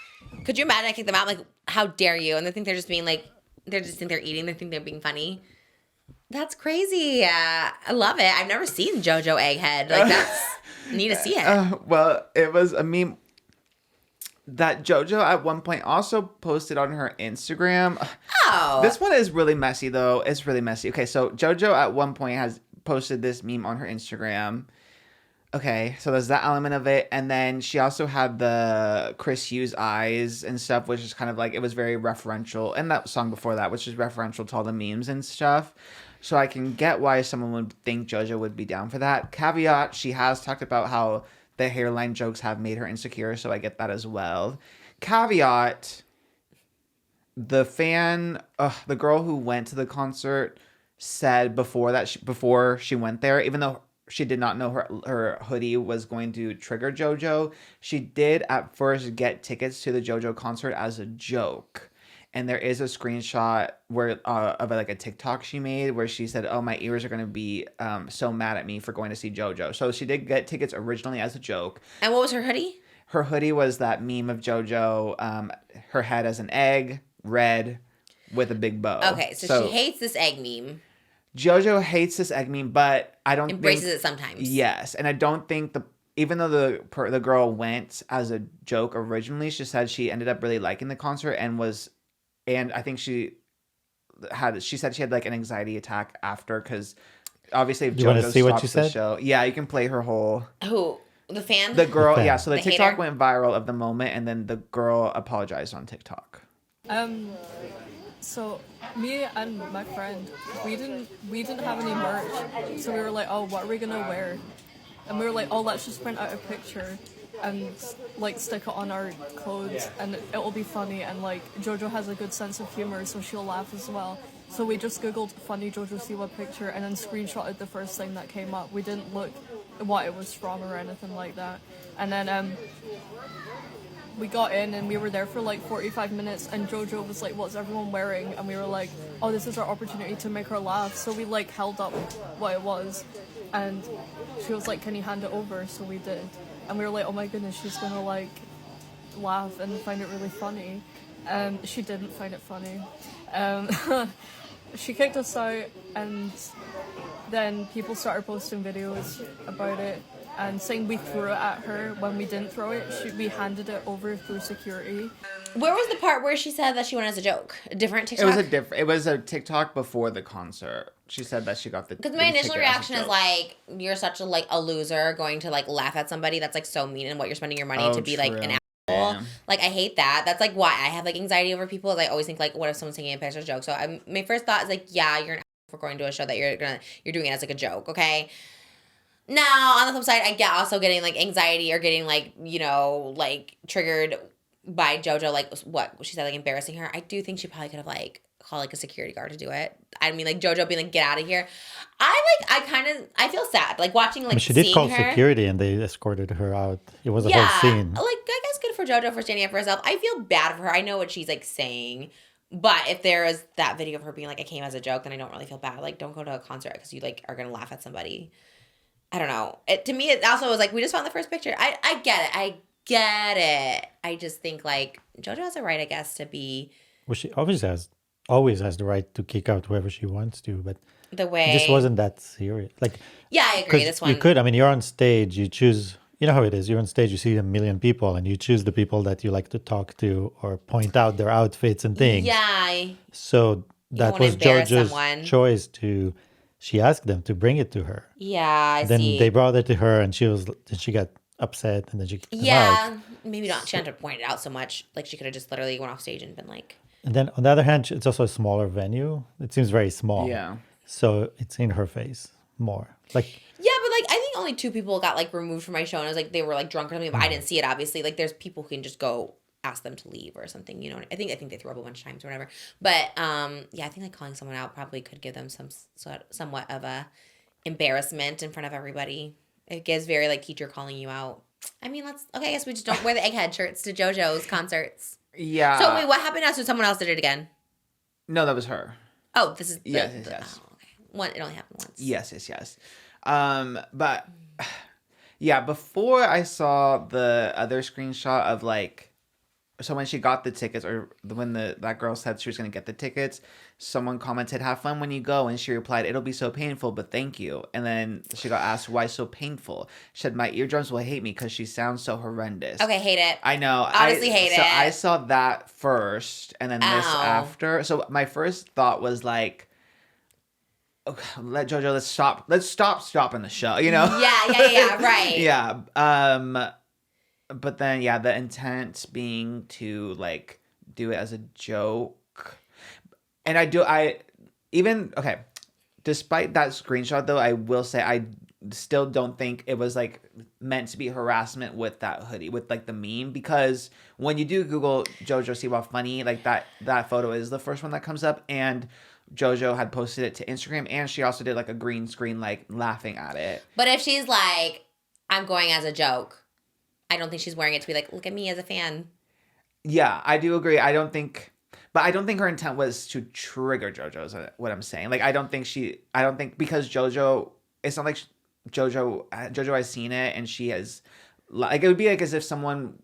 Could you imagine I kick them out? Like, how dare you? And they think they're just being like, they just think they're eating. They think they're being funny. That's crazy. I love it. I've never seen JoJo Egghead. Like, that's, need to see it. Well, it was a meme that JoJo at one point also posted on her Instagram. Oh. This one is really messy, though. It's really messy. Okay, so JoJo at one point has posted this meme on her Instagram. Okay, so there's that element of it. And then she also had the Chris Hughes eyes and stuff, which is kind of like, it was very referential. And that song before that, which is referential to all the memes and stuff. So I can get why someone would think JoJo would be down for that. Caveat, she has talked about how the hairline jokes have made her insecure, so I get that as well. Caveat, the girl who went to the concert said before she went there, even though she did not know her hoodie was going to trigger JoJo, she did at first get tickets to the JoJo concert as a joke. And there is a screenshot of like a TikTok she made where she said, "Oh, my ears are going to be so mad at me for going to see JoJo." So she did get tickets originally as a joke. And what was her hoodie? Her hoodie was that meme of JoJo, her head as an egg, red, with a big bow. Okay, so she hates this egg meme. JoJo hates this egg meme, but I don't embraces it sometimes. Yes, and I don't think even though the girl went as a joke originally, she said she ended up really liking the concert and I think she said she had like an anxiety attack after, because obviously if JoJo stops the show. Yeah, you can play her whole. Who? The fan? The girl, yeah. So the TikTok hater? went viral of the moment, and then the girl apologized on TikTok. So me and my friend, we didn't have any merch, so we were like, oh, what are we gonna wear? And we were like, oh, let's just print out a picture and like stick it on our clothes, and it will be funny, and like JoJo has a good sense of humor, so she'll laugh as well. So we just googled funny JoJo Siwa picture and then screenshotted the first thing that came up. We didn't look what it was from or anything like that. And then we got in and we were there for like 45 minutes, and JoJo was like, what's everyone wearing? And we were like, oh, this is our opportunity to make her laugh. So we like held up what it was, and she was like, can you hand it over? So we did. And we were like, oh my goodness, she's gonna like laugh and find it really funny. She didn't find it funny. She kicked us out, and then people started posting videos about it and saying we threw it at her when we didn't throw it. We handed it over through security. Where was the part where she said that she went as a joke? A different TikTok? It was a TikTok before the concert. She said that she got the. Because my initial reaction is like, you're such a loser going to like laugh at somebody that's like so mean and what you're spending your money to be like an asshole. Yeah. Like I hate that. That's like why I have like anxiety over people. Is I always think like, what if someone's taking a picture as a joke? So my first thought is like, yeah, you're an asshole for going to a show that you're doing it as like a joke, okay? Now on the flip side, I get also getting like anxiety or getting like, you know, like triggered by JoJo, like what she said, like embarrassing her. I do think she probably could have like called like a security guard to do it. I mean, like JoJo being like, get out of here. I feel sad like watching like. She did call security and they escorted her out. It was a whole scene. Like I guess good for JoJo for standing up for herself. I feel bad for her. I know what she's like saying, but if there is that video of her being like, I came as a joke, then I don't really feel bad. Like don't go to a concert because you like are gonna laugh at somebody. I don't know. To me, it also was like, we just found the first picture. I get it. I just think like JoJo has a right, I guess, to be. Well, she always has the right to kick out whoever she wants to, but the way it just wasn't that serious. Like, yeah, I agree. This one you could. I mean, you're on stage. You choose. You know how it is. You're on stage. You see a million people, and you choose the people that you like to talk to or point out their outfits and things. Yeah. So that was JoJo's choice to. She asked them to bring it to her. Yeah, I then see. They brought it to her, and she got upset, and then she kicked them out. Maybe not. She had to point it out so much. Like she could have just literally went off stage and been like. And then on the other hand, it's also a smaller venue. It seems very small. Yeah. So it's in her face more. Like. Yeah, but like I think only 2 people got like removed from my show, and it was like they were like drunk or something, but I didn't see it. Obviously, like there's people who can just go ask them to leave or something. You know, I think they threw up a bunch of times or whatever. But yeah, I think like calling someone out probably could give them somewhat of a embarrassment in front of everybody. It gives very like teacher calling you out. I mean, I guess we just don't wear the egghead shirts to JoJo's concerts. Yeah. So wait, what happened now? So someone else did it again? No, that was her. Oh, this is yes. Oh, okay. It only happened once. Yes. But yeah, before I saw the other screenshot of like, so when she got the tickets, or when that girl said she was going to get the tickets, someone commented, have fun when you go. And she replied, it'll be so painful, but thank you. And then she got asked, why so painful? She said, my eardrums will hate me because she sounds so horrendous. Okay, hate it. I know. Honestly, hate it. So I saw that first and then this after. So my first thought was like, okay, let JoJo, let's stop stopping the show, you know? Yeah, right. Yeah. But then, yeah, the intent being to, like, do it as a joke. And despite that screenshot, though, I will say I still don't think it was like meant to be harassment with that hoodie, with like the meme, because when you do Google JoJo Siwa funny, like that photo is the first one that comes up, and JoJo had posted it to Instagram, and she also did like a green screen like laughing at it. But if she's like, I'm going as a joke, I don't think she's wearing it to be like, look at me as a fan. Yeah, I do agree. I don't think her intent was to trigger JoJo, is what I'm saying. Like, I don't think because JoJo, it's not like JoJo has seen it and she has, like, it would be like as if someone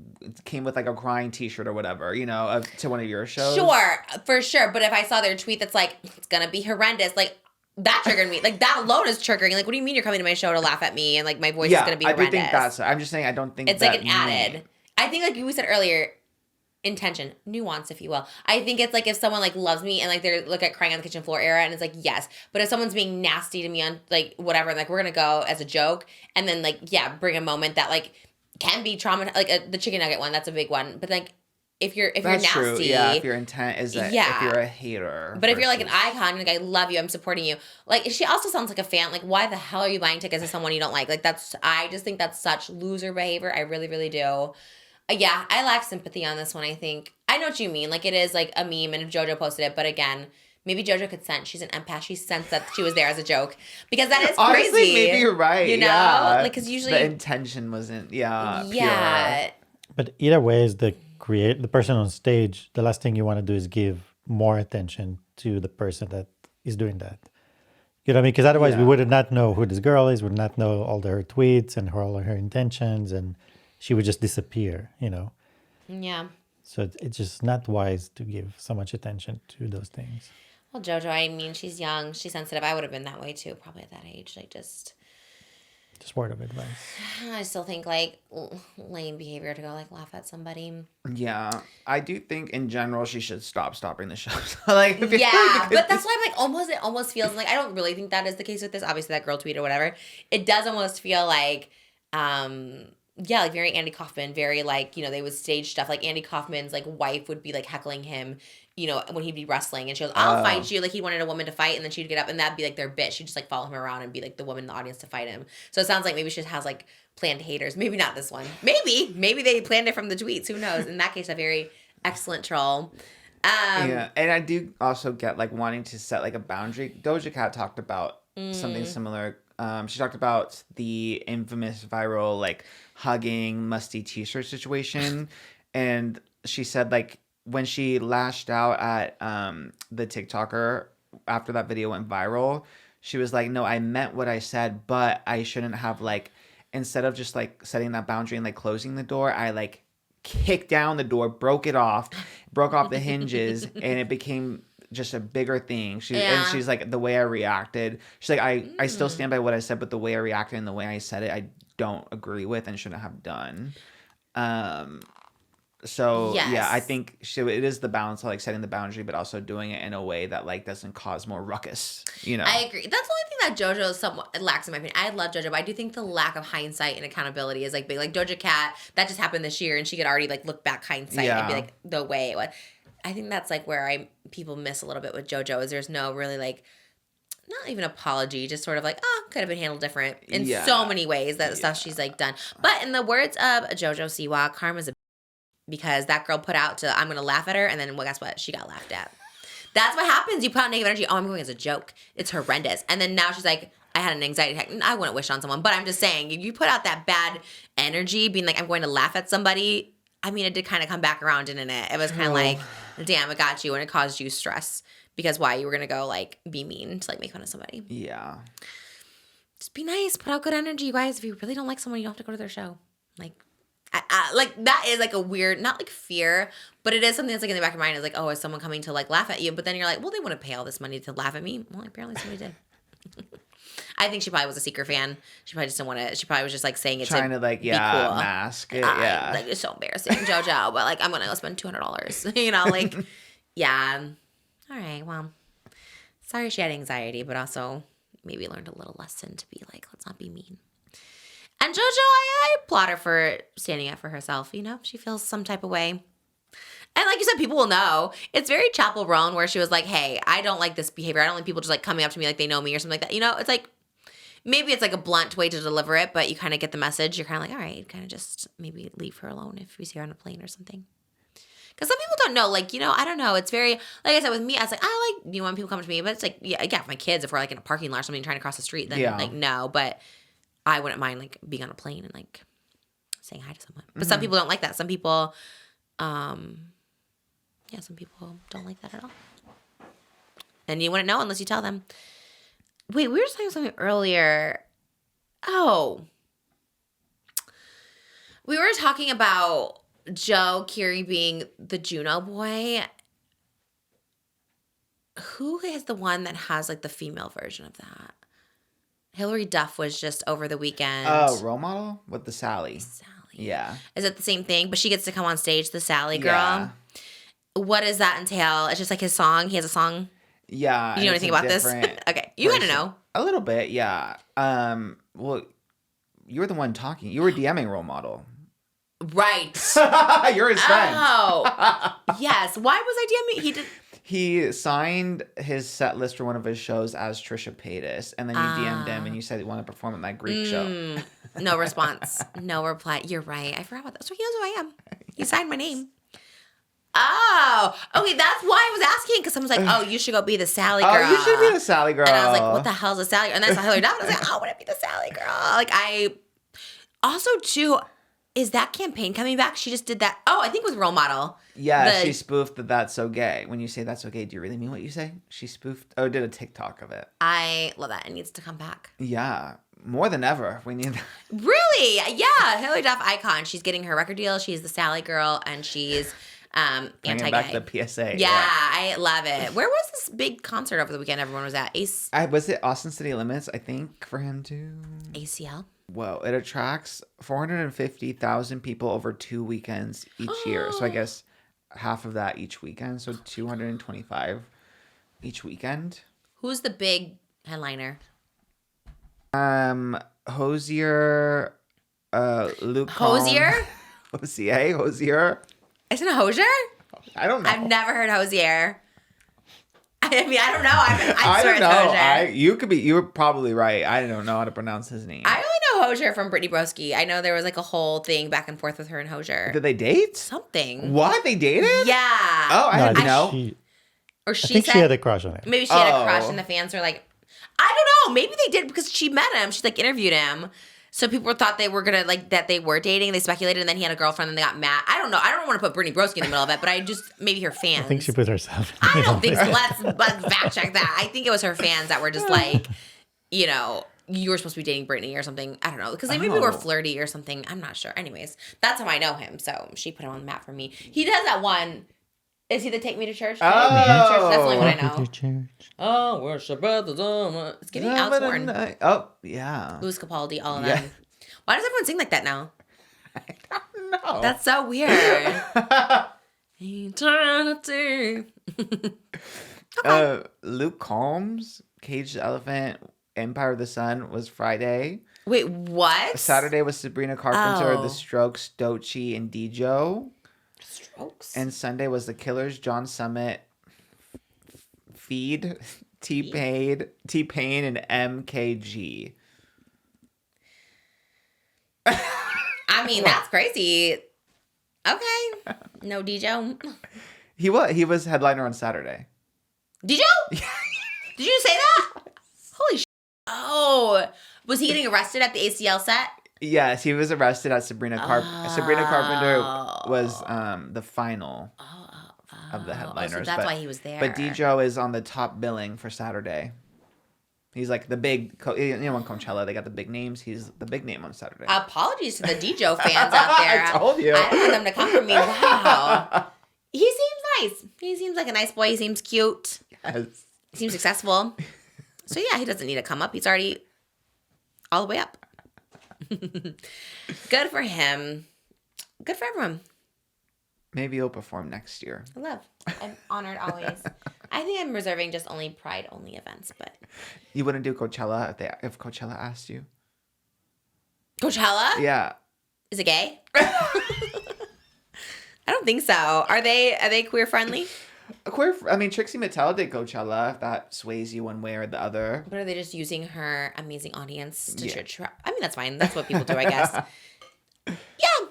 came with like a crying t-shirt or whatever, you know, to one of your shows. Sure, for sure. But if I saw their tweet that's like, it's going to be horrendous, like, that triggered me. Like, that alone is triggering. Like, what do you mean you're coming to my show to laugh at me and like my voice is going to be horrendous? I do think I'm just saying I don't think it's like an added. I think like we said earlier, intention, nuance, if you will. I think it's like if someone like loves me and like they're look at crying on the kitchen floor era and it's like, yes. But if someone's being nasty to me on like whatever, and like we're gonna go as a joke and then like, yeah, bring a moment that like can be traumatizing, like the chicken nugget one, that's a big one. But like if you're nasty, true. Yeah, if your intent is that if you're a hater. But if you're like an icon, like I love you, I'm supporting you. Like she also sounds like a fan. Like why the hell are you buying tickets to someone you don't like? Like I just think that's such loser behavior. I really, really do. Yeah, I lack sympathy on this one, I think. I know what you mean. Like, it is like a meme, and if JoJo posted it, but again, maybe JoJo could sense. She's an empath. She sensed that she was there as a joke. Because that is crazy. Honestly, maybe you're right. You know? Yeah. Like, because usually... the intention wasn't, yeah. Pure. But either way, is the person on stage, the last thing you want to do is give more attention to the person that is doing that. You know what I mean? Because otherwise, we would not know who this girl is, would not know all her tweets and all her intentions, and she would just disappear, you know? Yeah. So it's just not wise to give so much attention to those things. Well, JoJo, I mean, she's young. She's sensitive. I would have been that way, too, probably at that age. Like, just word of advice. I still think, like, lame behavior to go, like, laugh at somebody. Yeah. I do think, in general, she should stopping the shows. Like, yeah, but that's why I'm like, it almost feels like, I don't really think that is the case with this. Obviously, that girl tweet or whatever. It does almost feel like, yeah, like very Andy Kaufman, very like, you know, they would stage stuff. Like Andy Kaufman's like wife would be like heckling him, you know, when he'd be wrestling and she goes, I'll fight you. Like he wanted a woman to fight and then she'd get up and that'd be like their bit. She'd just like follow him around and be like the woman in the audience to fight him. So it sounds like maybe she has like planned haters. Maybe not this one. Maybe they planned it from the tweets. Who knows? In that case, a very excellent troll. Yeah, and I do also get like wanting to set like a boundary. Doja Cat talked about something similar. She talked about the infamous viral like hugging musty t-shirt situation, and she said like when she lashed out at the TikToker after that video went viral, she was like, no, I meant what I said, but I shouldn't have like, instead of just like setting that boundary and like closing the door, I like kicked down the door, broke off the hinges, and it became just a bigger thing. And she's like, the way I reacted, she's like, I still stand by what I said, but the way I reacted and the way I said it, I don't agree with and shouldn't have done. So yes. Yeah, I think it is the balance of like setting the boundary, but also doing it in a way that like doesn't cause more ruckus, you know? I agree. That's the only thing that JoJo somewhat lacks in my opinion. I love JoJo, but I do think the lack of hindsight and accountability is like big. Like Doja Cat, that just happened this year and she could already like look back hindsight and be like the way it was. I think that's like where people miss a little bit with JoJo is there's no really like, not even apology, just sort of like, oh, could have been handled different in so many ways that stuff she's like done. But in the words of JoJo Siwa, karma's a because that girl put out to, I'm going to laugh at her, and then, well, guess what? She got laughed at. That's what happens. You put out negative energy. Oh, I'm going as a joke. It's horrendous. And then now she's like, I had an anxiety attack. I wouldn't wish on someone, but I'm just saying, you put out that bad energy, being like, I'm going to laugh at somebody. I mean, it did kind of come back around, didn't it? It was kind of like, damn, it got you, and it caused you stress. Because why? You were going to go, like, be mean to, like, make fun of somebody. Yeah. Just be nice. Put out good energy, you guys. If you really don't like someone, you don't have to go to their show. Like, like that is like a weird, not like fear, but it is something that's like in the back of your mind is like, oh, is someone coming to like laugh at you? But then you're like, well, they want to pay all this money to laugh at me. Well, apparently somebody did. I think she probably was a secret fan. She probably just didn't want to. She probably was just like saying it trying to like, be cool. mask it. Yeah, like it's so embarrassing, JoJo. But like, I'm gonna go spend $200. You know, like, yeah. All right, well, sorry she had anxiety, but also maybe learned a little lesson to be like, let's not be mean. And JoJo, I applaud her for standing up for herself. You know, she feels some type of way. And like you said, people will know. It's very Chapel Roan where she was like, hey, I don't like this behavior. I don't like people just like coming up to me like they know me or something like that. You know, it's like, maybe it's like a blunt way to deliver it, but you kind of get the message. You're kind of like, all right, kind of just maybe leave her alone if we see her on a plane or something. Because some people don't know, like, you know, I don't know. It's very, like I said, with me, I was like, I like, you know, when people come to me, but it's like, yeah, if my kids, if we're like in a parking lot or something trying to cross the street, then like, no. But I wouldn't mind like being on a plane and like saying hi to someone. But some people don't like that. Some people, some people don't like that at all. And you wouldn't know unless you tell them. Wait, we were just talking something earlier. Oh. We were talking about Joe KEERY being the Juno boy. Who is the one that has like the female version of that? Hilary Duff was just over the weekend. Oh, role model with the Sally. Yeah. Is it the same thing? But she gets to come on stage, the Sally girl. Yeah. What does that entail? It's just like his song. He has a song. Yeah. You know anything about this? Okay. You kind of know. A little bit, yeah. Well, you were the one talking. You were DMing role model. Right. You're his friend. Oh. Yes. Why was I DMing? He signed his set list for one of his shows as Trisha Paytas, and then you DM'd him and you said you want to perform at my Greek show. No response. No reply. You're right. I forgot about that. So he knows who I am. He signed my name. Oh, okay. That's why I was asking, because someone's like, "Oh, you should go be the Sally girl." Oh, you should be the Sally girl. And I was like, "What the hell's a Sally?" And then I saw Hilary Duff, and I was like, "Oh, I want to be the Sally girl." Like I also too. Is that campaign coming back? She just did that. Oh, I think with Role Model. Yeah, she spoofed the "That's So Gay." When you say "That's So Gay," do you really mean what you say? She spoofed. Oh, did a TikTok of it. I love that. It needs to come back. Yeah, more than ever. We need that. Really? Yeah, Hilary Duff icon. She's getting her record deal. She's the Sally girl, and she's anti-gay. Back the PSA. Yeah, I love it. Where was this big concert over the weekend? Everyone was at was it Austin City Limits? I think for him too. ACL. Whoa, it attracts 450,000 people over 2 weekends each year. So I guess half of that each weekend. So 225 each weekend. Who's the big headliner? Hosier, Luke. Hosier? Hosier. Isn't it Hosier? I don't know. I've never heard Hosier. I mean, I don't know. I swear don't know. Hosier. You were probably right. I don't know how to pronounce his name. I only know Hosier from Brittany Broski. I know there was like a whole thing back and forth with her and Hosier. Did they date? Something. What? They dated? Yeah. Oh, I didn't know. Or I think she had a crush on him. Maybe she had a crush and the fans were like, I don't know. Maybe they did because she met him. She like interviewed him. So people thought they were gonna like that they were dating. They speculated, and then he had a girlfriend, and they got mad. I don't know. I don't want to put Brittany Broski in the middle of it, but I just maybe her fans. I think she put herself. I don't think so. Let's fact check that. I think it was her fans that were just like, you know, you were supposed to be dating Brittany or something. I don't know because they maybe were flirty or something. I'm not sure. Anyways, that's how I know him. So she put him on the map for me. He does that one. Is he the Take Me to Church? Take Me to Church. That's the only one I know. Oh, worship at the dawn. It's giving Alex Warren. Oh, yeah. Louis Capaldi, all of them. Why does everyone sing like that now? I don't know. That's so weird. Eternity. Luke Combs, Caged Elephant, Empire of the Sun was Friday. Wait, what? Saturday was Sabrina Carpenter, The Strokes, Doechii, and Dijo. Strokes. And Sunday was The Killers, John Summit, Feed, T-Pain, and MKG. I mean, that's crazy. Okay. No Dijo. He was headliner on Saturday. Dijo? Did you say that? Holy shit. Oh. Was he getting arrested at the ACL set? Yes, he was arrested at Sabrina Carpenter. Sabrina Carpenter was the final of the headliners. So that's why he was there. But Dijo is on the top billing for Saturday. He's like the big, you know, on Coachella, they got the big names. He's the big name on Saturday. Apologies to the Dijo fans out there. I told you. I don't want them to come for me. Wow. He seems nice. He seems like a nice boy. He seems cute. Yes. He seems successful. So yeah, he doesn't need to come up. He's already all the way up. Good for him. Good for everyone. Maybe he'll perform next year. I love. I'm honored always. I think I'm reserving just only Pride-only events, but... You wouldn't do Coachella if Coachella asked you? Coachella? Yeah. Is it gay? I don't think so. Are they queer friendly? I mean, Trixie Mattel did Coachella, if that sways you one way or the other. But are they just using her amazing audience to try? I mean, that's fine. That's what people do, I guess. Yeah.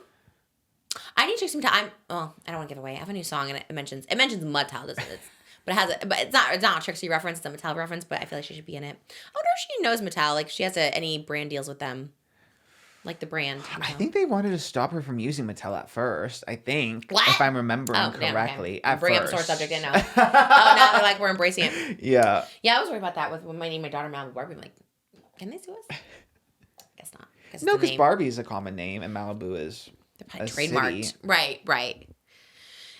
I need Trixie Mattel. I don't want to give away. I have a new song and it mentions Mattel, doesn't it? But it's not a Trixie reference, it's a Mattel reference, but I feel like she should be in it. I wonder if she knows Mattel, like if she has any brand deals with them. Like the brand. Mattel. I think they wanted to stop her from using Mattel at first. I think, what? if I'm remembering correctly. Okay. At Bring first. up sore subject in now. Now they're like, we're embracing it. Yeah. Yeah, I was worried about that with when my daughter Malibu Barbie. I'm like, can they sue us? Guess not. No, because Barbie is a common name and Malibu is a trademarked. City. Right.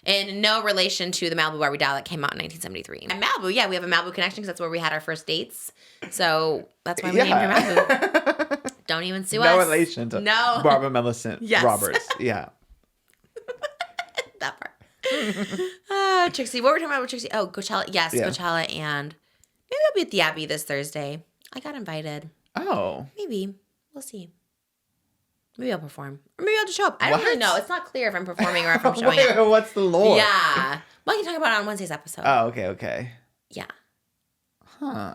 And no relation to the Malibu Barbie doll that came out in 1973. And Malibu, yeah, we have a Malibu connection because that's where we had our first dates. So that's why we named her Malibu. Don't even sue us. No relation to Barbara Millicent Roberts. Yeah. That part. Trixie, what were we talking about with Trixie? Oh, Coachella. Yes, yeah. Coachella, and maybe I'll be at the Abbey this Thursday. I got invited. Oh. Maybe. We'll see. Maybe I'll perform. Or maybe I'll just show up. I don't really know. It's not clear if I'm performing or if I'm showing up. What's the lore? Yeah. Well, I can talk about it on Wednesday's episode. Oh, okay. Yeah. Huh.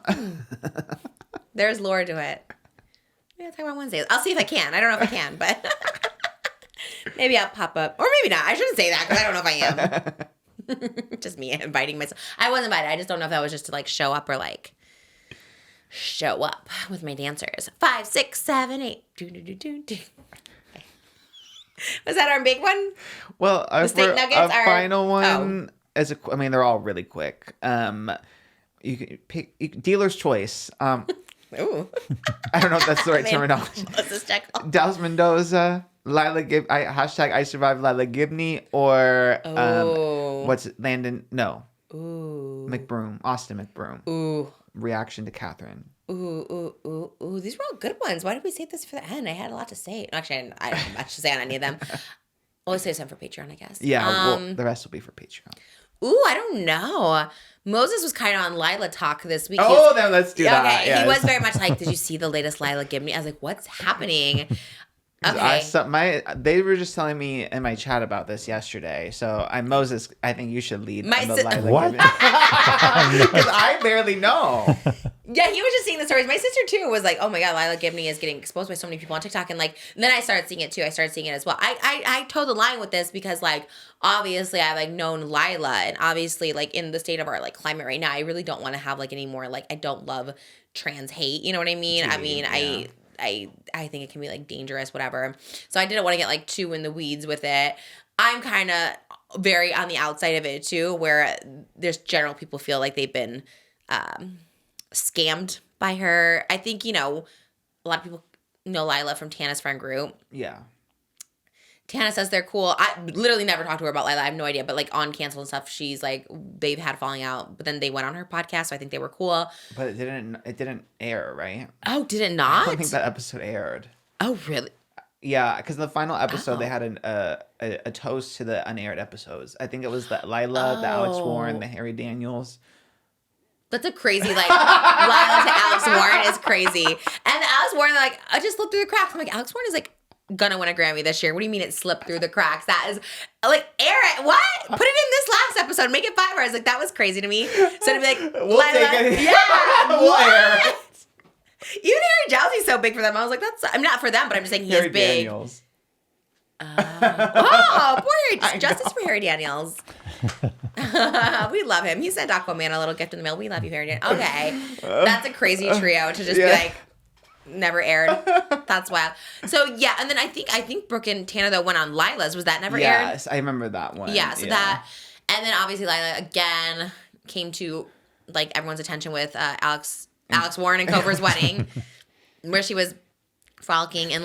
There's lore to it. Maybe I'll talk about Wednesdays. I'll see if I can. I don't know if I can, but maybe I'll pop up. Or maybe not. I shouldn't say that because I don't know if I am. Just me inviting myself. I was invited. I just don't know if that was just to like show up or like show up with my dancers. 5, 6, 7, 8. Was that our big one? Well, the steak nuggets our final one is I mean, they're all really quick. You can pick dealer's choice. Ooh. I don't know if that's the right terminology. What's this check called? Dallas Mendoza, Lilah Gibney, hashtag I survived Lilah Gibney, or what's it, Landon? No. Ooh. McBroom, Austin McBroom. Ooh. Reaction to Catherine. Ooh. These were all good ones. Why did we save this for the end? I had a lot to say. Actually, I don't have much to say on any of them. We'll save some for Patreon, I guess. Yeah, well, the rest will be for Patreon. Ooh, I don't know. Moses was kind of on Lilah talk this week. Oh, then let's do that. Okay, yes. He was very much like, did you see the latest Lilah Gibney? I was like, what's happening? Okay. They were just telling me in my chat about this yesterday. So Moses, I think you should lead the Lilah Gibney. Because I barely know. Yeah, he was just seeing the stories. My sister too was like, "Oh my god, Lilah Gibney is getting exposed by so many people on TikTok," and like, then I started seeing it too. I started seeing it as well. I told the line with this because like, obviously I've like known Lilah, and obviously like in the state of our like climate right now, I really don't want to have like any more like I don't love trans hate. You know what I mean? I mean, yeah. I think it can be like dangerous, whatever. So I didn't want to get like too in the weeds with it. I'm kind of very on the outside of it too, where there's general people feel like they've been scammed by her. I think, a lot of people know Lilah from Tana's friend group. Yeah. Tana says they're cool. I literally never talked to her about Lilah. I have no idea. But like on Cancel and stuff, she's like, they've had falling out. But then they went on her podcast, so I think they were cool. But it didn't air, right? Oh, did it not? I don't think that episode aired. Oh, really? Yeah, because the final episode, they had a toast to the unaired episodes. I think it was the Lilah, the Alex Warren, the Harry Daniels. That's a crazy, like, Lilah to Alex Warren is crazy. And Alex Warren, like, I just slipped through the cracks. I'm like, Alex Warren is, like, gonna win a Grammy this year. What do you mean it slipped through the cracks? That is, like, air it. What? Put it in this last episode. Make it 5 hours. Like, that was crazy to me. So to be like, we'll Lilah, take it. Yeah, we'll air it. Even Harry Jowsey's so big for them. I was like, I'm not for them, but I'm just saying he Harry is big. Daniels. Oh, poor Harry. Justice for Harry Daniels. We love him. He sent Aquaman a little gift in the mail. We love you, Harry Daniels. Okay. That's a crazy trio to just be like, never aired. That's wild. So, yeah. And then I think Brooke and Tana, though, went on Lilah's. Was that never aired? Yes, I remember that one. Yeah, so that. And then obviously Lilah, again, came to, like, everyone's attention with Alex Warren and Cover's wedding, where she was frolicking in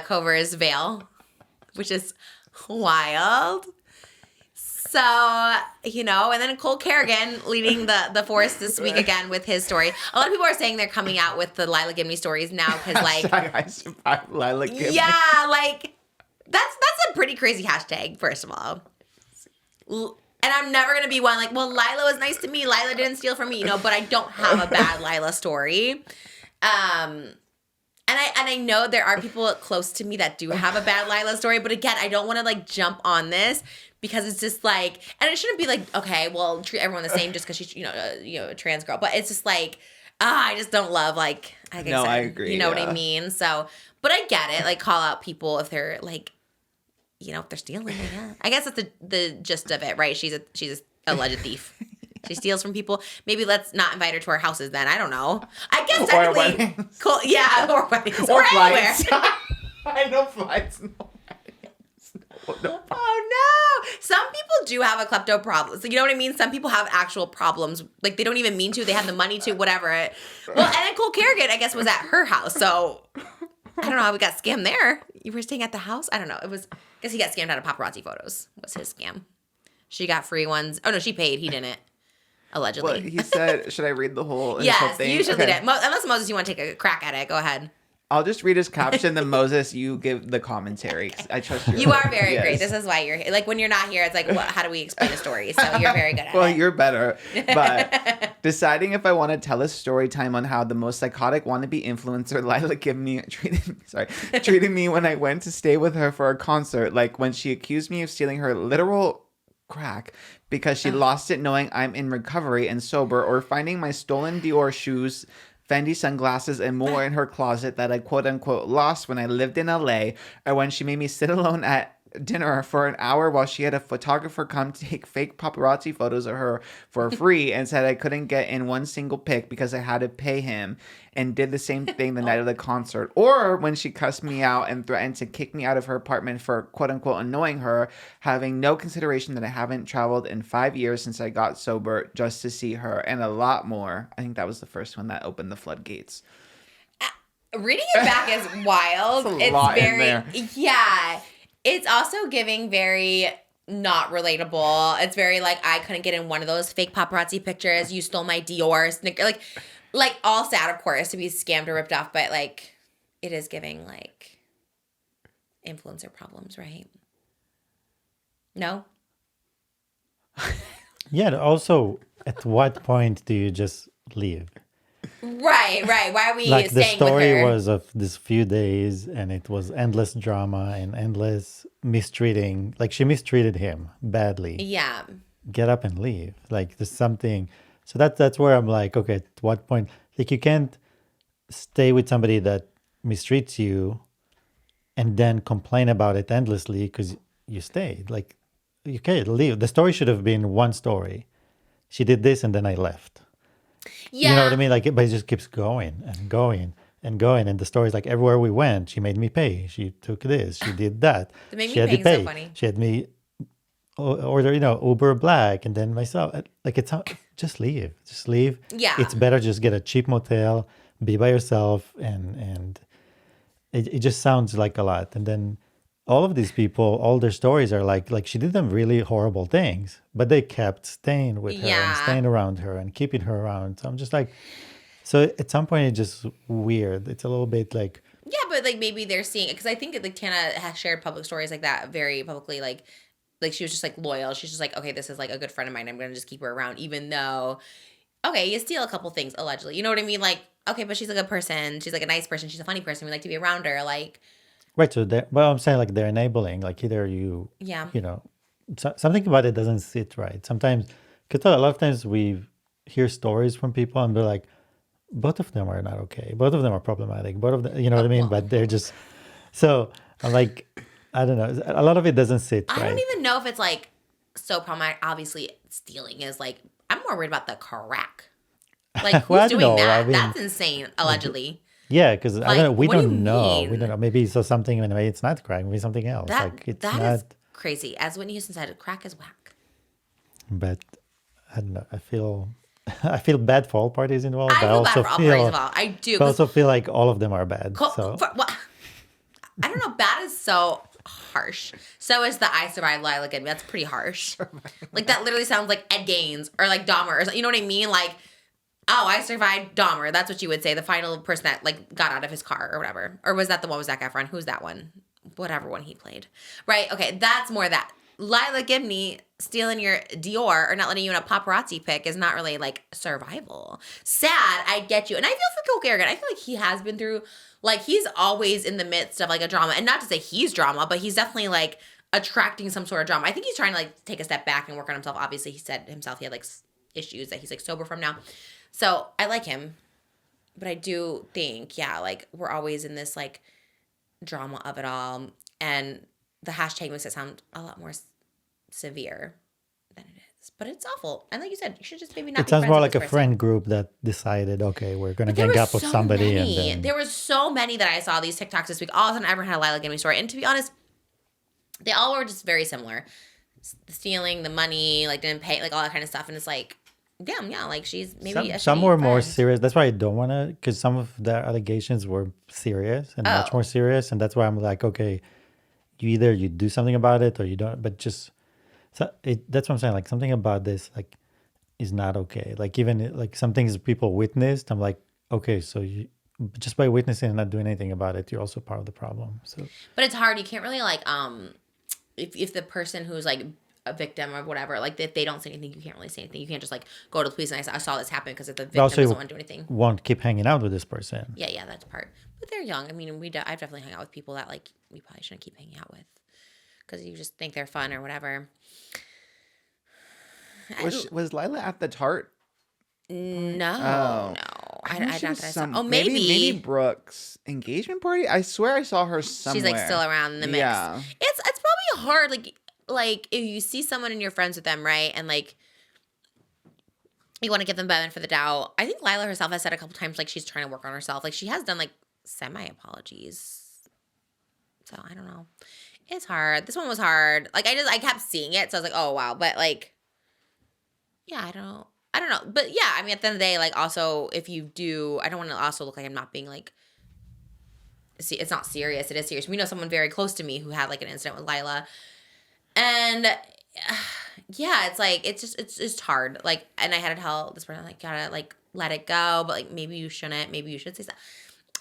Cover's veil, which is wild. So, and then Cole Kerrigan leading the force this week again with his story. A lot of people are saying they're coming out with the Lilah Gibney stories now because, like, I survived Lilah Gibney. Yeah, like that's a pretty crazy hashtag. First of all, and I'm never gonna be one like, well, Lilah was nice to me. Lilah didn't steal from me, but I don't have a bad Lilah story. And And I know there are people close to me that do have a bad Lilah story, but again, I don't want to like jump on this because it's just like, and it shouldn't be like, okay, well, treat everyone the same just because she's a trans girl, but it's just like, I just don't love like. I agree. You know what I mean? So, but I get it. Like, call out people if they're like, if they're stealing. Yeah, I guess that's the gist of it, right? She's a alleged thief. She steals from people. Maybe let's not invite her to our houses then. I don't know. I guess or technically, weddings. Cool. Yeah, or weddings. Or anywhere. flights. I know flights. No weddings. No. Oh no! Some people do have a klepto problem. So you know what I mean? Some people have actual problems. Like they don't even mean to. They have the money to. Whatever. Well, and then Cole Kerrigan, I guess, was at her house. So I don't know how we got scammed there. You were staying at the house. I don't know. It was. I guess he got scammed out of paparazzi photos. Was his scam? She got free ones. Oh no, she paid. He didn't. Allegedly. Well, he said, should I read the whole Yes, thing? you should read it. Unless Moses, you want to take a crack at it. Go ahead. I'll just read his caption, then Moses, you give the commentary. I trust you. You are very great. This is why you're here. Like when you're not here, it's like, how do we explain a story? So you're very good at it. Well, you're better. But deciding if I want to tell a story time on how the most psychotic wannabe influencer, Lilah Gibney, treated me when I went to stay with her for a concert. Like when she accused me of stealing her literal crack because she lost it knowing I'm in recovery and sober, or finding my stolen Dior shoes, Fendi sunglasses, and more in her closet that I quote unquote lost when I lived in LA, or when she made me sit alone at dinner for an hour while she had a photographer come take fake paparazzi photos of her for free and said I couldn't get in one single pic because I had to pay him, and did the same thing the night of the concert. Or when she cussed me out and threatened to kick me out of her apartment for quote unquote annoying her, having no consideration that I haven't traveled in 5 years since I got sober just to see her, and a lot more. I think that was the first one that opened the floodgates. Reading it back is wild. That's a lot in there. Yeah. It's also giving very not relatable. It's very like, I couldn't get in one of those fake paparazzi pictures. You stole my Dior sneaker. Like all sad, of course, to be scammed or ripped off, but like it is giving like influencer problems, right? No? Yeah. Also, at what point do you just leave? Right. Why are we Like the staying with story her? was of this few days, and it was endless drama and endless mistreating. Like she mistreated him badly. Yeah. Get up and leave. Like there's something. So that's where I'm like, okay, at what point? Like you can't stay with somebody that mistreats you and then complain about it endlessly because you stayed. Like you can't leave. The story should have been one story. She did this and then I left. Yeah. You know what I mean? Like, but it just keeps going and going and going. And the story's like, everywhere we went, she made me pay. She took this. She did that. The made me she had to paying so pay. funny. She had me order, Uber Black, and then myself. Like, it's just leave. Just leave. Yeah. It's better just get a cheap motel, be by yourself, and it just sounds like a lot. And then all of these people, all their stories are like she did them really horrible things, but they kept staying with her and staying around her and keeping her around. So I'm just like, so at some point it's just weird. It's a little bit like, yeah, but like maybe they're seeing it because I think like Tana has shared public stories like that very publicly. Like she was just like loyal. She's just like, okay, this is like a good friend of mine. I'm gonna just keep her around, even though, okay, you steal a couple things allegedly. You know what I mean? Like, okay, but she's a good person. She's like a nice person. She's a funny person. We like to be around her. Like. right. So I'm saying like they're enabling. Like either something about it doesn't sit right. Sometimes, because a lot of times we hear stories from people and they're like, both of them are not okay. Both of them are problematic. Both of them, you know what I mean? But they're just, so I'm like, I don't know. A lot of it doesn't sit right. I don't even know if it's like so problematic. Obviously, stealing is like, I'm more worried about the crack. Like, who's Well, I doing don't know. that? I mean, That's insane, allegedly. Yeah, because I don't know. We what do you don't know. We mean? don't know. Maybe so something. Maybe it's not crack. Maybe something else. Like it's That not. is crazy. As Whitney Houston said, crack is whack. But I don't know. I feel bad for all parties involved. I feel bad for all parties involved. I do. But I also feel like all of them are bad. So I don't know. Bad is so harsh. So is the I Survived Lilah Gibney. That's pretty harsh. Like that literally sounds like Ed Gaines or like Dahmer. Or, you know what I mean? Like, oh, I survived Dahmer. That's what you would say. The final person that like got out of his car or whatever. Or was that the one with Zac Efron? Who's that one? Whatever one he played. Right. Okay. That's more that. Lilah Gibney stealing your Dior or not letting you in a paparazzi pic is not really like survival. Sad, I get you. And I feel for Cole Garrigan. I feel like he has been through, like he's always in the midst of like a drama. And not to say he's drama, but he's definitely like attracting some sort of drama. I think he's trying to like take a step back and work on himself. Obviously, he said himself he had like issues that he's like sober from now. So I like him. But I do think, yeah, like we're always in this like drama of it all. And the hashtag makes it sound a lot more severe than it is. But it's awful. And like you said, you should just maybe not It be sounds friends more with like this a person. friend group that decided, okay, we're going to There gang were up with so somebody. many. And then There was so many that I saw these TikToks this week. All of a sudden, everyone had a Lilah Gibney story. And to be honest, they all were just very similar. The stealing, the money, like didn't pay, like all that kind of stuff. And it's like, damn, yeah, like she's maybe some were more serious. That's why I don't want to, because some of the allegations were serious and much more serious. And that's why I'm like, okay, you do something about it or you don't. But just, that's what I'm saying. Like something about this, like, is not okay. Like even like some things people witnessed, I'm like, okay, so you just by witnessing and not doing anything about it, you're also part of the problem. So, but it's hard. You can't really like if the person who's like a victim or whatever, like if they don't say anything, you can't really say anything. You can't just like go to the police and I saw this happen because if the victim doesn't want to do anything, won't keep hanging out with this person. Yeah, that's part. But they're young. I mean, I've definitely hung out with people that like we probably shouldn't keep hanging out with because you just think they're fun or whatever. Was Lilah at the Tart? No. Maybe Brooke's engagement party. I swear I saw her somewhere. She's like still around in the mix. Yeah. It's probably hard. Like if you see someone and you're friends with them, right? And like you want to give them benefit for the doubt. I think Lilah herself has said a couple times like she's trying to work on herself. Like she has done like semi apologies. So I don't know. It's hard. This one was hard. Like I kept seeing it, so I was like, oh wow. But like, yeah, I don't know. But yeah, I mean, at the end of the day, like also if you do, I don't want to also look like I'm not being like. See, it's not serious. It is serious. We know someone very close to me who had like an incident with Lilah. And yeah, it's like, it's hard. Like, and I had to tell this person, like, gotta like let it go, but like maybe you shouldn't, maybe you should say something.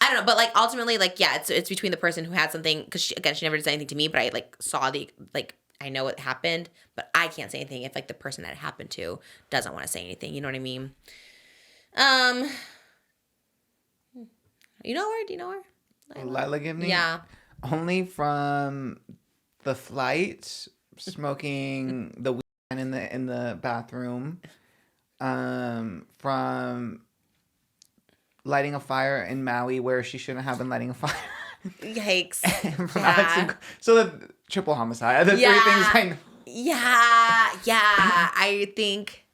I don't know, but like ultimately, like, yeah, it's between the person who had something, because she never did say anything to me, but I like saw I know what happened, but I can't say anything if like the person that it happened to doesn't want to say anything. You know what I mean? You know her? Do you know her? Lilah Gibney? Yeah. Only from the flight, smoking the weed in the bathroom, from lighting a fire in Maui where she shouldn't have been lighting a fire. Yikes. Yeah. So the triple homicide. The three things I know. Yeah. I think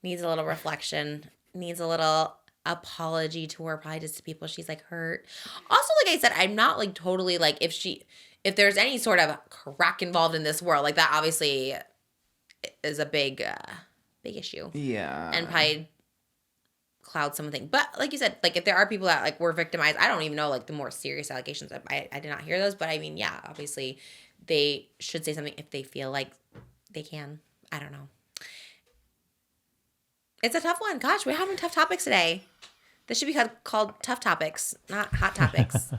needs a little reflection. Needs a little apology to her, probably just to people she's like hurt. Also, like I said, I'm not like totally like if there's any sort of crack involved in this world, like that obviously is a big issue. Yeah. And probably cloud something. But like you said, like if there are people that like were victimized, I don't even know like the more serious allegations. I did not hear those, but I mean, yeah, obviously they should say something if they feel like they can. I don't know. It's a tough one. Gosh, we're having tough topics today. This should be called Tough Topics, not Hot Topics.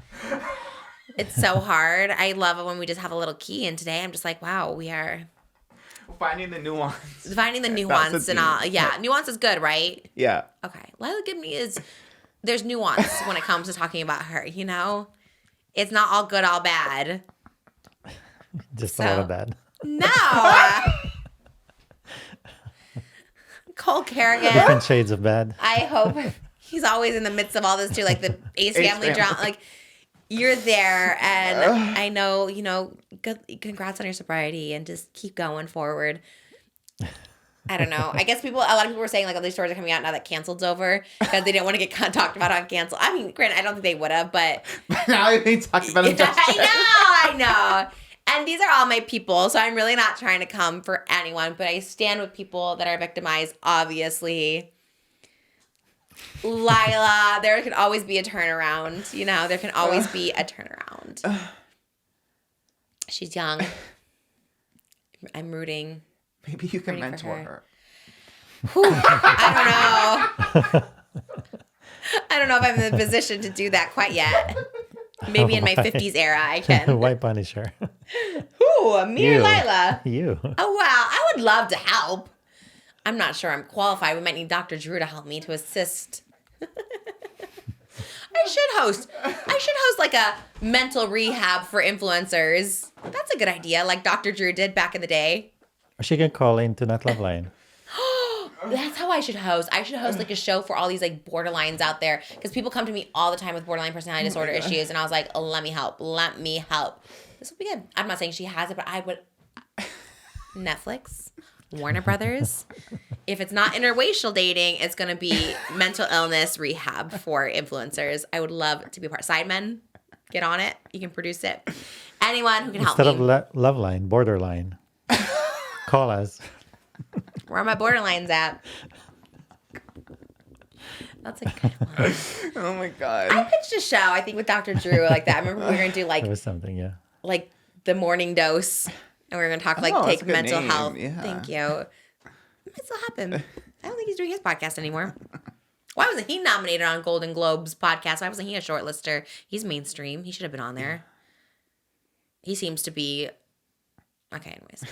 It's so hard. I love it when we just have a little key in today. I'm just like, wow, we are finding the nuance. Finding the nuance and all. Yeah, nuance is good, right? Yeah. Okay. Lilah Gibney there's nuance when it comes to talking about her, you know? It's not all good, all bad. Just a lot of bad. No. Cole Garrigan. Different shades of bad. I hope he's always in the midst of all this too, like the Ace family drama. Like you're there, and I know, good. Congrats on your sobriety, and just keep going forward. I don't know. I guess a lot of people were saying like all these stories are coming out now that canceled's over because they didn't want to get talked about on cancel. I mean, granted, I don't think they would have, but now they talked about it. I know. And these are all my people, so I'm really not trying to come for anyone, but I stand with people that are victimized, obviously. Lilah, there can always be a turnaround, there can always be a turnaround. She's young. I'm rooting. Maybe you can mentor her. Whew, I don't know. I don't know if I'm in the position to do that quite yet. Maybe in my 50s era I can. Why punish her? Whew. Who? Me or Lilah? You. Oh, wow. I would love to help. I'm not sure I'm qualified. We might need Dr. Drew to help me to assist. I should host like a mental rehab for influencers. That's a good idea, like Dr. Drew did back in the day. Or she can call into Not Love Line. That's how I should host. I should host like a show for all these like borderlines out there, because people come to me all the time with borderline personality disorder issues, and I was like, let me help. This will be good. I'm not saying she has it, but I would. Netflix, Warner Brothers. If it's not interracial dating, it's going to be mental illness rehab for influencers. I would love to be a part. Sidemen, get on it. You can produce it. Anyone who can help me. Instead of Love Line, Borderline. Call us. Where are my borderlines at? That's a good one. Oh my God. I pitched a show, I think, with Dr. Drew like that. I remember we were going to do like, There was something, yeah. like the morning dose. And we were going to talk like that's take a good mental name. health. Yeah. Thank you. It might still happen. I don't think he's doing his podcast anymore. Why wasn't he nominated on Golden Globes podcast? Why wasn't he a shortlister? He's mainstream. He should have been on there. He seems to be... Okay, anyways.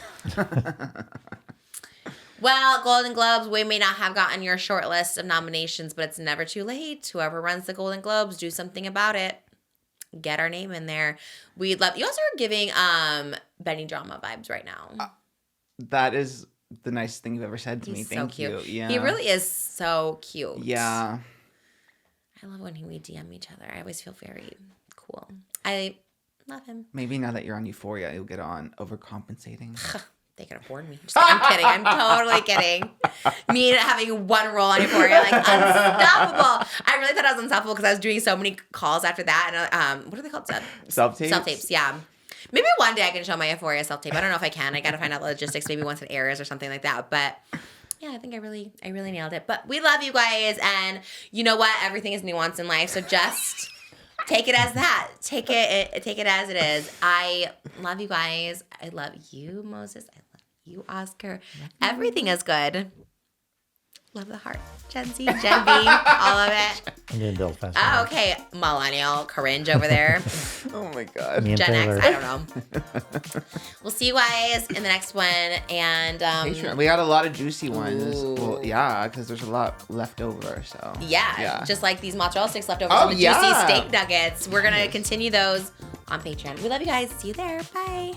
Well, Golden Globes, we may not have gotten your short list of nominations, but it's never too late. Whoever runs the Golden Globes, do something about it. Get our name in there. We'd love... You also are giving Benny Drama vibes right now. That is the nicest thing you've ever said to me. He's so Thank cute. you. Yeah. He really is so cute. Yeah. I love when we DM each other. I always feel very cool. I love him. Maybe now that you're on Euphoria, you'll get on overcompensating. They can afford me. I'm kidding. I'm totally kidding. Me having one role on Euphoria, like unstoppable. I really thought I was unstoppable because I was doing so many calls after that. And what are they called? Self-tapes? Self-tapes, yeah. Maybe one day I can show my Euphoria self-tape. I don't know if I can. I got to find out the logistics maybe once it airs or something like that. But yeah, I think I really nailed it. But we love you guys. And you know what? Everything is nuanced in life. So just... take it as that. Take it as it is. I love you guys. I love you, Moses. I love you, Oscar. Everything is good. Love the heart. Gen Z, Gen B, all of it. I'm getting dull fast. Oh, okay. Millennial cringe over there. Oh my God. Me and Gen Taylor. X, I don't know. We'll see you guys in the next one. And Patreon. We got a lot of juicy ones. Ooh. Well, yeah, because there's a lot left over. So yeah, just like these mozzarella sticks left over Oh, from the yeah. juicy steak nuggets. We're going to continue those on Patreon. We love you guys. See you there. Bye.